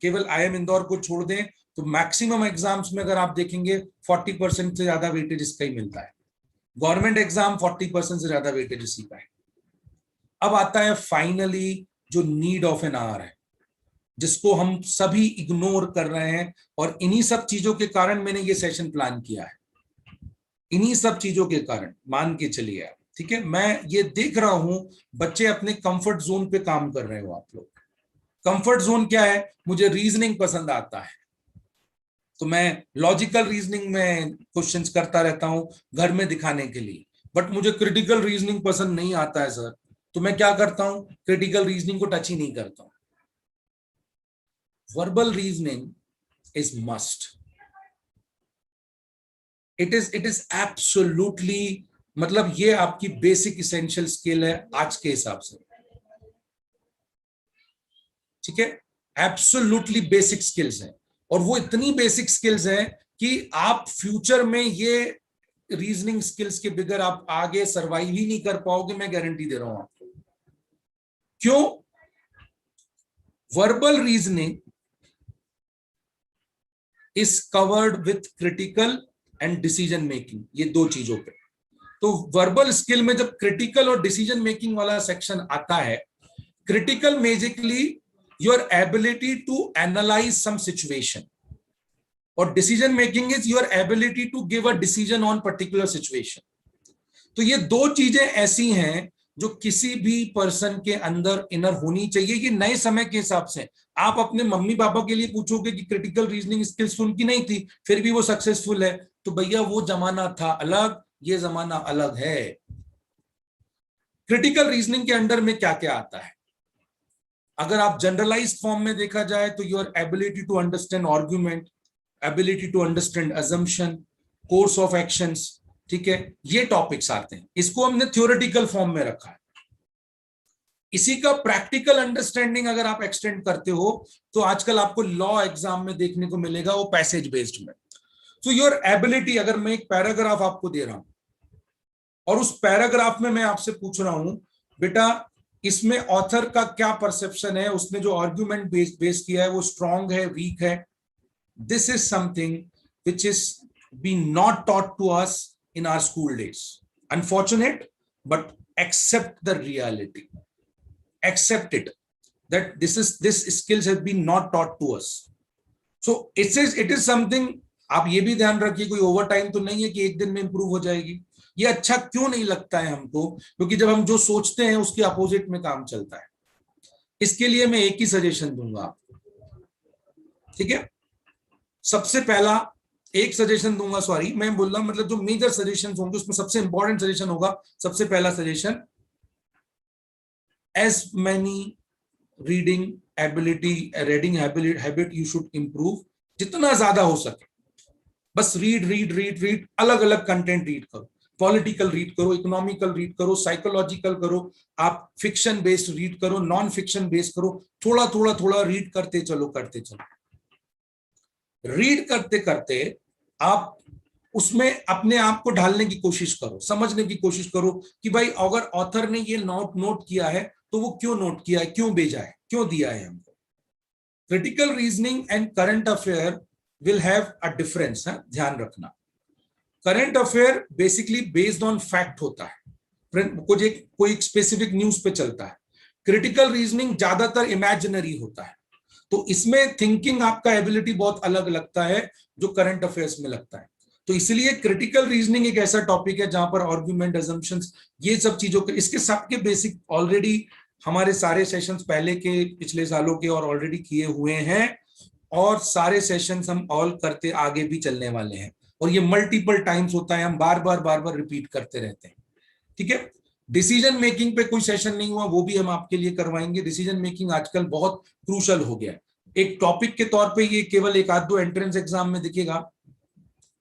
केवल आईएम इंदौर को छोड़ दें तो मैक्सिमम एग्जाम्स में अगर आप देखेंगे 40% से ज्यादा वेटेज इसका ही मिलता है। गवर्नमेंट एग्जाम 40% से ज्यादा वेटेज इसी का है। अब आता है फाइनली जो नीड ऑफ एन आवर है, जिसको हम सभी इग्नोर कर रहे हैं, और इन्हीं सब चीजों के कारण मैंने ये सेशन प्लान किया है। इन्हीं सब चीजों के कारण मान के चलिए आप। ठीक है, मैं ये देख रहा हूं बच्चे अपने कंफर्ट जोन पे काम कर रहे हो आप लोग। कंफर्ट जोन क्या है, मुझे रीजनिंग पसंद आता है तो मैं लॉजिकल रीजनिंग में क्वेश्चंस करता रहता हूं घर में दिखाने के लिए। बट मुझे क्रिटिकल रीजनिंग पसंद नहीं आता है सर, तो मैं क्या करता हूं, क्रिटिकल रीजनिंग को टच ही नहीं करता हूं। Verbal reasoning is must, it is absolutely, मतलब ये आपकी बेसिक इसेंशियल स्किल है आज के हिसाब से। ठीक है, एब्सोल्युटली बेसिक स्किल्स है, और वो इतनी बेसिक स्किल्स हैं कि आप फ्यूचर में ये रीजनिंग स्किल्स के बगैर आप आगे सरवाइव ही नहीं कर पाओगे, मैं गारंटी दे रहा हूं आपको। क्यों? Verbal reasoning is covered with critical and decision making, ये 2 चीजों पे। तो वर्बल स्किल में जब क्रिटिकल और डिसीजन मेकिंग वाला सेक्शन आता है, critical basically your ability to analyse some situation, और decision making is your ability to give a decision on particular situation. तो ये 2 चीजें ऐसी हैं जो किसी भी पर्सन के अंदर इनर होनी चाहिए। ये नए समय के हिसाब से आप अपने मम्मी पापा के लिए पूछोगे कि क्रिटिकल रीजनिंग स्किल्स उनकी नहीं थी फिर भी वो सक्सेसफुल है, तो भैया वो जमाना था अलग, ये जमाना अलग है। क्रिटिकल रीजनिंग के अंडर में क्या क्या आता है, अगर आप जनरलाइज फॉर्म में देखा जाए तो your ability to understand argument, ability to understand assumption, course of actions. ठीक है, ये टॉपिक्स आते हैं, इसको हमने थ्योरेटिकल फॉर्म में रखा है। इसी का प्रैक्टिकल अंडरस्टैंडिंग अगर आप एक्सटेंड करते हो तो आजकल आपको लॉ एग्जाम में देखने को मिलेगा, वो पैसेज बेस्ड में। तो योर एबिलिटी, अगर मैं एक पैराग्राफ आपको दे रहा हूं और उस पैराग्राफ में मैं आपसे पूछ रहा हूं बेटा इसमें ऑथर का क्या परसेप्शन है, उसने जो आर्ग्यूमेंट बेस किया है वो स्ट्रांग है, वीक है, this is something which is be not taught to us in our school days. Unfortunate, but accept the reality. Accept it that this skills have been not taught to us. So it is something. आप ये भी ध्यान रखिए, कोई ओवर टाइम तो नहीं है कि एक दिन में इंप्रूव हो जाएगी. ये अच्छा क्यों नहीं लगता है हमको? क्योंकि जब हम जो सोचते हैं उसके अपोजिट में काम चलता है. इसके लिए मैं एक ही सजेशन दूंगा आपको, ठीक है? सबसे पहला एक सजेशन दूंगा, सॉरी मैं बोल रहा हूं, मतलब जो मेजर सजेशन होंगे उसमें सबसे इंपॉर्टेंट सजेशन होगा. सबसे पहला suggestion, as many reading habit you should improve. जितना ज्यादा हो सके बस रीड, अलग अलग कंटेंट रीड करो. पॉलिटिकल रीड करो, इकोनॉमिकल रीड करो, साइकोलॉजिकल करो, आप फिक्शन बेस्ड रीड करो, नॉन फिक्शन बेस्ड करो. थोड़ा रीड करते चलो. रीड करते करते आप उसमें अपने आप को ढालने की कोशिश करो, समझने की कोशिश करो कि भाई अगर ऑथर ने ये नोट किया है तो वो क्यों नोट किया है, क्यों भेजा है, क्यों दिया है हमको. Critical reasoning and current affair will have a difference. ध्यान रखना, current affair basically based on fact होता है, कोई स्पेसिफिक न्यूज पे चलता है. क्रिटिकल रीजनिंग ज्यादातर इमेजिनरी होता है. तो इसमें थिंकिंग आपका एबिलिटी बहुत अलग लगता है जो करंट अफेयर्स में लगता है. तो इसलिए क्रिटिकल रीजनिंग एक ऐसा टॉपिक है जहां पर आर्गुमेंट, अजम्पशंस, ये सब चीजों के, इसके सबके बेसिक ऑलरेडी हमारे सारे सेशंस पहले के, पिछले सालों के और ऑलरेडी किए हुए हैं, और सारे सेशंस हम ऑल करते आगे भी चलने वाले हैं. और ये मल्टीपल टाइम्स होता है, हम बार बार रिपीट करते रहते हैं, ठीक है? डिसीजन मेकिंग पे कोई सेशन नहीं हुआ, वो भी हम आपके लिए करवाएंगे. डिसीजन मेकिंग आजकल बहुत क्रूशल हो गया है. एक टॉपिक के तौर पे ये केवल एक आध दो एंट्रेंस एग्जाम में दिखेगा,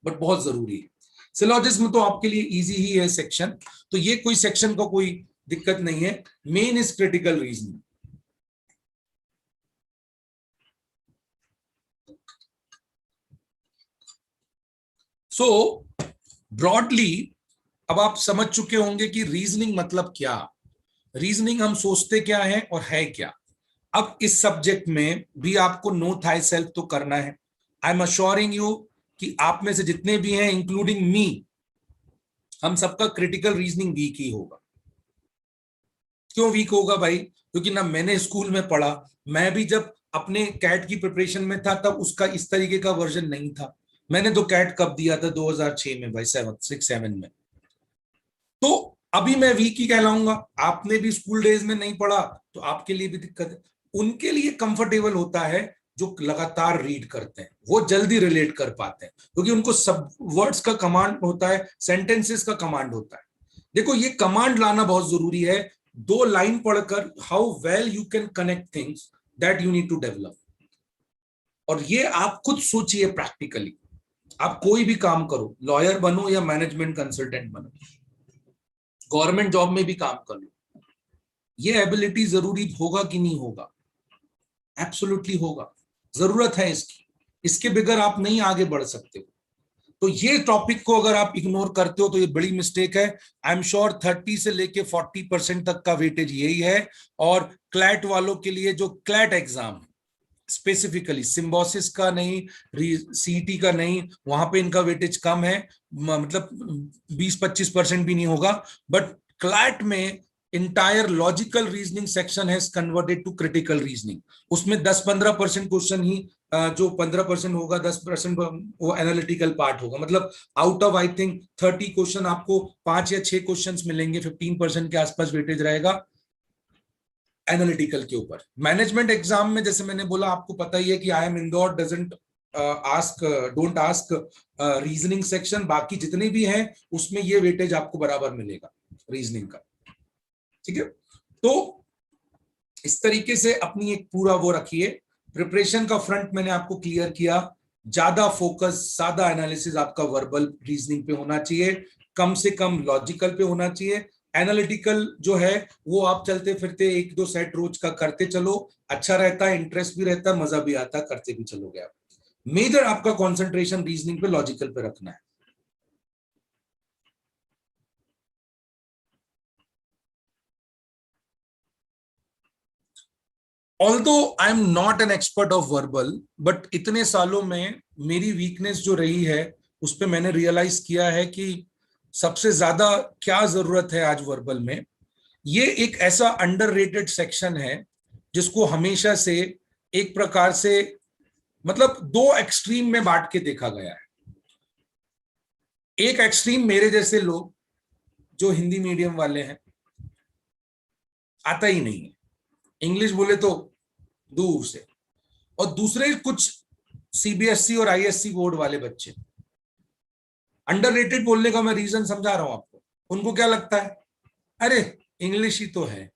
बट बहुत जरूरी है. सिलॉजिज्म तो आपके लिए इजी ही है सेक्शन, तो ये कोई सेक्शन का कोई दिक्कत नहीं है. Main is critical reasoning. So broadly अब आप समझ चुके होंगे कि रीजनिंग मतलब क्या, रीजनिंग हम सोचते क्या है और है क्या. अब इस सब्जेक्ट में भी आपको नो थाई सेल्फ तो करना है. आई एम अश्योरिंग यू कि आप में से जितने भी हैं, इंक्लूडिंग मी, हम सबका क्रिटिकल रीजनिंग वीक ही होगा. क्यों वीक होगा भाई? क्योंकि ना मैंने स्कूल में पढ़ा, मैं भी जब अपने कैट की प्रिपरेशन में था तब उसका इस तरीके का वर्जन नहीं था. मैंने तो कैट कब दिया था? 2006 में भाई, 7 में. तो अभी मैं वीक ही कहलाऊंगा. आपने भी स्कूल डेज में नहीं पढ़ा तो आपके लिए भी दिक्कत है. उनके लिए कंफर्टेबल होता है जो लगातार रीड करते हैं, वो जल्दी रिलेट कर पाते हैं, क्योंकि उनको सब वर्ड्स का कमांड होता है, सेंटेंसेस का कमांड होता है. देखो ये कमांड लाना बहुत जरूरी है. 2 लाइन पढ़कर how well you can connect things, that you need to develop. और ये आप खुद सोचिए प्रैक्टिकली. आप कोई भी काम करो, लॉयर बनो या मैनेजमेंट कंसल्टेंट बनो, गवर्नमेंट जॉब में भी काम कर लो, ये एबिलिटी जरूरी होगा कि नहीं होगा? एब्सोल्युटली होगा, जरूरत है इसकी. इसके बगैर आप नहीं आगे बढ़ सकते हो. तो ये टॉपिक को अगर आप इग्नोर करते हो तो ये बड़ी मिस्टेक है. आई एम श्योर 30 से लेके 40% तक का वेटेज यही है. और क्लैट वालों के लिए जो क्लैट एग्जाम है, स्पेसिफिकली सिम्बोसिस का नहीं, सीईटी का नहीं, वहां पे इनका वेटेज कम है, मतलब 20-25% भी नहीं होगा. बट क्लैट में इंटायर लॉजिकल रीजनिंग सेक्शन है कन्वर्टेड टू क्रिटिकल रीजनिंग. उसमें 10-15% क्वेश्चन ही, जो 15% होगा, 10% वो एनालिटिकल पार्ट होगा. मतलब out of I think 30 question आपको 5 या 6 क्वेश्चन मिलेंगे. 15% के आसपास वेटेज रहेगा एनालिटिकल के ऊपर. मैनेजमेंट एग्जाम में जैसे मैंने बोला, आपको पता ही है कि I am Indore doesn't don't ask reasoning section. बाकी जितने भी हैं उसमें ये वेटेज आपको बराबर मिलेगा रीजनिंग का, ठीक है? तो इस तरीके से अपनी एक पूरा वो रखिए. प्रिपरेशन का फ्रंट मैंने आपको क्लियर किया. ज्यादा फोकस, ज्यादा एनालिसिस आपका वर्बल रीजनिंग पे होना चाहिए, कम से कम लॉजिकल पे होना चाहिए. एनालिटिकल जो है वो आप चलते फिरते 1-2 सेट रोज का करते चलो, अच्छा रहता है, इंटरेस्ट भी रहता है, मजा भी आता है, करते भी चलोगे आप. मेजर आपका कंसंट्रेशन रीजनिंग पे, लॉजिकल पे रखना है. Although I am not an expert of verbal, but इतने सालों में मेरी वीकनेस जो रही है उस पे मैंने रियलाइज किया है कि सबसे ज्यादा क्या जरूरत है आज वर्बल में, ये एक ऐसा अंडररेटेड सेक्शन है जिसको हमेशा से एक प्रकार से मतलब दो एक्सट्रीम में बांट के देखा गया है। एक एक्सट्रीम मेरे जैसे लोग जो हिंदी मीडियम वाले हैं, आता ही नहीं है, इंग्लिश बोले तो दूर से, और दूसरे कुछ सीबीएसई और आईएससी बोर्ड वाले बच्चे। अंडररेटेड बोलने का मैं रीजन समझा रहा हूं आपको। उनको क्या लगता है, अरे इंग्लिश ही तो है।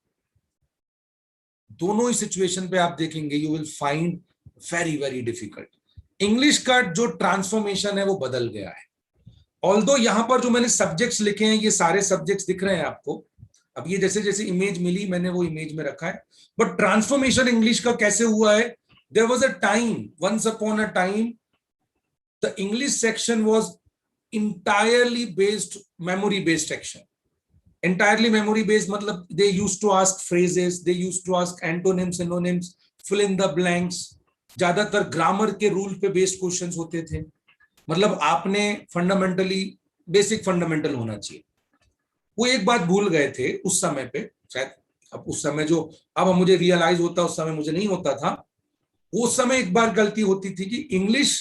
दोनों ही सिचुएशन पे आप देखेंगे you will find very very difficult. English का जो ट्रांसफॉर्मेशन है वो बदल गया है। ऑल्दो यहां पर जो मैंने सब्जेक्ट्स लिखे हैं ये सारे सब्जेक्ट्स दिख रहे हैं आपको। अब ये जैसे जैसे इमेज मिली मैंने वो इमेज में रखा है, बट ट्रांसफॉर्मेशन इंग्लिश का कैसे हुआ है, there was a time, once upon a time the English section was entirely based memory based section. Entirely memory based मतलब they used to ask phrases, they used to ask antonyms, synonyms, fill in the blanks. ज्यादातर ग्रामर के रूल पे बेस्ड क्वेश्चंस होते थे। मतलब आपने फंडामेंटली बेसिक फंडामेंटल होना चाहिए। वो एक बात भूल गए थे उस समय पे शायद, अब उस समय जो अब मुझे रियलाइज होता उस समय मुझे नहीं होता था। उस समय एक बार गलती होती थी कि English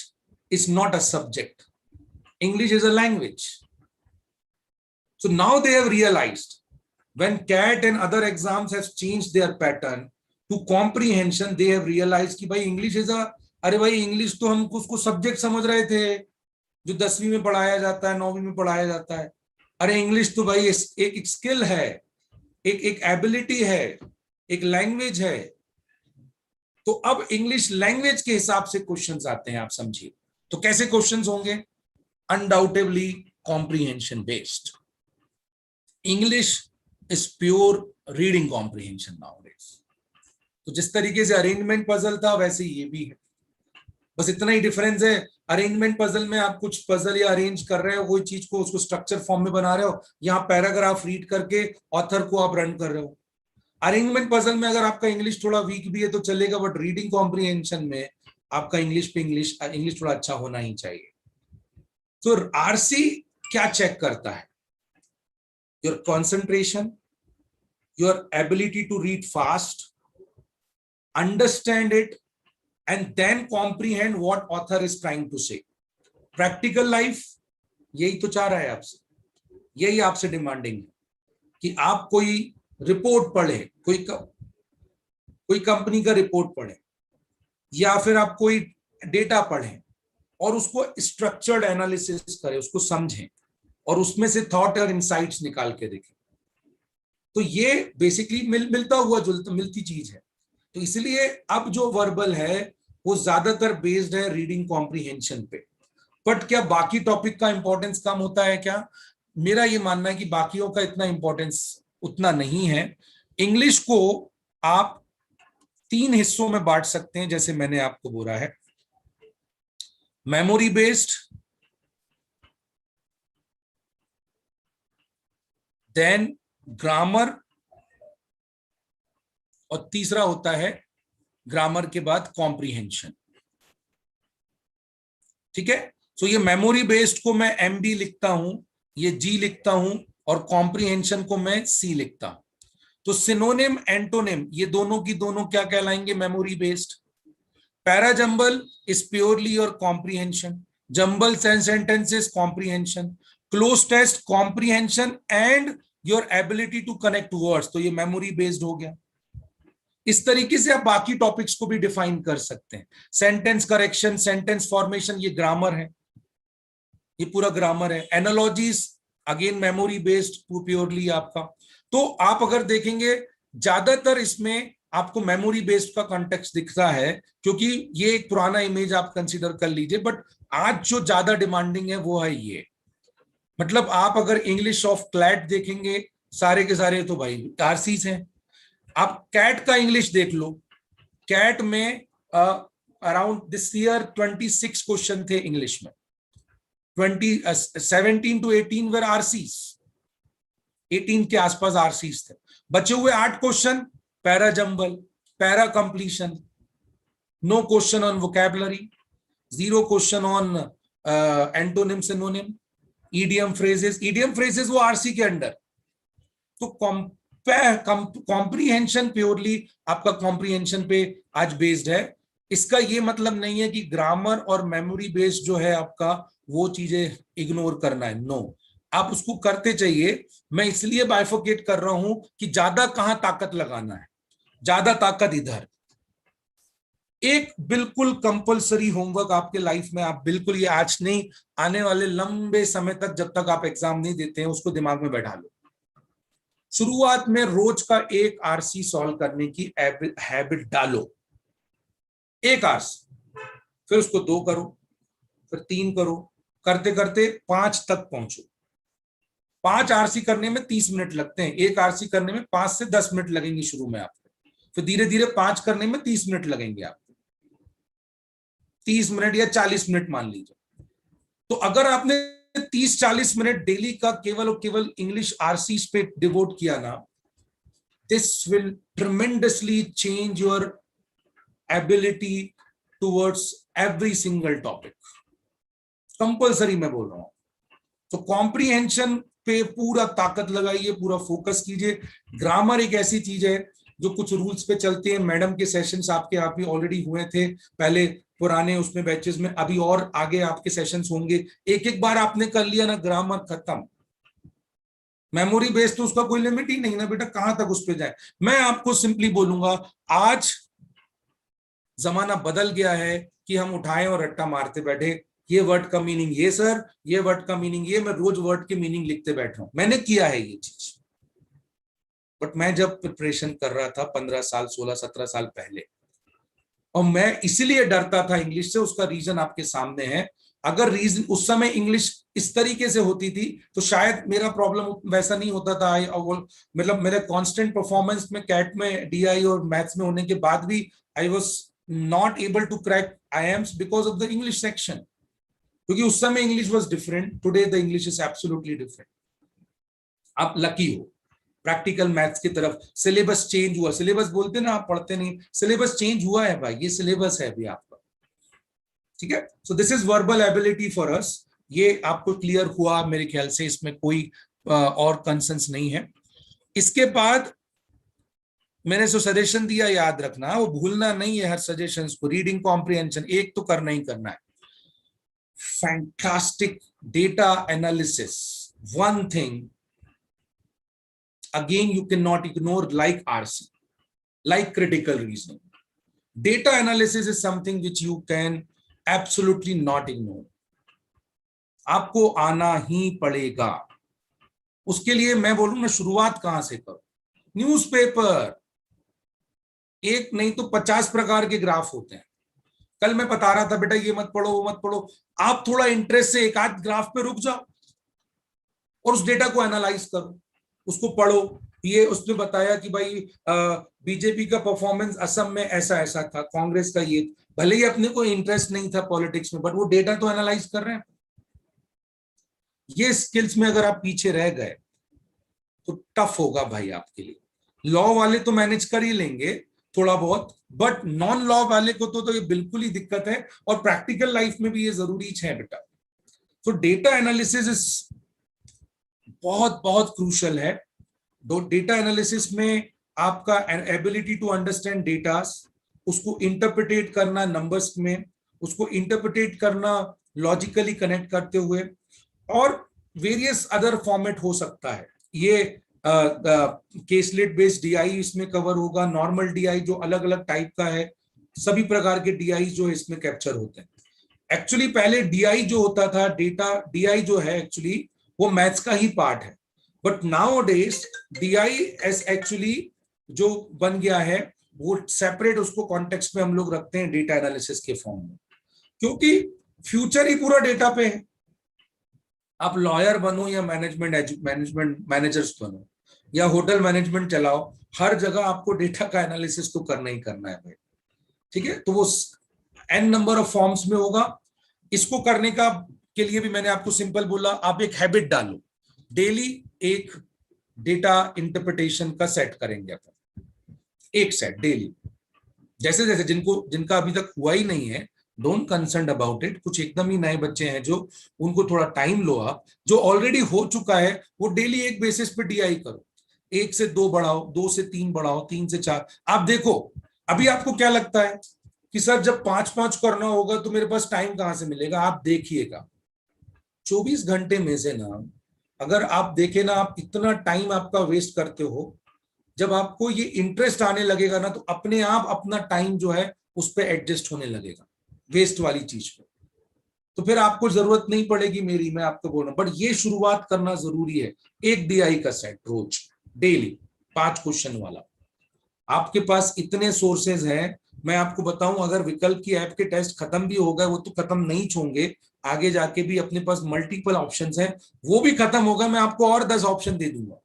is not a subject, English is a language. So now they have realized when CAT and other exams have changed their pattern to comprehension, they have realized कि भाई English is a, अरे भाई English तो हम उसको सब्जेक्ट समझ रहे थे जो 10वीं में पढ़ाया जाता है, 9वीं में पढ़ाया जाता है। अरे इंग्लिश तो भाई एक स्किल है, एक एबिलिटी है, एक लैंग्वेज है। तो अब इंग्लिश लैंग्वेज के हिसाब से क्वेश्चंस आते हैं, आप समझिए। तो कैसे क्वेश्चंस होंगे, undoubtedly comprehension based. English is pure reading comprehension nowadays. तो जिस तरीके से अरेंजमेंट पजल था वैसे ये भी है, बस इतना ही डिफरेंस है। अरेंजमेंट पजल में आप कुछ पजल या अरेंज कर रहे हो, कोई चीज को उसको स्ट्रक्चर फॉर्म में बना रहे हो, यहाँ पैराग्राफ रीड करके ऑथर को आप रन कर रहे हो। अरेंजमेंट पजल में अगर आपका इंग्लिश थोड़ा वीक भी है तो चलेगा, बट रीडिंग कॉम्प्रिहेंशन में आपका इंग्लिश पे इंग्लिश थोड़ा अच्छा होना ही चाहिए। तो आरसी क्या चेक करता है, your concentration, your ability to read fast, understand it and then comprehend what author is trying to say. Practical life यही तो चाह रहा है आपसे, यही आपसे डिमांडिंग है कि आप कोई रिपोर्ट पढ़े, कोई कंपनी का रिपोर्ट पढ़े, या फिर आप कोई डेटा पढ़ें और उसको स्ट्रक्चर्ड एनालिसिस करें, उसको समझें और उसमें से थॉट और इंसाइट्स निकाल के देखें। तो ये बेसिकली मिलता हुआ मिलती चीज है। तो इसलिए अब जो वर्बल है वो ज्यादातर बेस्ड है रीडिंग कॉम्प्रिहेंशन पे। बट क्या बाकी टॉपिक का इंपॉर्टेंस कम होता है क्या? मेरा ये मानना है कि बाकियों का इतना इंपॉर्टेंस उतना नहीं है। इंग्लिश को आप 3 हिस्सों में बांट सकते हैं, जैसे मैंने आपको बोला है, मेमोरी बेस्ड, देन ग्रामर, और तीसरा होता है ग्रामर के बाद कॉम्प्रिहेंशन। ठीक है, तो ये मेमोरी बेस्ड को मैं MB लिखता हूं, ये G लिखता हूं, और कॉम्प्रिहेंशन को मैं C लिखता हूं। तो सिनोनिम एंटोनिम ये दोनों की दोनों क्या कहलाएंगे, memory based. Parajumble is purely your comprehension, jumble sentences comprehension, cloze test comprehension and your ability to connect words, तो ये मेमोरी बेस्ड हो गया। इस तरीके से आप बाकी टॉपिक्स को भी डिफाइन कर सकते हैं। सेंटेंस करेक्शन, सेंटेंस फॉर्मेशन, ये ग्रामर है, ये पूरा ग्रामर है। Analogies again memory based purely आपका। तो आप अगर देखेंगे ज्यादातर इसमें आपको मेमोरी बेस्ड का कॉन्टेक्स्ट दिखता है, क्योंकि ये एक पुराना इमेज आप कंसीडर कर लीजिए। बट आज जो ज्यादा डिमांडिंग है वो है ये, मतलब आप अगर इंग्लिश ऑफ क्लैट देखेंगे सारे के सारे तो भाई आरसीज हैं। आप कैट का इंग्लिश देख लो, कैट में अराउंड दिस ईयर 26 क्वेश्चन थे इंग्लिश में, 17 to 18 वर आरसीज, 18 के आसपास आरसीज थे। बचे हुए 8 question para jumble, para completion, no question on vocabulary, 0 question on antonym synonym, idiom phrases वो आरसी के अंडर। तो कॉम्प्रीहेंशन प्योरली आपका कॉम्प्रीहेंशन पे आज बेस्ड है। इसका ये मतलब नहीं है कि ग्रामर और मेमोरी बेस्ड जो है आपका वो चीजें इग्नोर करना है, नो, आप उसको करते चाहिए। मैं इसलिए बाइफोकेट कर रहा हूं कि ज्यादा कहां ताकत लगाना है, ज्यादा ताकत इधर। एक बिल्कुल कंपलसरी होमवर्क आपके लाइफ में, आप बिल्कुल ये आज नहीं, आने वाले लंबे समय तक जब तक आप एग्जाम नहीं देते हैं उसको दिमाग में बैठा लो। शुरुआत में रोज का एक आरसी सॉल्व करने की हैबिट डालो, एक आरसी, फिर उसको 2 करो, फिर 3 करो, करते करते 5 तक पहुंचो। 5 आरसी करने में 30 मिनट लगते हैं, एक आरसी करने में 5 से 10 मिनट लगेंगे शुरू में आपको, फिर धीरे धीरे 5 करने में 30 मिनट लगेंगे आपको, 30 मिनट या 40 मिनट मान लीजिए। तो अगर आपने 30-40 मिनट डेली का केवल और केवल इंग्लिश आरसी पे डिवोट किया ना, this will tremendously change your ability towards every single topic. Compulsory मैं बोल रहा हूं। तो कॉम्प्रीहेंशन पे पूरा ताकत लगाइए, पूरा फोकस कीजिए। ग्रामर एक ऐसी चीज है जो कुछ रूल्स पे चलते हैं। मैडम के सेशंस आपके आप ही ऑलरेडी हुए थे पहले पुराने उसमें बैचेस में, अभी और आगे आपके सेशंस होंगे। एक एक बार आपने कर लिया ना ग्रामर, खत्म। मेमोरी बेस्ड तो उसका कोई लिमिट ही नहीं ना बेटा, कहां तक उस पर जाए। मैं आपको सिंपली बोलूंगा, आज जमाना बदल गया है कि हम उठाएं और रट्टा मारते बैठे, ये वर्ड का मीनिंग ये सर, ये वर्ड का मीनिंग ये, मैं रोज वर्ड के मीनिंग लिखते बैठ रहा हूं। मैंने किया है ये चीज, बट मैं जब प्रिपरेशन कर रहा था 15 साल 16-17 साल पहले, और मैं इसीलिए डरता था इंग्लिश से, उसका रीजन आपके सामने है। अगर रीजन उस समय इंग्लिश इस तरीके से होती थी तो शायद मेरा प्रॉब्लम वैसा नहीं होता था। मतलब मेरे कांस्टेंट परफॉर्मेंस में कैट में डीआई और मैथ्स में होने के बाद भी I was not able to crack IIMs because of the English section, क्योंकि उस समय English was different, today the English is absolutely different. आप लकी हो, प्रैक्टिकल मैथ्स की तरफ सिलेबस चेंज हुआ। सिलेबस बोलते ना, आप पढ़ते नहीं, सिलेबस चेंज हुआ है भाई, ये सिलेबस है अभी आपका, ठीक है। सो this is verbal ability for us. ये आपको क्लियर हुआ मेरे ख्याल से, इसमें कोई और कंसर्न्स नहीं है। इसके बाद मैंने जो सजेशन दिया याद रखना, वो भूलना नहीं है हर सजेशंस को। रीडिंग कॉम्प्रिहेंशन एक तो करना ही करना है। Fantastic data analysis, one thing again you cannot ignore, like RC, like critical reasoning. Data analysis is something which you can absolutely not ignore. आपको आना ही पड़ेगा। उसके लिए मैं बोलूं ना, शुरुआत कहां से करो। न्यूज़पेपर, एक नहीं तो 50 प्रकार के ग्राफ होते हैं। कल मैं बता रहा था बेटा ये मत पढ़ो वो मत पढ़ो, आप थोड़ा इंटरेस्ट से एक आध ग्राफ पे रुक जाओ और उस डेटा को एनालाइज करो, उसको पढ़ो। ये उसने बताया कि भाई बीजेपी का परफॉर्मेंस असम में ऐसा ऐसा था, कांग्रेस का ये, भले ही अपने को इंटरेस्ट नहीं था पॉलिटिक्स में, बट वो डेटा तो एनालाइज कर रहे हैं। ये स्किल्स में अगर आप पीछे रह गए तो टफ होगा भाई आपके लिए। लॉ वाले तो मैनेज कर ही लेंगे थोड़ा बहुत, बट नॉन लॉ वाले को तो ये बिल्कुल ही दिक्कत है, और प्रैक्टिकल लाइफ में भी ये जरूरी है बेटा। तो डेटा एनालिसिस इज बहुत बहुत क्रूशल है। डेटा एनालिसिस में आपका एबिलिटी टू अंडरस्टैंड डेटा, उसको इंटरप्रिटेट करना नंबर्स में, उसको इंटरप्रिटेट करना लॉजिकली कनेक्ट करते हुए, और वेरियस अदर फॉर्मेट हो सकता है। ये केसलेट बेस्ड डीआई इसमें कवर होगा, नॉर्मल डीआई जो अलग अलग टाइप का है, सभी प्रकार के डीआई जो इसमें कैप्चर होते हैं। एक्चुअली पहले डीआई जो होता था, डेटा डीआई जो है एक्चुअली वो मैथ्स का ही पार्ट है, but now days DI S actually जो बन गया है वो सेपरेट, उसको कॉन्टेक्स्ट में हम लोग रखते हैं डेटा एनालिसिस के फॉर्म में, क्योंकि फ्यूचर ही पूरा डेटा पे है। आप लॉयर बनो या मैनेजमेंट मैनेजर्स बनो या होटल मैनेजमेंट चलाओ, हर जगह आपको डेटा का एनालिसिस तो करना ही करना है भाई, ठीक है। तो वो एन नंबर ऑफ फॉर्म्स में होगा। इसको करने का के लिए भी मैंने आपको सिंपल बोला, आप एक हैबिट डालो, डेली एक डेटा इंटरप्रिटेशन का सेट करेंगे अपन, एक सेट डेली। जैसे जैसे जिनका अभी तक हुआ ही नहीं है, डोंट कंसर्न अबाउट इट। कुछ एकदम ही नए बच्चे हैं जो, उनको थोड़ा टाइम लो। आप जो ऑलरेडी हो चुका है वो डेली एक बेसिस पे डीआई करो, 1 से 2 बढ़ाओ, 2 से 3 बढ़ाओ, 3 से 4। आप देखो अभी आपको क्या लगता है कि सर जब 5-5 करना होगा तो मेरे पास टाइम कहां से मिलेगा। आप देखिएगा 24 घंटे में से ना, अगर आप देखें ना, आप इतना टाइम आपका वेस्ट करते हो। जब आपको ये इंटरेस्ट आने लगेगा ना, तो अपने आप अपना टाइम जो है उस पर एडजस्ट होने लगेगा, वेस्ट वाली चीज पे। तो फिर आपको जरूरत नहीं पड़ेगी मेरी, मैं आपको बोल रहा हूं। बट ये शुरुआत करना जरूरी है। एक डीआई का सेट रोज, डेली 5 क्वेश्चन वाला। आपके पास इतने सोर्सेज हैं। मैं आपको बताऊं, अगर विकल्प की ऐप के टेस्ट खत्म भी हो गए, वो तो खत्म नहीं होंगे, आगे जाके भी अपने पास मल्टीपल ऑप्शंस हैं, वो भी खत्म होगा, मैं आपको और 10 ऑप्शन दे दूंगा।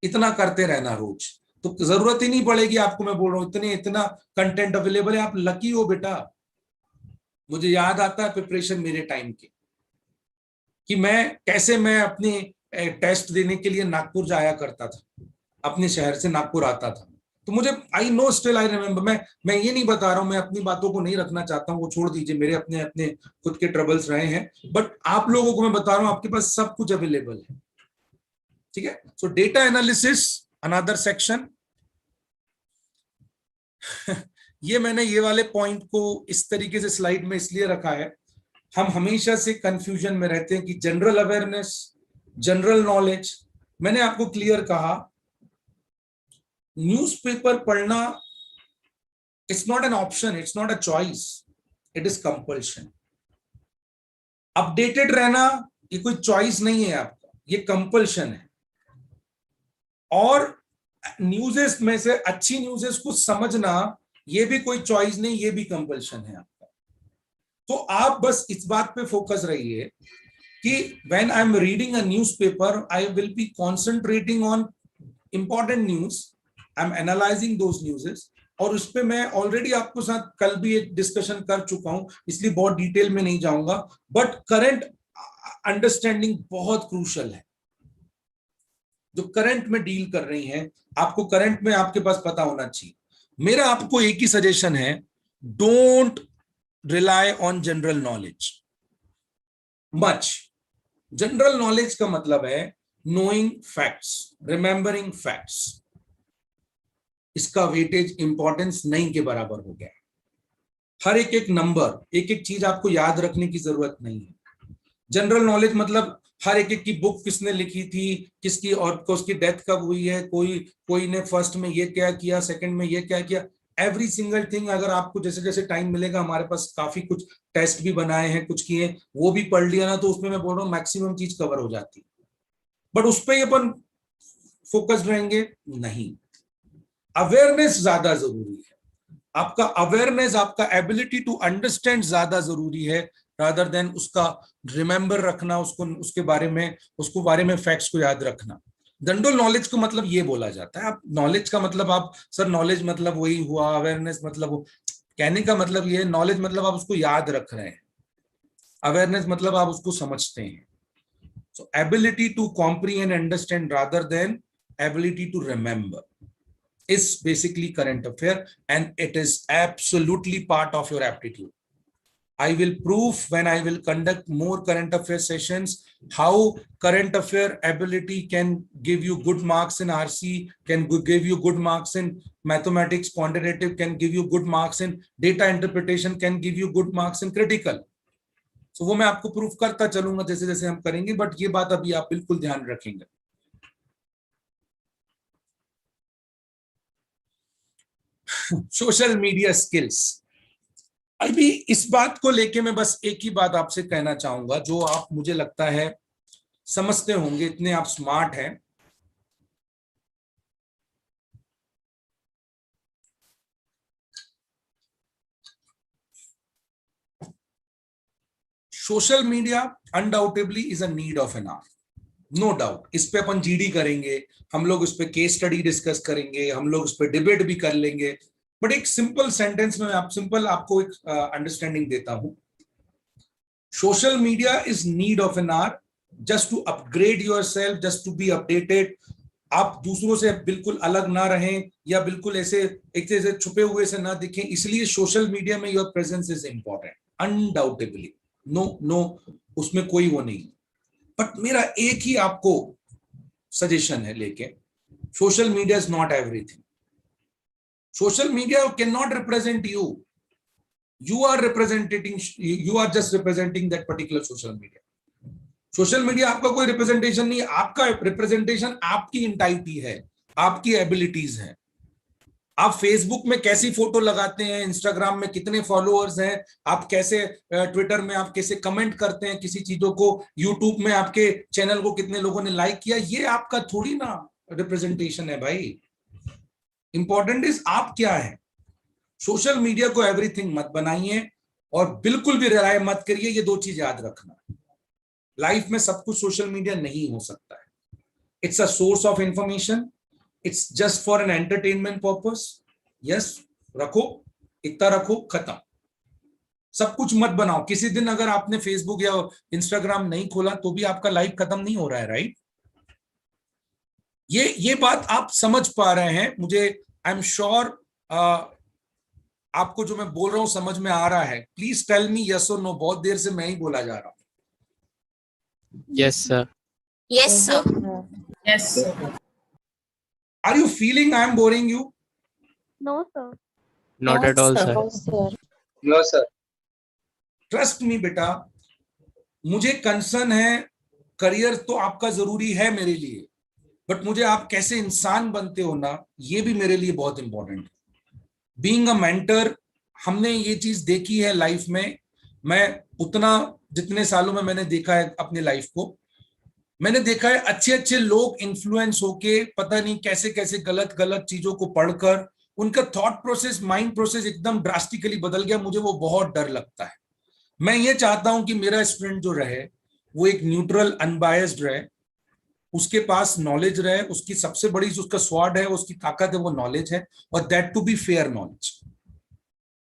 इतना करते रहना रोज, तो जरूरत ही नहीं पड़ेगी आपको। मैं बोल रहा हूं इतना कंटेंट अवेलेबल है। आप लकी हो बेटा। मुझे याद आता है प्रिपरेशन मेरे टाइम के, कि मैं अपने टेस्ट देने के लिए नागपुर जाया करता था, अपने शहर से नागपुर आता था। तो मुझे I know, still I remember. मैं ये नहीं बता रहा हूं, मैं अपनी बातों को नहीं रखना चाहता हूं, वो छोड़ दीजिए, मेरे अपने अपने खुद के ट्रबल्स रहे हैं। बट आप लोगों को मैं बता रहा हूं, आपके पास सब कुछ अवेलेबल है। ठीक है। सो डेटा एनालिसिस, अनदर सेक्शन। ये मैंने ये वाले पॉइंट को इस तरीके से स्लाइड में इसलिए रखा है, हम हमेशा से कंफ्यूजन में रहते हैं कि जनरल अवेयरनेस, जनरल नॉलेज। मैंने आपको क्लियर कहा, न्यूज़पेपर पढ़ना it's not an option, it's not a choice, it is compulsion. Updated रहना ये कोई चॉइस नहीं है आपका, ये कंपल्शन है। और न्यूज़ेस में से अच्छी न्यूज़ेस को समझना ये भी कोई चॉइस नहीं, ये भी कंपल्शन है आपका। तो आप बस इस बात पे फोकस रहिए कि when I am reading a newspaper, I will be concentrating on important news, I am analysing those न्यूज़ेस। और उस पर मैं ऑलरेडी आपको साथ कल भी एक डिस्कशन कर चुका हूं, इसलिए बहुत डिटेल में नहीं जाऊंगा। बट करंट अंडरस्टैंडिंग बहुत क्रूशल है। जो करंट में डील कर रही हैं, आपको करंट में आपके पास पता होना चाहिए। मेरा आपको एक ही सजेशन है, don't rely on general knowledge much. General knowledge का मतलब है नोइंग फैक्ट्स, रिमेंबरिंग फैक्ट्स। इसका वेटेज इंपॉर्टेंस नहीं के बराबर हो गया। हर एक एक नंबर, एक एक चीज आपको याद रखने की जरूरत नहीं है। जनरल नॉलेज मतलब हर एक की बुक किसने लिखी थी, किसकी और उसकी डेथ कब हुई है, कोई ने फर्स्ट में ये क्या किया, सेकंड में ये क्या किया, एवरी सिंगल थिंग। अगर आपको जैसे जैसे टाइम मिलेगा, हमारे पास काफी कुछ टेस्ट भी बनाए हैं, कुछ किए, वो भी पढ़ लिया ना, तो उसमें मैं बोल रहा हूँ मैक्सिमम चीज कवर हो जाती है। बट उस पर अपन फोकस्ड रहेंगे नहीं। अवेयरनेस ज्यादा जरूरी है। आपका अवेयरनेस, आपका एबिलिटी टू अंडरस्टैंड ज्यादा जरूरी है, रादर देन उसका रिमेंबर रखना, उसको बारे में फैक्ट्स को याद रखना। जनरल नॉलेज को मतलब ये बोला जाता है। आप नॉलेज का मतलब, आप सर नॉलेज मतलब वही हुआ, अवेयरनेस मतलब, कहने का मतलब ये, नॉलेज मतलब आप उसको याद रख रहे हैं, अवेयरनेस मतलब आप उसको समझते हैं। So ability to comprehend, understand rather than ability to remember is basically current affair, and it is absolutely part of your aptitude. I will prove when I will conduct more current affair sessions how current affair ability can give you good marks in RC, can give you good marks in mathematics, quantitative can give you good marks in data interpretation, can give you good marks in critical. So वो मैं आपको प्रूफ करता चलूंगा जैसे जैसे हम करेंगे, बट ये बात अभी आप बिल्कुल ध्यान रखेंगे। Social media skills. अभी इस बात को लेके मैं बस एक ही बात आपसे कहना चाहूंगा, जो आप मुझे लगता है समझते होंगे, इतने आप स्मार्ट हैं। Social media undoubtedly is a need of an hour, no doubt. इस पे अपन जीडी करेंगे, हम लोग इस पे केस स्टडी डिस्कस करेंगे, हम लोग इस पे डिबेट भी कर लेंगे। बट एक सिंपल सेंटेंस में आपको एक अंडरस्टैंडिंग देता हूं। Social media is need of an our just to upgrade yourself, just to be updated, आप दूसरों से बिल्कुल अलग ना रहें या बिल्कुल ऐसे एक जैसे छुपे हुए से ना दिखें, इसलिए सोशल मीडिया में your presence is important undoubtedly, no उसमें कोई वो नहीं। बट मेरा एक ही आपको सजेशन है लेके, social media is not everything. Social media can not represent you, you are representing, you are just representing that particular social media. Social media आपका कोई रिप्रेजेंटेशन नहीं, आपका रिप्रेजेंटेशन आपकी इंटाइटी है, आपकी एबिलिटीज है। आप फेसबुक में कैसी फोटो लगाते हैं, इंस्टाग्राम में कितने फॉलोअर्स हैं, आप कैसे ट्विटर में आप कैसे कमेंट करते हैं किसी चीजों को, यूट्यूब में आपके चैनल को कितने लोगों ने लाइक किया, ये आपका थोड़ी ना रिप्रेजेंटेशन है भाई। इंपॉर्टेंट इज आप क्या है। सोशल मीडिया को एवरीथिंग मत बनाइए और बिल्कुल भी रिलाय मत करिए, ये दो चीज याद रखना। लाइफ में सब कुछ सोशल मीडिया नहीं हो सकता है। It's a source of information, it's just for an entertainment purpose. Yes, रखो, इतना रखो, खत्म। सब कुछ मत बनाओ। किसी दिन अगर आपने फेसबुक या इंस्टाग्राम नहीं खोला तो भी आपका लाइफ खत्म नहीं हो रहा है, राइट? ये बात आप समझ पा रहे हैं, मुझे आई एम श्योर आपको जो मैं बोल रहा हूं समझ में आ रहा है। प्लीज टेल मी यस और नो, बहुत देर से मैं ही बोला जा रहा हूं। Yes, sir. Yes, sir. Yes, sir. Are you feeling I am boring you? No, sir. Not at all, sir. No, sir. No, sir. Trust me बेटा, मुझे कंसर्न है, करियर तो आपका जरूरी है मेरे लिए, बट मुझे आप कैसे इंसान बनते हो ना, ये भी मेरे लिए बहुत इंपॉर्टेंट है। बीइंग अ मेंटर, हमने ये चीज देखी है लाइफ में। मैं उतना जितने सालों में मैंने देखा है अपनी लाइफ को, मैंने देखा है अच्छे अच्छे लोग इन्फ्लुएंस होके पता नहीं कैसे कैसे गलत गलत चीजों को पढ़कर उनका थॉट प्रोसेस, माइंड प्रोसेस एकदम ड्रास्टिकली बदल गया। मुझे वो बहुत डर लगता है। मैं ये चाहता हूं कि मेरा स्टूडेंट जो रहे वो एक न्यूट्रल, अनबायस्ड रहे, उसके पास नॉलेज रहे, उसकी सबसे बड़ी जो उसका स्वाड है, उसकी ताकत है, वो नॉलेज है, और that to be fair knowledge.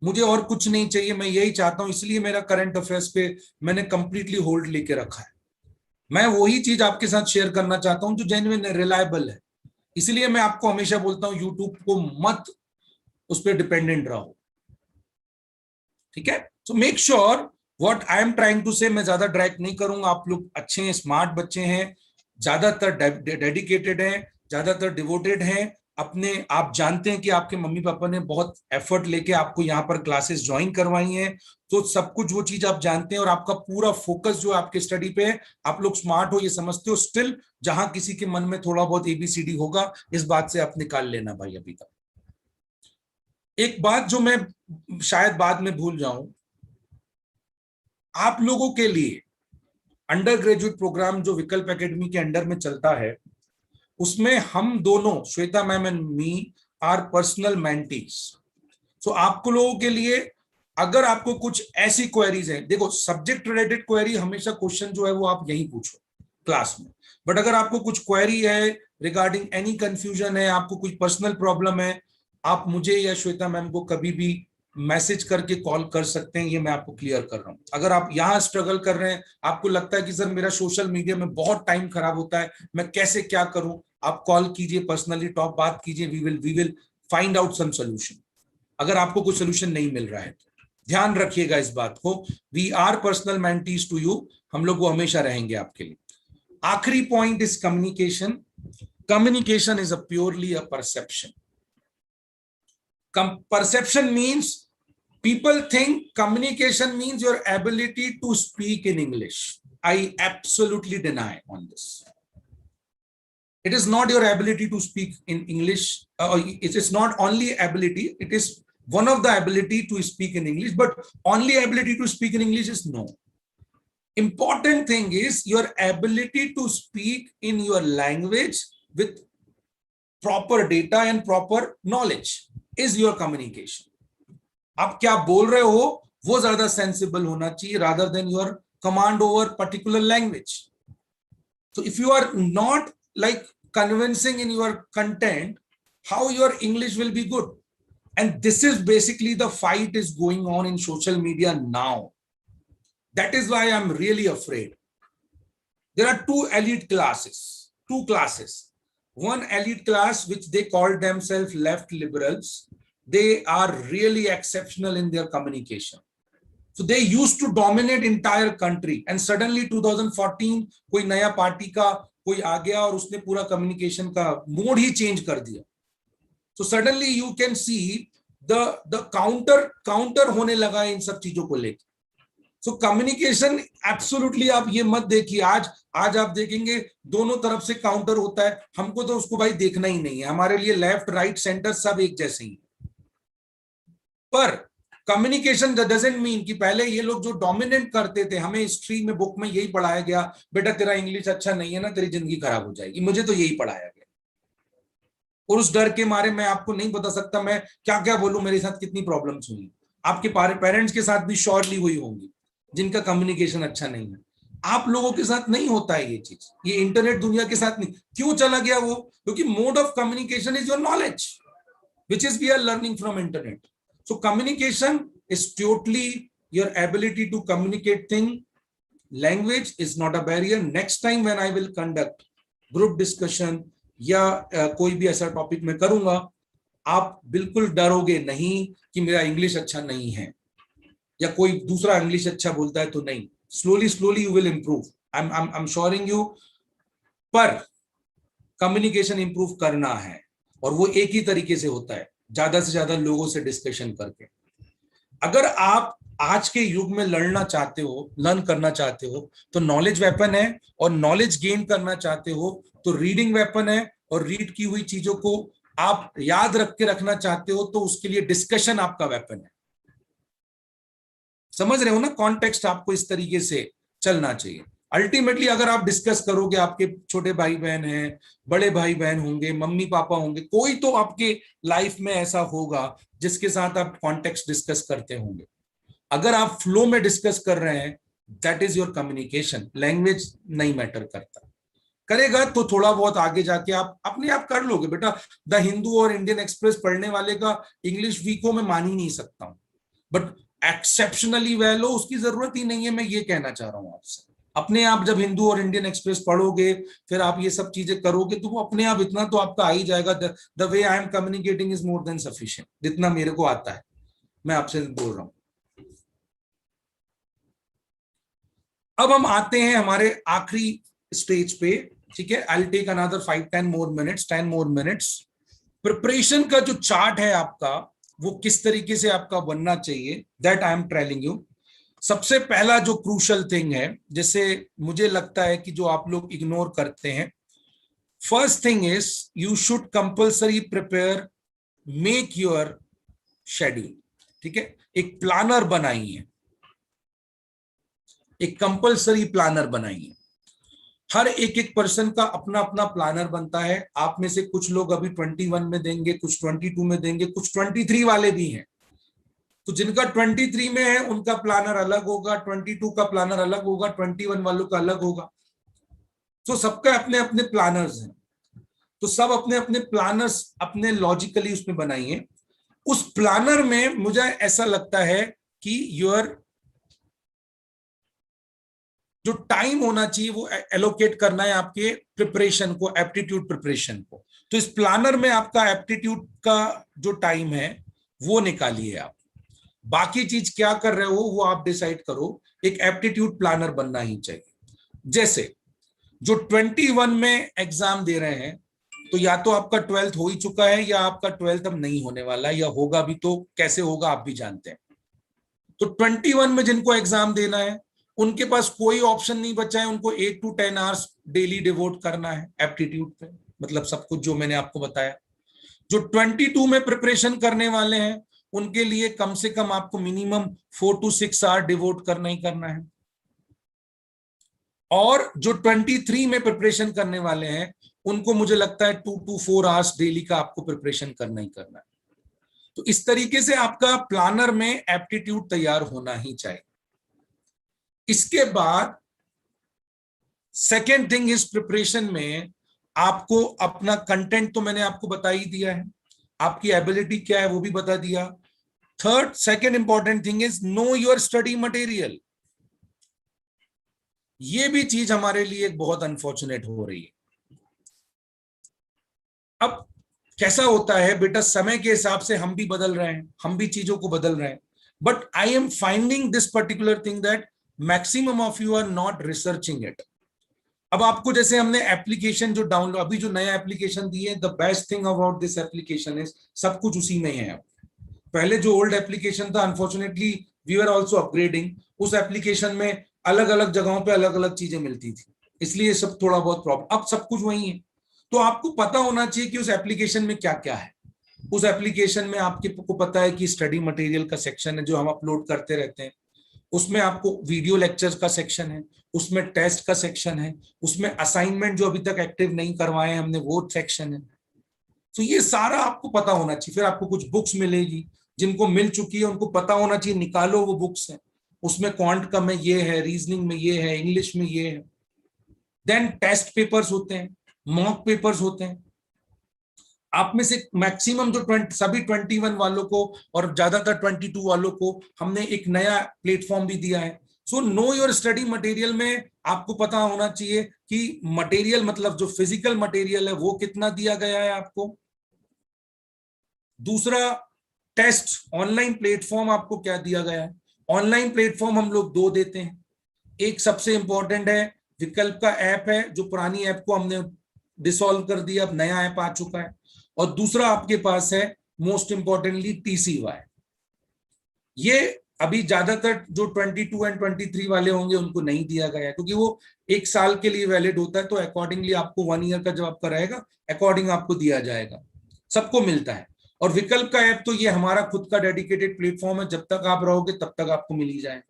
मुझे और कुछ नहीं चाहिए, मैं यही चाहता हूं। इसलिए मेरा करंट अफेयर्स पे मैंने कंप्लीटली होल्ड लेके रखा है। मैं वही चीज आपके साथ शेयर करना चाहता हूं जो जेन्युइन है, रिलायबल है। इसलिए मैं आपको हमेशा बोलता हूं यूट्यूब को मत उस पर डिपेंडेंट रहो, ठीक है? So make sure what I am trying to say, मैं ज्यादा ड्रैग नहीं करूंगा। आप लोग अच्छे हैं, स्मार्ट बच्चे हैं, ज्यादातर डेडिकेटेड हैं, ज्यादातर डिवोटेड हैं अपने। आप जानते हैं कि आपके मम्मी पापा ने बहुत एफर्ट लेके आपको यहाँ पर क्लासेस ज्वाइन करवाई हैं, तो सब कुछ वो चीज आप जानते हैं और आपका पूरा फोकस जो आपके स्टडी पे है, आप लोग स्मार्ट हो ये समझते हो। स्टिल जहां किसी के मन में थोड़ा बहुत ABCD होगा, इस बात से आप निकाल लेना भाई। अभी तक एक बात जो मैं शायद बाद में भूल जाऊं, आप लोगों के लिए अंडर ग्रेजुएट प्रोग्राम जो विकल्प एकेडमी के अंडर में चलता है, उसमें हम दोनों, Shweta ma'am and me, are personal mentees. So आपको लोगों के लिए अगर आपको कुछ ऐसी क्वेरीज हैं, देखो सब्जेक्ट रिलेटेड क्वेरी हमेशा क्वेश्चन जो है वो आप यहीं पूछो क्लास में, बट अगर आपको कुछ क्वेरी है रिगार्डिंग एनी कंफ्यूजन है, आपको कोई पर्सनल प्रॉब्लम है, आप मुझे या श्वेता मैम को कभी भी मैसेज करके कॉल कर सकते हैं। ये मैं आपको क्लियर कर रहा हूं। अगर आप यहां स्ट्रगल कर रहे हैं, आपको लगता है कि सर मेरा सोशल मीडिया में बहुत टाइम खराब होता है, मैं कैसे क्या करूं, आप कॉल कीजिए, पर्सनली टॉप बात कीजिए, we will find out some solution. अगर आपको कोई सोल्यूशन नहीं मिल रहा है तो ध्यान रखिएगा इस बात को। We are personal mentees to you, हम लोग वो हमेशा रहेंगे आपके लिए। आखिरी point is communication. Communication is a purely a perception. Perception means people think communication means your ability to speak in English. I absolutely deny on this. It is not your ability to speak in English. It is not only ability, it is one of the ability to speak in English, but only ability to speak in English is no. Important thing is your ability to speak in your language with proper data and proper knowledge is your communication. आप क्या बोल रहे हो वो ज्यादा सेंसिबल होना चाहिए rather than your command over particular language. So if you are not like convincing in your content, how your English will be good? And this is basically the fight is going on in social media now. That is why I'm really afraid. There are two elite classes, two classes. one elite class which they called themselves left liberals. They are really exceptional in their communication. So they used to dominate entire country, and suddenly 2014 कोई नया पार्टी का कोई आ गया और उसने पूरा कम्युनिकेशन का मोड ही चेंज कर दिया. So suddenly you can see the counter होने लगा इन सब चीजों को लेकर. So communication absolutely आप ये मत देखिए, आज आप देखेंगे दोनों तरफ से काउंटर होता है. हमको तो उसको भाई देखना ही नहीं है, हमारे लिए लेफ्ट राइट सेंटर सब एक जैसे ही. पर कम्युनिकेशन डजंट मीन कि पहले ये लोग जो डोमिनेट करते थे, हमें हिस्ट्री में बुक में यही पढ़ाया गया, बेटा तेरा इंग्लिश अच्छा नहीं है ना, तेरी जिंदगी खराब हो जाएगी. मुझे तो यही पढ़ाया गया, और उस डर के मारे मैं आपको नहीं बता सकता मैं क्या क्या बोलूं. मेरे साथ कितनी प्रॉब्लम्स हुई, आपके पेरेंट्स के साथ भी श्योरली हुई होंगी, जिनका कम्युनिकेशन अच्छा नहीं है. आप लोगों के साथ नहीं होता है ये चीज, ये इंटरनेट दुनिया के साथ नहीं. क्यों चला गया वो? क्योंकि mode of communication is your knowledge, which is we are learning from internet. So communication is totally your ability to communicate thing. Language is not a barrier. Next time when I will conduct group discussion या कोई भी ऐसा टॉपिक मैं करूंगा, आप बिल्कुल डरोगे नहीं कि मेरा इंग्लिश अच्छा नहीं है या कोई दूसरा इंग्लिश अच्छा बोलता है तो नहीं. Slowly you will improve. I am assuring you. पर कम्युनिकेशन इंप्रूव करना है, और वो एक ही तरीके से होता है, ज्यादा से ज्यादा लोगों से डिस्कशन करके. अगर आप आज के युग में लर्न करना चाहते हो तो नॉलेज वेपन है, और नॉलेज गेन करना चाहते हो तो रीडिंग वेपन है, और रीड की हुई चीजों को आप याद रख के रखना चाहते हो तो उसके लिए डिस्कशन आपका वेपन है. समझ रहे हो ना? कॉन्टेक्स्ट आपको इस तरीके से चलना चाहिए. अल्टीमेटली अगर आप डिस्कस करोगे, आपके छोटे भाई बहन हैं, बड़े भाई बहन होंगे, मम्मी पापा होंगे, कोई तो आपके लाइफ में ऐसा होगा जिसके साथ आप कॉन्टेक्स्ट डिस्कस करते होंगे. अगर आप फ्लो में डिस्कस कर रहे हैं, that is your communication. Language नहीं मैटर करता. करेगा तो थोड़ा बहुत आगे जाके आप अपने आप कर लोगे. बेटा द हिंदू और इंडियन एक्सप्रेस पढ़ने वाले का इंग्लिश वीक हो मैं मान ही नहीं सकता हूं, बट एक्सेप्शनली वेल हो उसकी जरूरत ही नहीं है. मैं ये कहना चाह रहा हूं आपसे. अपने आप जब हिंदू और इंडियन एक्सप्रेस पढ़ोगे, फिर आप ये सब चीजें करोगे, तो वो अपने आप इतना तो आपका आ ही जाएगा. The way I am communicating is more than sufficient. जितना मेरे को आता है मैं आपसे बोल रहा हूं. अब हम आते हैं हमारे आखिरी स्टेज पे. ठीक है, I will take another 10 more minutes. Preparation का जो चार्ट है आपका, वो किस तरीके से आपका बनना चाहिए, that I am telling you. सबसे पहला जो क्रूशल थिंग है, जैसे मुझे लगता है कि जो आप लोग इग्नोर करते हैं, first thing is you should compulsory prepare, make your schedule. ठीक है, एक प्लानर बनाइए, एक कंपल्सरी प्लानर बनाइए. हर एक पर्सन का अपना अपना प्लानर बनता है. आप में से कुछ लोग अभी 21 में देंगे, कुछ 22 में देंगे, कुछ 23 वाले भी हैं. तो जिनका 23 में है उनका प्लानर अलग होगा, 22 का प्लानर अलग होगा, 21 वालों का अलग होगा. तो सबका अपने अपने प्लानर्स हैं. तो सब अपने अपने प्लानर्स अपने लॉजिकली उसमें बनाइए. उस प्लानर में मुझे ऐसा लगता है कि योर जो टाइम होना चाहिए वो एलोकेट करना है आपके प्रिपरेशन को, एप्टीट्यूड प्रिपरेशन को. तो इस प्लानर में आपका एप्टीट्यूड का जो टाइम है वो निकालिए आप. बाकी चीज क्या कर रहे हो वो आप डिसाइड करो. एक एप्टीट्यूड प्लानर बनना ही चाहिए. जैसे जो 21 में एग्जाम दे रहे हैं, तो या तो आपका 12th हो ही चुका है या आपका 12th अब नहीं होने वाला, या होगा भी तो कैसे होगा आप भी जानते हैं. तो 21 में जिनको एग्जाम देना है उनके पास कोई ऑप्शन नहीं बचा है. उनको 8 to 10 आवर्स डेली डिवोट करना है एप्टीट्यूड पे, मतलब सब कुछ जो मैंने आपको बताया. जो 22 में प्रिपरेशन करने वाले हैं उनके लिए कम से कम आपको मिनिमम 4 to 6 आवर डिवोट करना ही करना है. और जो 23 में प्रिपरेशन करने वाले हैं उनको मुझे लगता है 2 to 4 आवर्स डेली का आपको प्रिपरेशन करना ही करना है. तो इस तरीके से आपका प्लानर में एप्टीट्यूड तैयार होना ही चाहिए. इसके बाद सेकेंड थिंग इज प्रिपरेशन में आपको अपना कंटेंट तो मैंने आपको बता ही दिया है, आपकी एबिलिटी क्या है वो भी बता दिया. Second important thing is know your study material. ये भी चीज हमारे लिए बहुत अनफॉर्चुनेट हो रही है. अब कैसा होता है बेटा, समय के हिसाब से हम भी बदल रहे हैं, हम भी चीजों को बदल रहे हैं, but I am finding this particular thing that maximum of you are not researching it. अब आपको जैसे हमने एप्लीकेशन जो डाउनलोड, अभी जो नया एप्लीकेशन दिए, the best thing about this application is सब कुछ उसी में है। पहले जो ओल्ड एप्लीकेशन था, unfortunately we are also upgrading, उस एप्लीकेशन में अलग अलग जगहों पे अलग अलग चीजें मिलती थी, इसलिए सब थोड़ा बहुत प्रॉब्लम। अब सब कुछ वही है, तो आपको पता होना चाहिए कि उस एप्लीकेशन में क्या क्या है। उस एप्लीकेशन में आपके को पता है कि स्टडी मटेरियल का सेक्शन है जो हम अपलोड करते रहते हैं, उसमें आपको वीडियो लेक्चर्स का सेक्शन है, उसमें टेस्ट का सेक्शन है, उसमें असाइनमेंट जो अभी तक एक्टिव नहीं करवाए हैं हमने वो सेक्शन है। तो ये सारा आपको पता होना चाहिए। फिर आपको कुछ बुक्स मिलेगी, जिनको मिल चुकी है उनको पता होना चाहिए, निकालो वो बुक्स है, उसमें क्वांट का में ये है, रीजनिंग में ये है, इंग्लिश में ये है। देन टेस्ट पेपर्स होते हैं, मॉक पेपर्स होते हैं। आप में से मैक्सिमम जो सभी 21 वालों को और ज्यादातर 22 वालों को हमने एक नया प्लेटफॉर्म भी दिया है। So know your study material में आपको पता होना चाहिए कि मटेरियल मतलब जो फिजिकल मटेरियल है वो कितना दिया गया है आपको। दूसरा, टेस्ट ऑनलाइन प्लेटफॉर्म आपको क्या दिया गया है। ऑनलाइन प्लेटफॉर्म हम लोग दो देते हैं, एक सबसे इंपॉर्टेंट है विकल्प का ऐप है, जो पुरानी ऐप को हमने डिसॉल्व कर दिया, अब नया ऐप आ चुका है। और दूसरा आपके पास है मोस्ट इंपॉर्टेंटली TCY। ये अभी ज्यादातर जो 22 एंड 23 वाले होंगे उनको नहीं दिया गया है, क्योंकि वो एक साल के लिए वैलिड होता है, तो अकॉर्डिंगली आपको 1 ईयर का जब आपका रहेगा अकॉर्डिंग आपको दिया जाएगा, सबको मिलता है। और विकल्प का ऐप तो ये हमारा खुद का डेडिकेटेड प्लेटफॉर्म है, जब तक आप रहोगे तब तक आपको मिल ही जाएगा।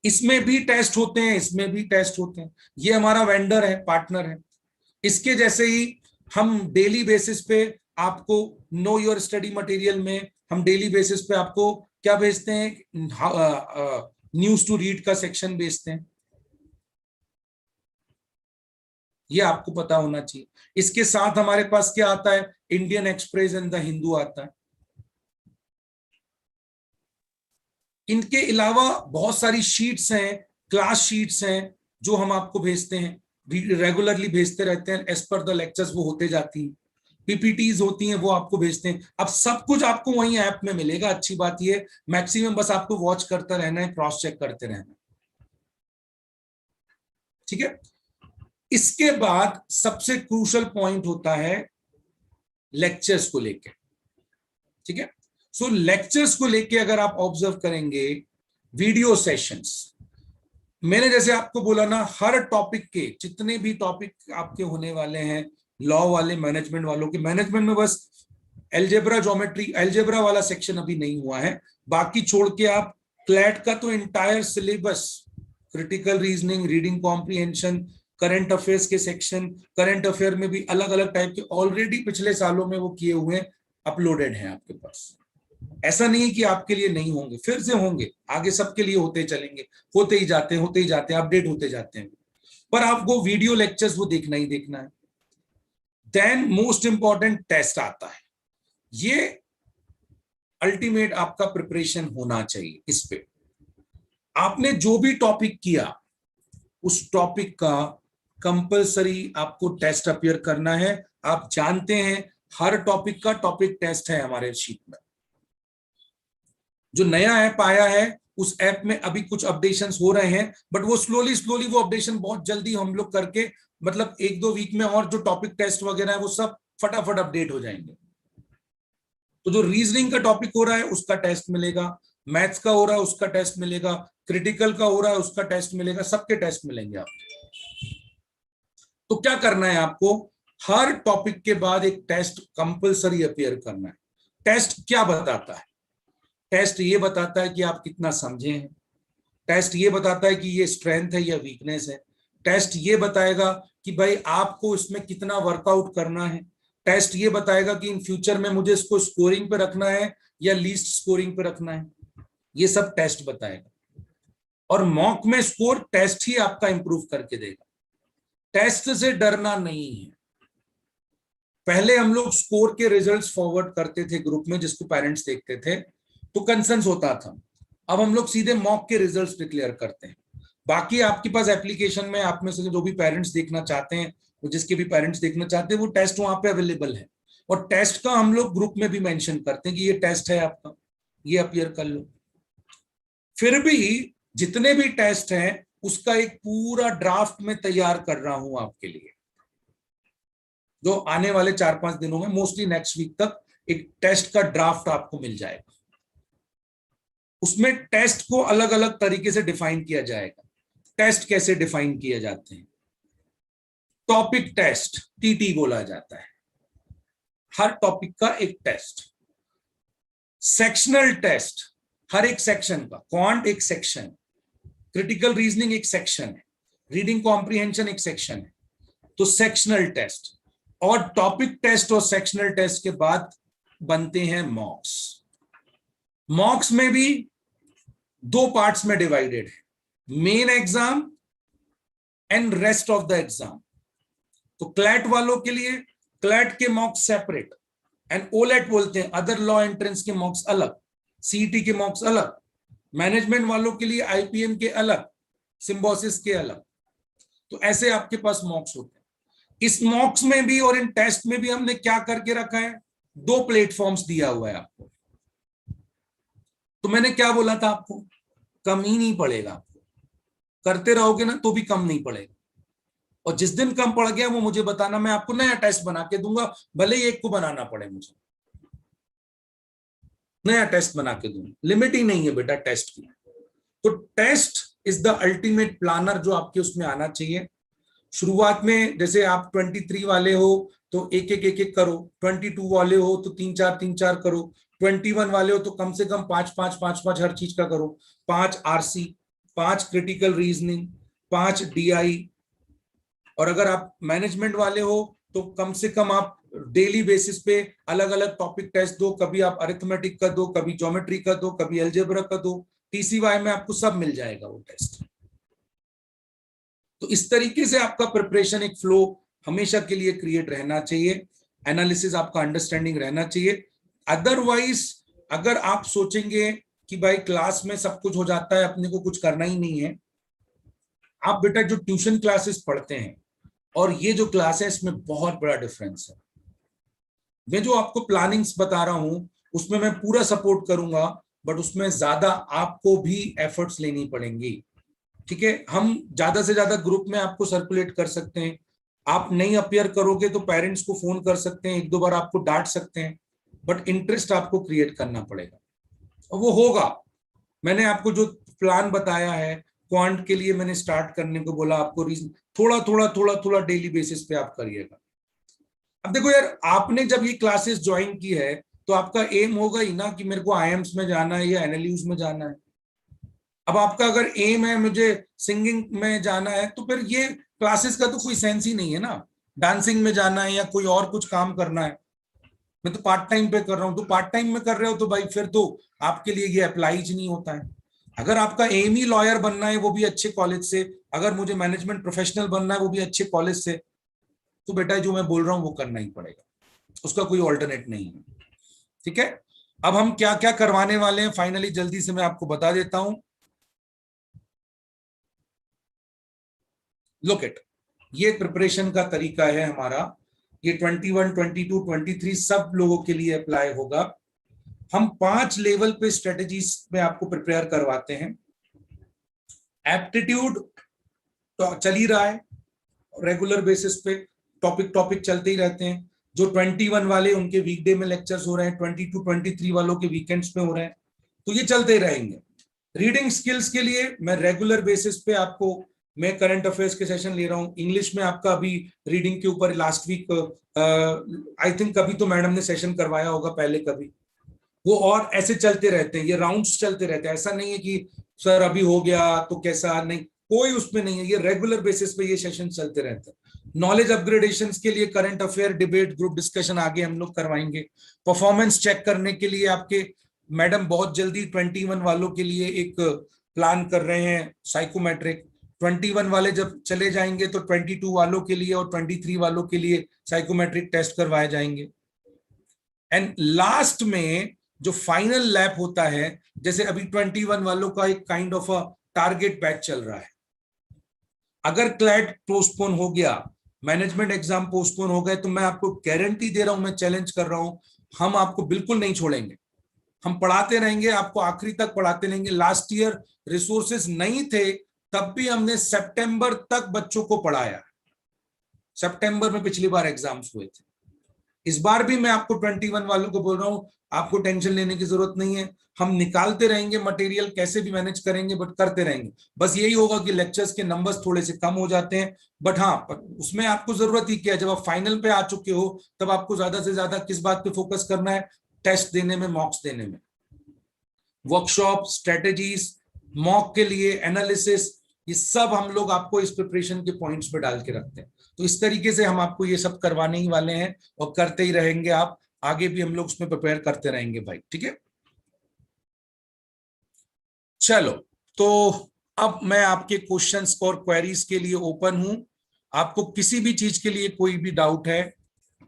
इसमें भी टेस्ट होते हैं, इसमें भी टेस्ट होते हैं, ये हमारा वेंडर है, पार्टनर है। इसके जैसे ही हम डेली बेसिस पे आपको नो योर स्टडी मटेरियल में हम डेली बेसिस पे आपको क्या भेजते हैं, न्यूज टू रीड का सेक्शन भेजते हैं, ये आपको पता होना चाहिए। इसके साथ हमारे पास क्या आता है, Indian express and the Hindu आता है। इनके अलावा बहुत सारी शीट्स हैं, क्लास शीट्स हैं, जो हम आपको भेजते हैं, रेगुलरली भेजते रहते हैं, एज पर द लेक्चर्स वो होते जाती हैं। PPTs होती हैं वो आपको भेजते हैं। अब सब कुछ आपको वहीं ऐप में मिलेगा। अच्छी बात ये, मैक्सिमम बस आपको वॉच करता रहना है, क्रॉस चेक करते रहना है, ठीक है। इसके बाद सबसे क्रूशल पॉइंट होता है लेक्चर्स को लेके, ठीक है। सो लेक्चर्स को लेके अगर आप ऑब्जर्व करेंगे, वीडियो सेशंस, मैंने जैसे आपको बोला ना, हर टॉपिक के जितने भी टॉपिक आपके होने वाले हैं, लॉ वाले, मैनेजमेंट वालों के, मैनेजमेंट में बस एलजेब्रा ज्योमेट्री, एलजेब्रा वाला सेक्शन अभी नहीं हुआ है, बाकी छोड़ के आप क्लैट का तो entire syllabus, critical reasoning, reading comprehension, current affairs के सेक्शन, करंट अफेयर में भी अलग अलग टाइप के ऑलरेडी पिछले सालों में वो किए हुए अपलोडेड हैं आपके पास। ऐसा नहीं है कि आपके लिए नहीं होंगे, फिर से होंगे, आगे सबके लिए होते चलेंगे, होते ही जाते हैं, अपडेट होते जाते हैं, पर आपको वीडियो लेक्चर्स वो देखना ही देखना है। देन मोस्ट इंपॉर्टेंट टेस्ट आता है, ये अल्टीमेट आपका प्रिपरेशन होना चाहिए। इस पे आपने जो भी टॉपिक किया उस टॉपिक का कंपलसरी आपको टेस्ट अपीयर करना है। आप जानते हैं हर टॉपिक का टॉपिक टेस्ट है हमारे शीट में। जो नया ऐप आया है उस ऐप में अभी कुछ अपडेशंस हो रहे हैं, बट वो स्लोली वो अपडेशन बहुत जल्दी हम लोग करके, मतलब 1-2 वीक में, और जो टॉपिक टेस्ट वगैरह है वो सब फटाफट अपडेट हो जाएंगे। तो जो रीजनिंग का टॉपिक हो रहा है उसका टेस्ट मिलेगा, मैथ्स का हो रहा है उसका टेस्ट मिलेगा, क्रिटिकल का हो रहा है उसका टेस्ट मिलेगा, सबके टेस्ट मिलेंगे आपको। तो क्या करना है आपको, हर टॉपिक के बाद एक टेस्ट कंपलसरी अपीयर करना है। टेस्ट क्या बताता है, टेस्ट ये बताता है कि आप कितना समझे हैं, टेस्ट ये बताता है कि ये स्ट्रेंथ है या वीकनेस है, टेस्ट ये बताएगा कि भाई आपको इसमें कितना वर्कआउट करना है, टेस्ट ये बताएगा कि इन फ्यूचर में मुझे इसको स्कोरिंग पे रखना है या लीस्ट स्कोरिंग पे रखना है, ये सब टेस्ट बताएगा। और मॉक में स्कोर टेस्ट ही आपका इंप्रूव करके देगा। टेस्ट से डरना नहीं है। पहले हम लोग स्कोर के रिजल्ट्स फॉरवर्ड करते थे ग्रुप में, जिसको पेरेंट्स देखते थे तो कंसर्न्स होता था। अब हम लोग सीधे मॉक के रिजल्ट्स डिक्लेयर करते हैं। बाकी आपके पास एप्लीकेशन में आप में से जो भी पेरेंट्स देखना चाहते हैं, जिसके भी पेरेंट्स देखना चाहते हैं, वो टेस्ट वहां पे अवेलेबल है। और टेस्ट का हम लोग ग्रुप में भी मेंशन करते हैं कि ये टेस्ट है आपका, ये अपीयर कर लो। फिर भी जितने भी टेस्ट हैं उसका एक पूरा ड्राफ्ट में तैयार कर रहा हूं आपके लिए, जो आने वाले 4-5 दिनों में, मोस्टली नेक्स्ट वीक तक एक टेस्ट का ड्राफ्ट आपको मिल जाएगा। उसमें टेस्ट को अलग अलग तरीके से डिफाइन किया जाएगा। टेस्ट कैसे डिफाइन किए जाते हैं? टॉपिक टेस्ट, टीटी बोला जाता है, हर टॉपिक का एक टेस्ट। सेक्शनल टेस्ट, हर एक सेक्शन का, क्वांट एक सेक्शन, क्रिटिकल रीजनिंग एक सेक्शन है, रीडिंग कॉम्प्रिहेंशन एक सेक्शन है, तो सेक्शनल टेस्ट। और टॉपिक टेस्ट और सेक्शनल टेस्ट के बाद बनते हैं मॉक्स। मॉक्स में भी 2 पार्ट्स में डिवाइडेड है, main exam and rest of the exam. तो क्लैट वालों के लिए क्लैट के मॉक्स सेपरेट एंड ओलेट बोलते हैं, अदर लॉ एंट्रेंस के मॉक्स अलग, सीईटी के मॉक्स अलग, मैनेजमेंट वालों के लिए आईपीएम के अलग, सिम्बोसिस के अलग। तो ऐसे आपके पास मॉक्स होते हैं। इस मॉक्स में भी और इन टेस्ट में भी हमने क्या करके रखा है, 2 प्लेटफॉर्म्स दिया हुआ है आपको। तो मैंने क्या बोला था आपको, कम ही नहीं पड़ेगा आपको, करते रहोगे ना तो भी कम नहीं पड़ेगा। और जिस दिन कम पड़ गया वो मुझे बताना, मैं आपको नया टेस्ट बना के दूंगा, भले ही एक को बनाना पड़े, मुझे नया टेस्ट बना के दूंगा। लिमिट ही नहीं है बेटा टेस्ट की। तो test is the ultimate planner जो आपके उसमें आना चाहिए। शुरुआत में जैसे आप 23 वाले हो तो एक एक करो, 22 वाले हो तो 3-4 करो, 21 वाले हो तो कम से कम 5 हर चीज का करो, 5 आरसी, 5 क्रिटिकल रीजनिंग, 5 डीआई। और अगर आप मैनेजमेंट वाले हो तो कम से कम आप डेली बेसिस पे अलग अलग टॉपिक टेस्ट दो, कभी आप अरिथमेटिक का दो, कभी ज्योमेट्री का दो, कभी अलजेब्रा का दो, टीसीवाई में आपको सब मिल जाएगा वो टेस्ट। तो इस तरीके से आपका प्रिपरेशन एक फ्लो हमेशा के लिए क्रिएट रहना चाहिए, एनालिसिस आपका अंडरस्टैंडिंग रहना चाहिए। अदरवाइज अगर आप सोचेंगे कि भाई क्लास में सब कुछ हो जाता है, अपने को कुछ करना ही नहीं है, आप बेटा जो ट्यूशन क्लासेस पढ़ते हैं और ये जो क्लास है इसमें बहुत बड़ा डिफरेंस है। मैं जो आपको प्लानिंग्स बता रहा हूं उसमें मैं पूरा सपोर्ट करूंगा, बट उसमें ज्यादा आपको भी एफर्ट्स लेनी पड़ेंगी। ठीक है, हम ज्यादा से ज्यादा ग्रुप में आपको सर्कुलेट कर सकते हैं, आप नहीं अपीयर करोगे तो पेरेंट्स को फोन कर सकते हैं, 1-2 बार आपको डांट सकते हैं, बट इंटरेस्ट आपको क्रिएट करना पड़ेगा और वो होगा। मैंने आपको जो प्लान बताया है, क्वांट के लिए मैंने स्टार्ट करने को बोला आपको, रीजन थोड़ा डेली बेसिस पे आप करिएगा। अब देखो यार, आपने जब ये क्लासेस ज्वाइन की है तो आपका एम होगा ही ना कि मेरे को आईएम्स में जाना है या एनएलयूज में जाना है। अब आपका अगर एम है मुझे सिंगिंग में जाना है तो फिर ये क्लासेस का तो कोई सेंस ही नहीं है ना। डांसिंग में जाना है या कोई और कुछ काम करना है, मैं तो पार्ट टाइम पे कर रहा हूं, तो पार्ट टाइम में कर रहे हो तो भाई फिर तो आपके लिए ये अप्लाई ही नहीं होता है। अगर आपका एम ही लॉयर बनना है वो भी अच्छे कॉलेज से, अगर मुझे मैनेजमेंट प्रोफेशनल बनना है वो भी अच्छे कॉलेज से, तो बेटा जो मैं बोल रहा हूं वो करना ही पड़ेगा, उसका कोई ऑल्टरनेट नहीं है। ठीक है, अब हम क्या क्या करवाने वाले हैं फाइनली जल्दी से मैं आपको बता देता हूं। लुक इट, ये प्रिपरेशन का तरीका है हमारा, ये 21, 22, 23 सब लोगों के लिए अप्लाई होगा। हम 5 लेवल पे स्ट्रेटेजीज में आपको प्रिपेयर करवाते हैं। एप्टीट्यूड तो चल ही रहा है, रेगुलर बेसिस पे टॉपिक चलते ही रहते हैं। जो 21 वाले उनके वीकडे में लेक्चर्स हो रहे हैं, 22, 23 वालों के वीकेंड्स पे हो रहे हैं, तो ये चलते ही रहेंगे। रीडिंग स्किल्स के लिए मैं रेगुलर बेसिस पे आपको मैं करंट अफेयर्स के सेशन ले रहा हूँ। इंग्लिश में आपका अभी रीडिंग के ऊपर लास्ट वीक आई थिंक कभी तो मैडम ने सेशन करवाया होगा पहले कभी, वो और ऐसे चलते रहते हैं, ये राउंड्स चलते रहते हैं। ऐसा नहीं है कि सर अभी हो गया तो कैसा, नहीं, कोई उसमें नहीं है, ये रेगुलर बेसिस पे ये सेशन चलते रहते हैं। नॉलेज अपग्रेडेशन के लिए current affair, debate, group discussion आगे हम लोग करवाएंगे। परफॉर्मेंस चेक करने के लिए आपके मैडम बहुत जल्दी 21 वालों के लिए एक प्लान कर रहे हैं साइकोमेट्रिक। 21 वाले जब चले जाएंगे तो 22 वालों के लिए और 23 वालों के लिए साइकोमेट्रिक टेस्ट करवाए जाएंगे। एंड लास्ट में जो फाइनल लैप होता है, जैसे अभी 21 वालों का एक kind of a target batch चल रहा है, अगर क्लैट पोस्टपोन हो गया मैनेजमेंट एग्जाम पोस्टपोन हो गए, तो मैं आपको गारंटी दे रहा हूं, मैं चैलेंज कर रहा हूं, हम आपको बिल्कुल नहीं छोड़ेंगे। हम पढ़ाते रहेंगे, आपको आखिरी तक पढ़ाते रहेंगे। लास्ट ईयर रिसोर्सेज नहीं थे, तब भी हमने सितंबर तक बच्चों को पढ़ाया। सितंबर में पिछली बार एग्जाम्स हुए थे। इस बार भी मैं आपको 21 वालों को बोल रहा हूं, आपको टेंशन लेने की जरूरत नहीं है। हम निकालते रहेंगे मटेरियल, कैसे भी मैनेज करेंगे, बट करते रहेंगे। बस यही होगा कि लेक्चर्स के नंबर्स थोड़े से कम हो जाते हैं, बट हाँ, उसमें आपको जरूरत ही क्या है, जब आप फाइनल पे आ चुके हो तब आपको ज्यादा से ज्यादा किस बात पे फोकस करना है? टेस्ट देने में, मॉक्स देने में। वर्कशॉप, स्ट्रेटेजीज, मॉक के लिए एनालिसिस, ये सब हम लोग आपको इस प्रिपरेशन के पॉइंट्स पे डाल के रखते हैं। तो इस तरीके से हम आपको ये सब करवाने ही वाले हैं और करते ही रहेंगे। आप आगे भी हम लोग उसमें प्रिपेयर करते रहेंगे भाई, ठीक है। चलो, तो अब मैं आपके क्वेश्चंस और क्वेरीज के लिए ओपन हूं। आपको किसी भी चीज के लिए कोई भी डाउट है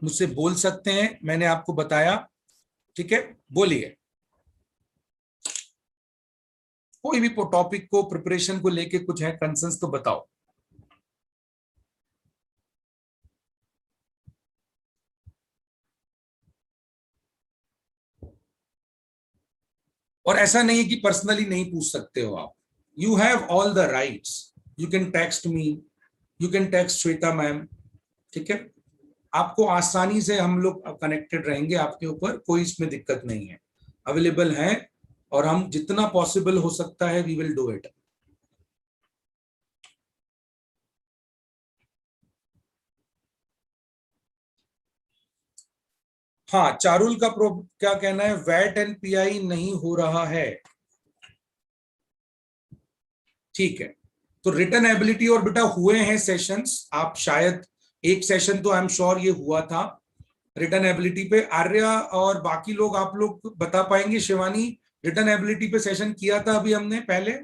मुझसे बोल सकते हैं, मैंने आपको बताया, ठीक है। बोलिए, कोई भी टॉपिक को, प्रिपरेशन को लेके कुछ है कंसर्न्स तो बताओ। और ऐसा नहीं है कि पर्सनली नहीं पूछ सकते हो आप, you have all the rights, you can text me, you can text Shweta ma'am, ठीक है। आपको आसानी से हम लोग कनेक्टेड रहेंगे, आपके ऊपर कोई इसमें दिक्कत नहीं है, अवेलेबल है, और हम जितना पॉसिबल हो सकता है वी विल डू इट। हाँ, चारुल का क्या कहना है? वैट एंड पीआई नहीं हो रहा है, ठीक है। तो रिटर्न एबिलिटी और बेटा हुए हैं सेशंस, आप शायद एक सेशन तो आई एम श्योर ये हुआ था रिटर्न एबिलिटी पे। आर्या और बाकी लोग, आप लोग बता पाएंगे? शिवानी, रिटर्न एबिलिटी पे सेशन किया था अभी हमने पहले?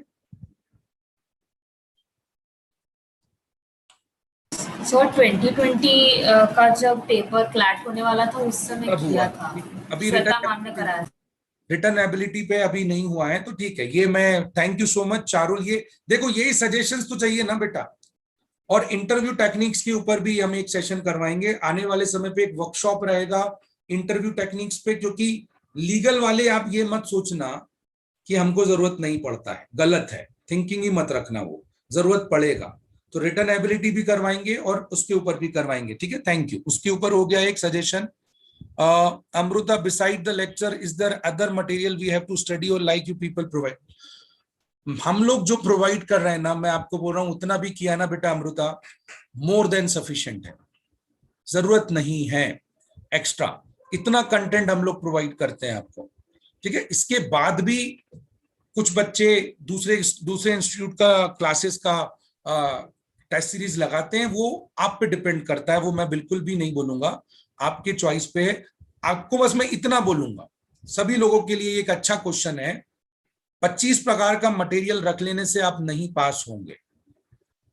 सो 2020 का जब पेपर क्लैट होने वाला था उस समय तब किया हुआ था, अभी श्वेता मैम ने कराया। रिटर्न एबिलिटी पे अभी नहीं हुआ है, तो ठीक है। ये मैं thank you so much Charul. ये देखो, यही सजेशंस तो चाहिए ना बेटा। और इंटरव्यू टेक्निक्स के ऊपर भी हम एक सेशन करवाएंगे आने वाले समय पे, एक वर्कशॉप रहेगा इंटरव्यू टेक्निक्स पे, क्योंकि लीगल वाले आप ये मत सोचना कि हमको जरूरत नहीं पड़ता है, गलत है, थिंकिंग ही मत रखना, वो जरूरत पड़ेगा। तो रिटर्न एबिलिटी भी करवाएंगे और उसके ऊपर भी करवाएंगे, ठीक है। Thank you. उसके ऊपर हो गया एक suggestion. Amruta, beside the lecture, is there other material we have to study or like you people provide? हम लोग जो प्रोवाइड कर रहे हैं ना, मैं आपको बोल रहा हूं, उतना भी किया ना बेटा अमृता, मोर देन सफिशिएंट है, जरूरत नहीं है एक्स्ट्रा। इतना कंटेंट हम लोग प्रोवाइड करते हैं आपको, ठीक है। इसके बाद भी कुछ बच्चे दूसरे इंस्टीट्यूट का क्लासेस का टेस्ट सीरीज लगाते हैं, वो आप पे डिपेंड करता है, वो मैं बिल्कुल भी नहीं बोलूंगा, आपके चॉइस पे है। आपको बस मैं इतना बोलूंगा, सभी लोगों के लिए एक अच्छा क्वेश्चन है, 25 प्रकार का मटेरियल रख लेने से आप नहीं पास होंगे।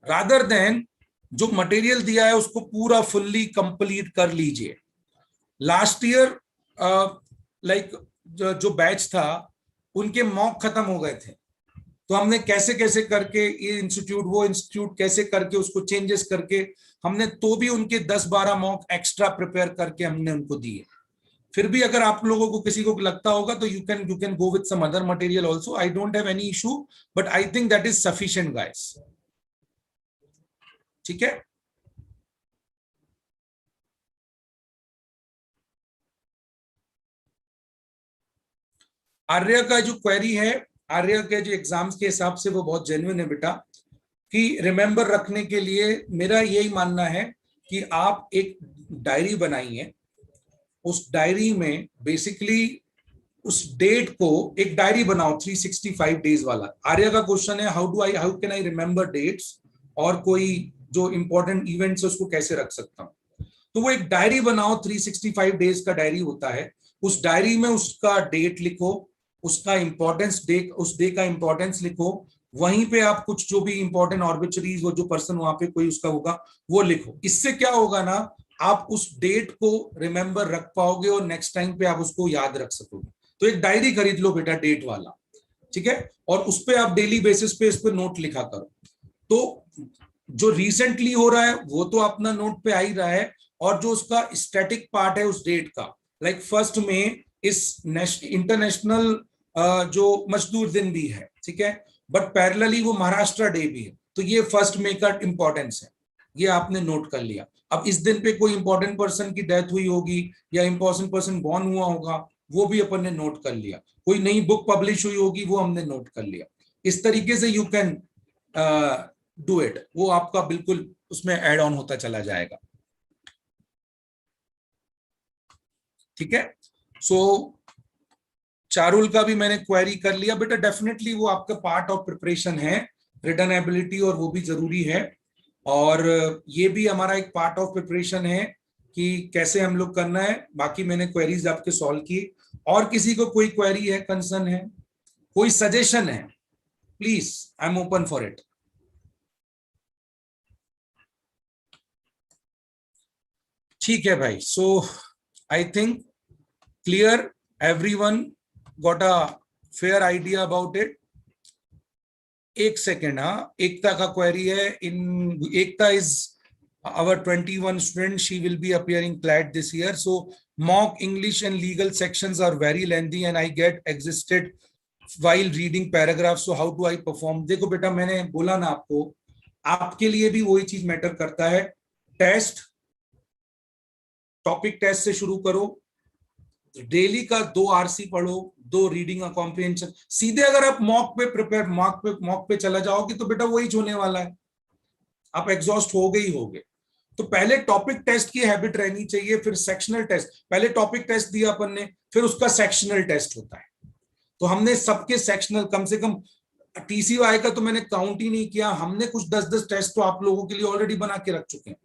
रादर देन जो मटेरियल दिया है उसको पूरा फुल्ली कंप्लीट कर लीजिए। लास्ट ईयर लाइक जो बैच था उनके मॉक खत्म हो गए थे, तो हमने कैसे कैसे करके ये इंस्टीट्यूट वो इंस्टीट्यूट कैसे करके उसको चेंजेस करके हमने तो भी उनके 10-12 मॉक एक्स्ट्रा प्रिपेयर करके हमने उनको दिए। फिर भी अगर आप लोगों को किसी को लगता होगा तो you can go with some other material also, I don't have any issue, but I think that is sufficient guys, ठीक है। आर्या का जो क्वेरी है, आर्या के जो एग्जाम्स के हिसाब से वो बहुत जेन्युइन है बेटा, कि रिमेंबर रखने के लिए मेरा यही मानना है कि आप एक डायरी बनाइए, उस डायरी में बेसिकली उस डेट को एक डायरी बनाओ 365 डेज वाला। आर्या का क्वेश्चन है how can I remember dates, और कोई जो इंपॉर्टेंट इवेंट्स है उसको कैसे रख सकता हूं। तो वो एक डायरी बनाओ, 365 डेज का डायरी होता है, उस डायरी में उसका डेट लिखो, उसका इंपॉर्टेंस डे, उस डे का इंपॉर्टेंस लिखो, वहीं पे आप कुछ जो भी इंपॉर्टेंट ऑर्बिचरीज, वो जो पर्सन वहां पे कोई उसका होगा वो लिखो। इससे क्या होगा ना, आप उस डेट को रिमेंबर रख पाओगे और नेक्स्ट टाइम पे आप उसको याद रख सकोगे। तो एक डायरी खरीद लो बेटा डेट वाला, ठीक है, और उस पर आप डेली बेसिस पे इस पर नोट लिखा करो। तो जो रिसेंटली हो रहा है वो तो अपना नोट पे आ ही रहा है, और जो उसका स्टैटिक पार्ट है उस डेट का, लाइक 1 मई इस इंटरनेशनल जो मजदूर दिन भी है, ठीक है, बट पैरेलली वो महाराष्ट्र डे भी है, तो ये 1 मई का इंपॉर्टेंस है, ये आपने नोट कर लिया। अब इस दिन पे कोई इंपॉर्टेंट पर्सन की डेथ हुई होगी या इंपॉर्टेंट पर्सन बॉर्न हुआ होगा, वो भी अपन ने नोट कर लिया। कोई नई बुक पब्लिश हुई होगी, वो हमने नोट कर लिया। इस तरीके से यू कैन डू इट, वो आपका बिल्कुल उसमें ऐड ऑन होता चला जाएगा। ठीक है, सो चारुल का भी मैंने क्वेरी कर लिया बेटा, डेफिनेटली वो आपका पार्ट ऑफ प्रिपरेशन है, रिटन एबिलिटी, और वो भी जरूरी है, और ये भी हमारा एक पार्ट ऑफ प्रिपरेशन है कि कैसे हम लोग करना है। बाकी मैंने क्वेरीज आपके सॉल्व की। और किसी को कोई क्वेरी है, कंसर्न है, कोई सजेशन है, please I am open for it. ठीक है भाई, so I think clear, everyone got a fair idea about it. एक सेकेंड, हाँ, एकता का क्वेरी है। In Ekta is our 21 student, she will be appearing CLAT this year, so mock English and legal sections are very lengthy and I get exhausted while reading paragraphs, so how do I perform? देखो बेटा, मैंने बोला ना आपको, आपके लिए भी वही चीज मैटर करता है। टेस्ट, टॉपिक टेस्ट से शुरू करो, डेली का 2 आरसी पढ़ो, 2 रीडिंग और कॉम्प्रिहेंशन। सीधे अगर आप मॉक पे प्रिपेयर, मॉक पे चला जाओगे तो बेटा वही होने वाला है, आप एग्जॉस्ट हो गए ही होगे। तो पहले टॉपिक टेस्ट की हैबिट रहनी चाहिए, फिर सेक्शनल टेस्ट। पहले टॉपिक टेस्ट दिया अपन ने, फिर उसका सेक्शनल टेस्ट होता है। तो हमने सबके सेक्शनल, कम से कम टीसीवाई का तो मैंने काउंट ही नहीं किया, हमने कुछ 10-10 टेस्ट तो आप लोगों के लिए ऑलरेडी बना के रख चुके हैं।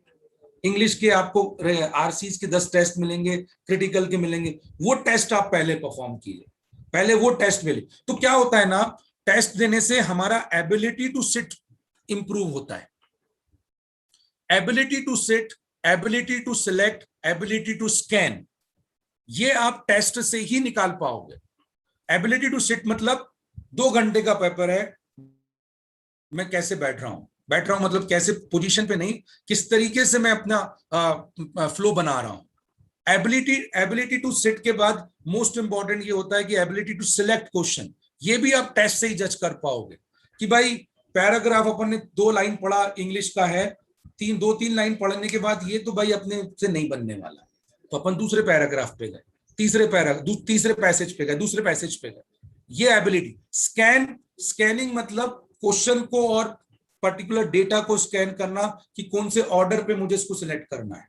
इंग्लिश के आपको आरसीज के 10 टेस्ट मिलेंगे, क्रिटिकल के मिलेंगे, वो टेस्ट आप पहले परफॉर्म कीजिए, पहले वो टेस्ट मिले। तो क्या होता है ना, टेस्ट देने से हमारा एबिलिटी टू सिट इंप्रूव होता है। Ability to sit, ability to select, ability to scan, ये आप टेस्ट से ही निकाल पाओगे। एबिलिटी टू सिट मतलब 2 घंटे का पेपर है, मैं कैसे बैठ रहा हूं मतलब कैसे, पोजीशन पे नहीं, किस तरीके से मैं अपना फ्लो बना रहा हूं। एबिलिटी टू सिट के बाद मोस्ट इंपॉर्टेंट ये होता है कि एबिलिटी टू सिलेक्ट क्वेश्चन, ये भी आप टेस्ट से ही जज कर पाओगे कि भाई पैराग्राफ अपन ने 2 लाइन पढ़ा, इंग्लिश का है, 2-3 लाइन पढ़ने के बाद ये तो भाई अपने से नहीं बनने वाला, तो अपन दूसरे पैराग्राफ पे गए, तीसरे पैसेज पे गए, दूसरे पैसेज पे गए। ये एबिलिटी। स्कैनिंग मतलब क्वेश्चन को और पर्टिकुलर डेटा को स्कैन करना कि कौन से ऑर्डर पे मुझे इसको सिलेक्ट करना है।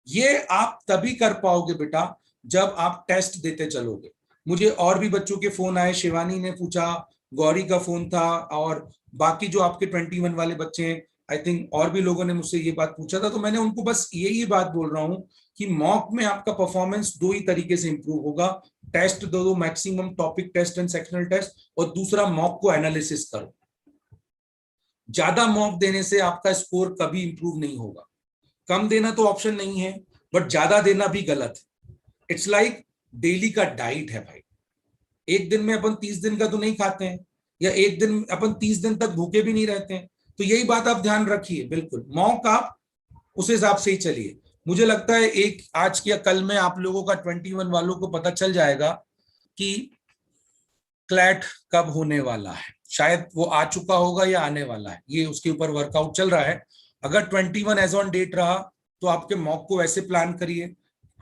ये आप तभी कर पाओगे बेटा जब आप टेस्ट देते चलोगे। मुझे और भी बच्चों के फोन आए, शिवानी ने पूछा, गौरी का फोन था, और बाकी जो आपके 21 वाले बच्चे हैं, आई थिंक और भी लोगों ने मुझसे ये बात पूछा था। तो मैंने उनको बस यही बात बोल रहा हूं कि मॉक में आपका परफॉर्मेंस 2 ही तरीके से इंप्रूव होगा। टेस्ट दो maximum, topic test and sectional test, और दूसरा मॉक को एनालिसिस करो। ज्यादा मॉक देने से आपका स्कोर कभी इंप्रूव नहीं होगा। कम देना तो ऑप्शन नहीं है, बट ज्यादा देना भी गलत है। इट्स लाइक डेली का डाइट है भाई। एक दिन में अपन 30 दिन का तो नहीं खाते हैं, या एक दिन अपन 30 दिन तक भूखे भी नहीं रहते हैं। तो यही बात आप ध्यान रखिए। बिल्कुल मॉक आप उस हिसाब से ही चलिए। मुझे लगता है एक आज या कल में आप लोगों का 21 वालों को पता चल जाएगा कि क्लैट कब होने वाला है। शायद वो आ चुका होगा या आने वाला है, ये उसके ऊपर वर्कआउट चल रहा है। अगर 21 एज ऑन डेट रहा तो आपके मॉक को वैसे प्लान करिए।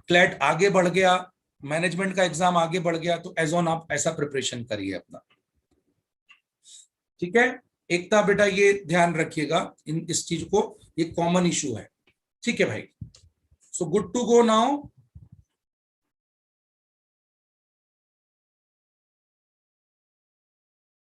क्लैट आगे बढ़ गया, मैनेजमेंट का एग्जाम आगे बढ़ गया, तो एज ऑन आप ऐसा प्रिपरेशन करिए अपना। ठीक है एकता बेटा, ये ध्यान रखिएगा इस चीज को, ये कॉमन इशू है। ठीक है भाई, so good to go now.